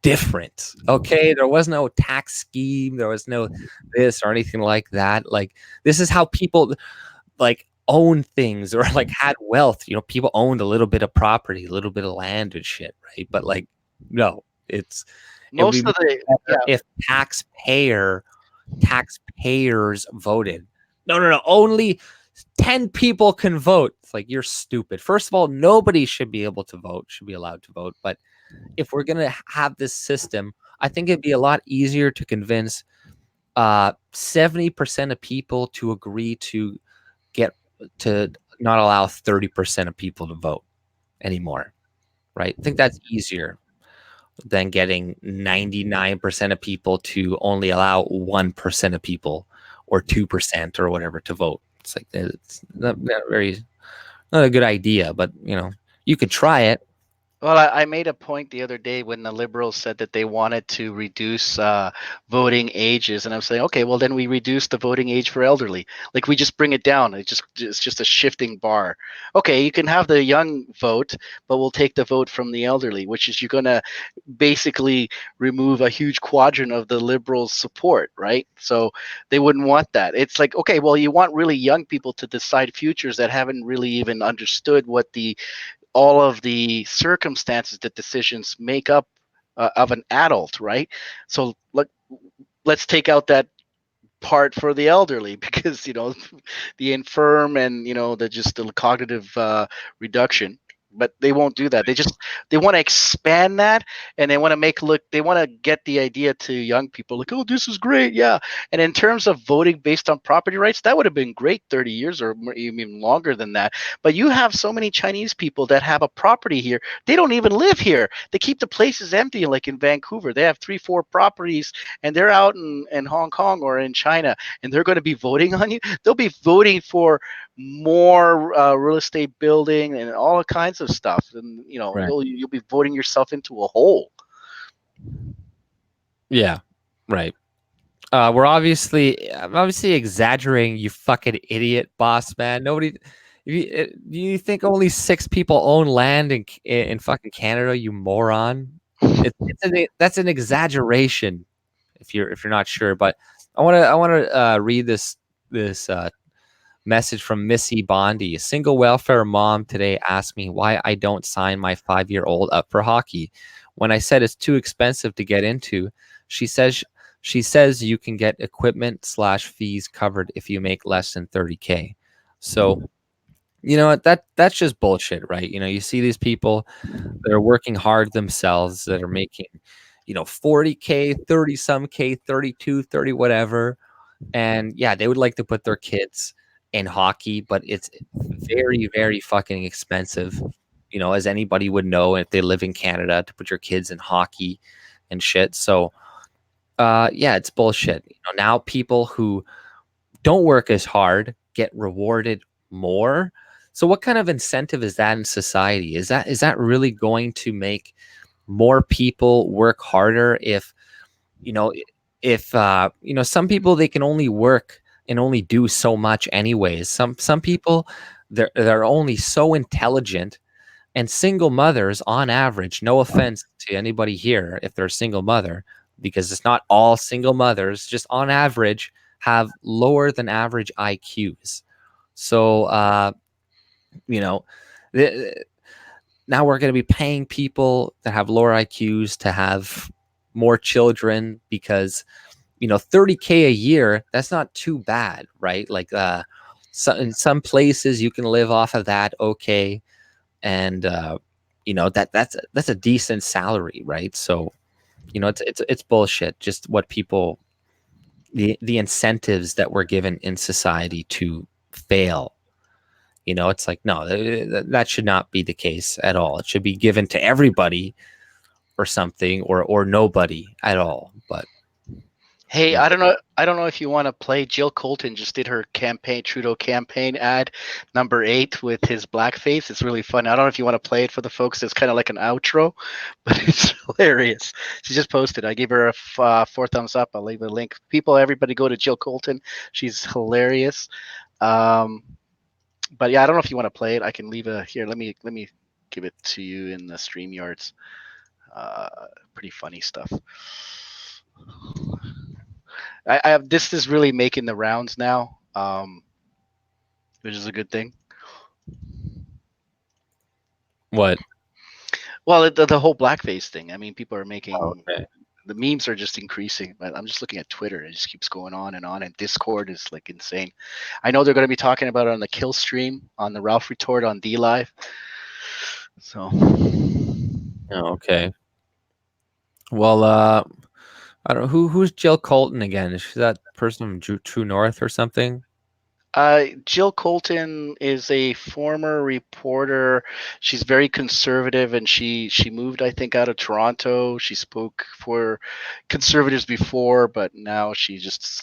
different. Okay, there was no tax scheme, there was no this or anything like that. Like, this is how people like own things or like had wealth. People owned a little bit of property, a little bit of land and shit, right? But like, no, it would be Most of the better if taxpayers voted. No. Only 10 people can vote. It's like, you're stupid. First of all, nobody should be able to vote, should be allowed to vote. But if we're going to have this system, I think it'd be a lot easier to convince 70% of people to agree to not allow 30% of people to vote anymore. Right? I think that's easier than getting 99% of people to only allow 1% of people or 2% or whatever to vote. It's like, it's not a good idea, but you could try it. Well, I made a point the other day when the Liberals said that they wanted to reduce voting ages, and I'm saying, okay, well then we reduce the voting age for elderly. Like, we just bring it down. It's just a shifting bar. Okay, you can have the young vote, but we'll take the vote from the elderly, which is you're gonna basically remove a huge quadrant of the Liberals' support, right? So they wouldn't want that. It's like, okay, well, you want really young people to decide futures that haven't really even understood what all of the circumstances that decisions make up of an adult, right? So let's take out that part for the elderly because the infirm and the cognitive reduction. But they won't do that. They want to expand that, and they want to get the idea to young people like, oh, this is great, yeah. And in terms of voting based on property rights, that would have been great 30 years or even longer than that. But you have so many Chinese people that have a property here. They don't even live here. They keep the places empty. Like in Vancouver, they have 3-4 properties, and they're out in Hong Kong or in China, and they're going to be voting on you. They'll be voting for more real estate building and all kinds of stuff, and Right. you'll be voting yourself into a hole. Yeah, right. I'm obviously exaggerating, you fucking idiot, Boss Man. Nobody. Do you think only 6 people own land in fucking Canada? You moron. That's an exaggeration. If you're not sure, but I want to read this message from Missy Bondi. A single welfare mom today asked me why I don't sign my 5-year-old up for hockey. When I said it's too expensive to get into, she says you can get equipment/fees covered if you make less than 30K. So, that's just bullshit, right? You see these people that are working hard themselves that are making, 40K, 30 some K, 32, 30, whatever. And yeah, they would like to put their kids in hockey, but it's very, very fucking expensive, as anybody would know if they live in Canada, to put your kids in hockey and shit. So, yeah, it's bullshit. Now people who don't work as hard get rewarded more. So what kind of incentive is that in society? Is that really going to make more people work harder if some people, they can only work and only do so much anyways. Some people, they're only so intelligent, and single mothers on average, no offense to anybody here if they're a single mother, because it's not all single mothers, just on average have lower than average IQs. So now we're going to be paying people that have lower IQs to have more children because 30K a year, that's not too bad, right? Like in some places you can live off of that, okay, and that's a decent salary, right? So it's bullshit. Just what people, the incentives that we're given in society to fail. It's like, no, that should not be the case at all. It should be given to everybody or something, or nobody at all. But Hey, yeah. I don't know if you want to play. Jill Colton just did her Trudeau campaign ad number 8 with his blackface. It's really fun. I don't know if you want to play it for the folks. It's kind of like an outro, but it's hilarious. She just posted. I gave her a 4 thumbs up. I'll leave a link. People, everybody go to Jill Colton. She's hilarious. But yeah, I don't know if you want to play it. I can leave a here. Let me give it to you in the StreamYards. Pretty funny stuff. I have this is really making the rounds now, which is a good thing. What? Well, the whole blackface thing. I mean, people are making Okay. the memes are just increasing. But I'm just looking at Twitter; it just keeps going on, and Discord is like insane. I know they're going to be talking about it on the Kill stream, on the Ralph Retort on D Live. So, Oh, okay. Well, I don't know who's Jill Colton again. Is she that person from True North or something? Jill Colton is a former reporter. She's very conservative, and she moved, I think, out of Toronto. She spoke for conservatives before, but now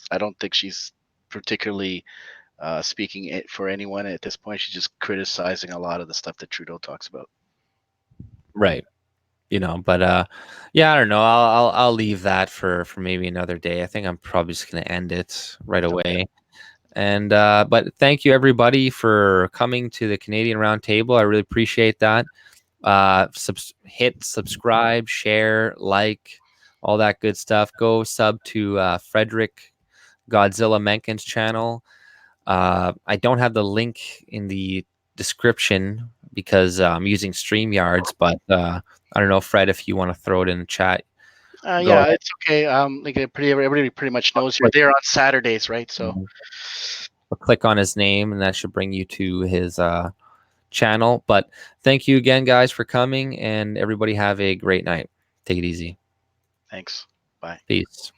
I don't think she's particularly speaking it for anyone at this point. She's just criticizing a lot of the stuff that Trudeau talks about. Right. But yeah, I don't know. I'll leave that for maybe another day. I think I'm probably just gonna end it right away. And but thank you everybody for coming to the Canadian Roundtable. I really appreciate that. Hit subscribe, share, like, all that good stuff. Go sub to Frederick Godzilla Mencken's channel. I don't have the link in the description because I'm using StreamYards, but I don't know, Fred, if you want to throw it in the chat. Yeah, it's okay. Like everybody pretty much knows you're there on Saturdays, right? So. Click on his name, and that should bring you to his channel. But thank you again, guys, for coming, and everybody have a great night. Take it easy. Thanks. Bye. Peace.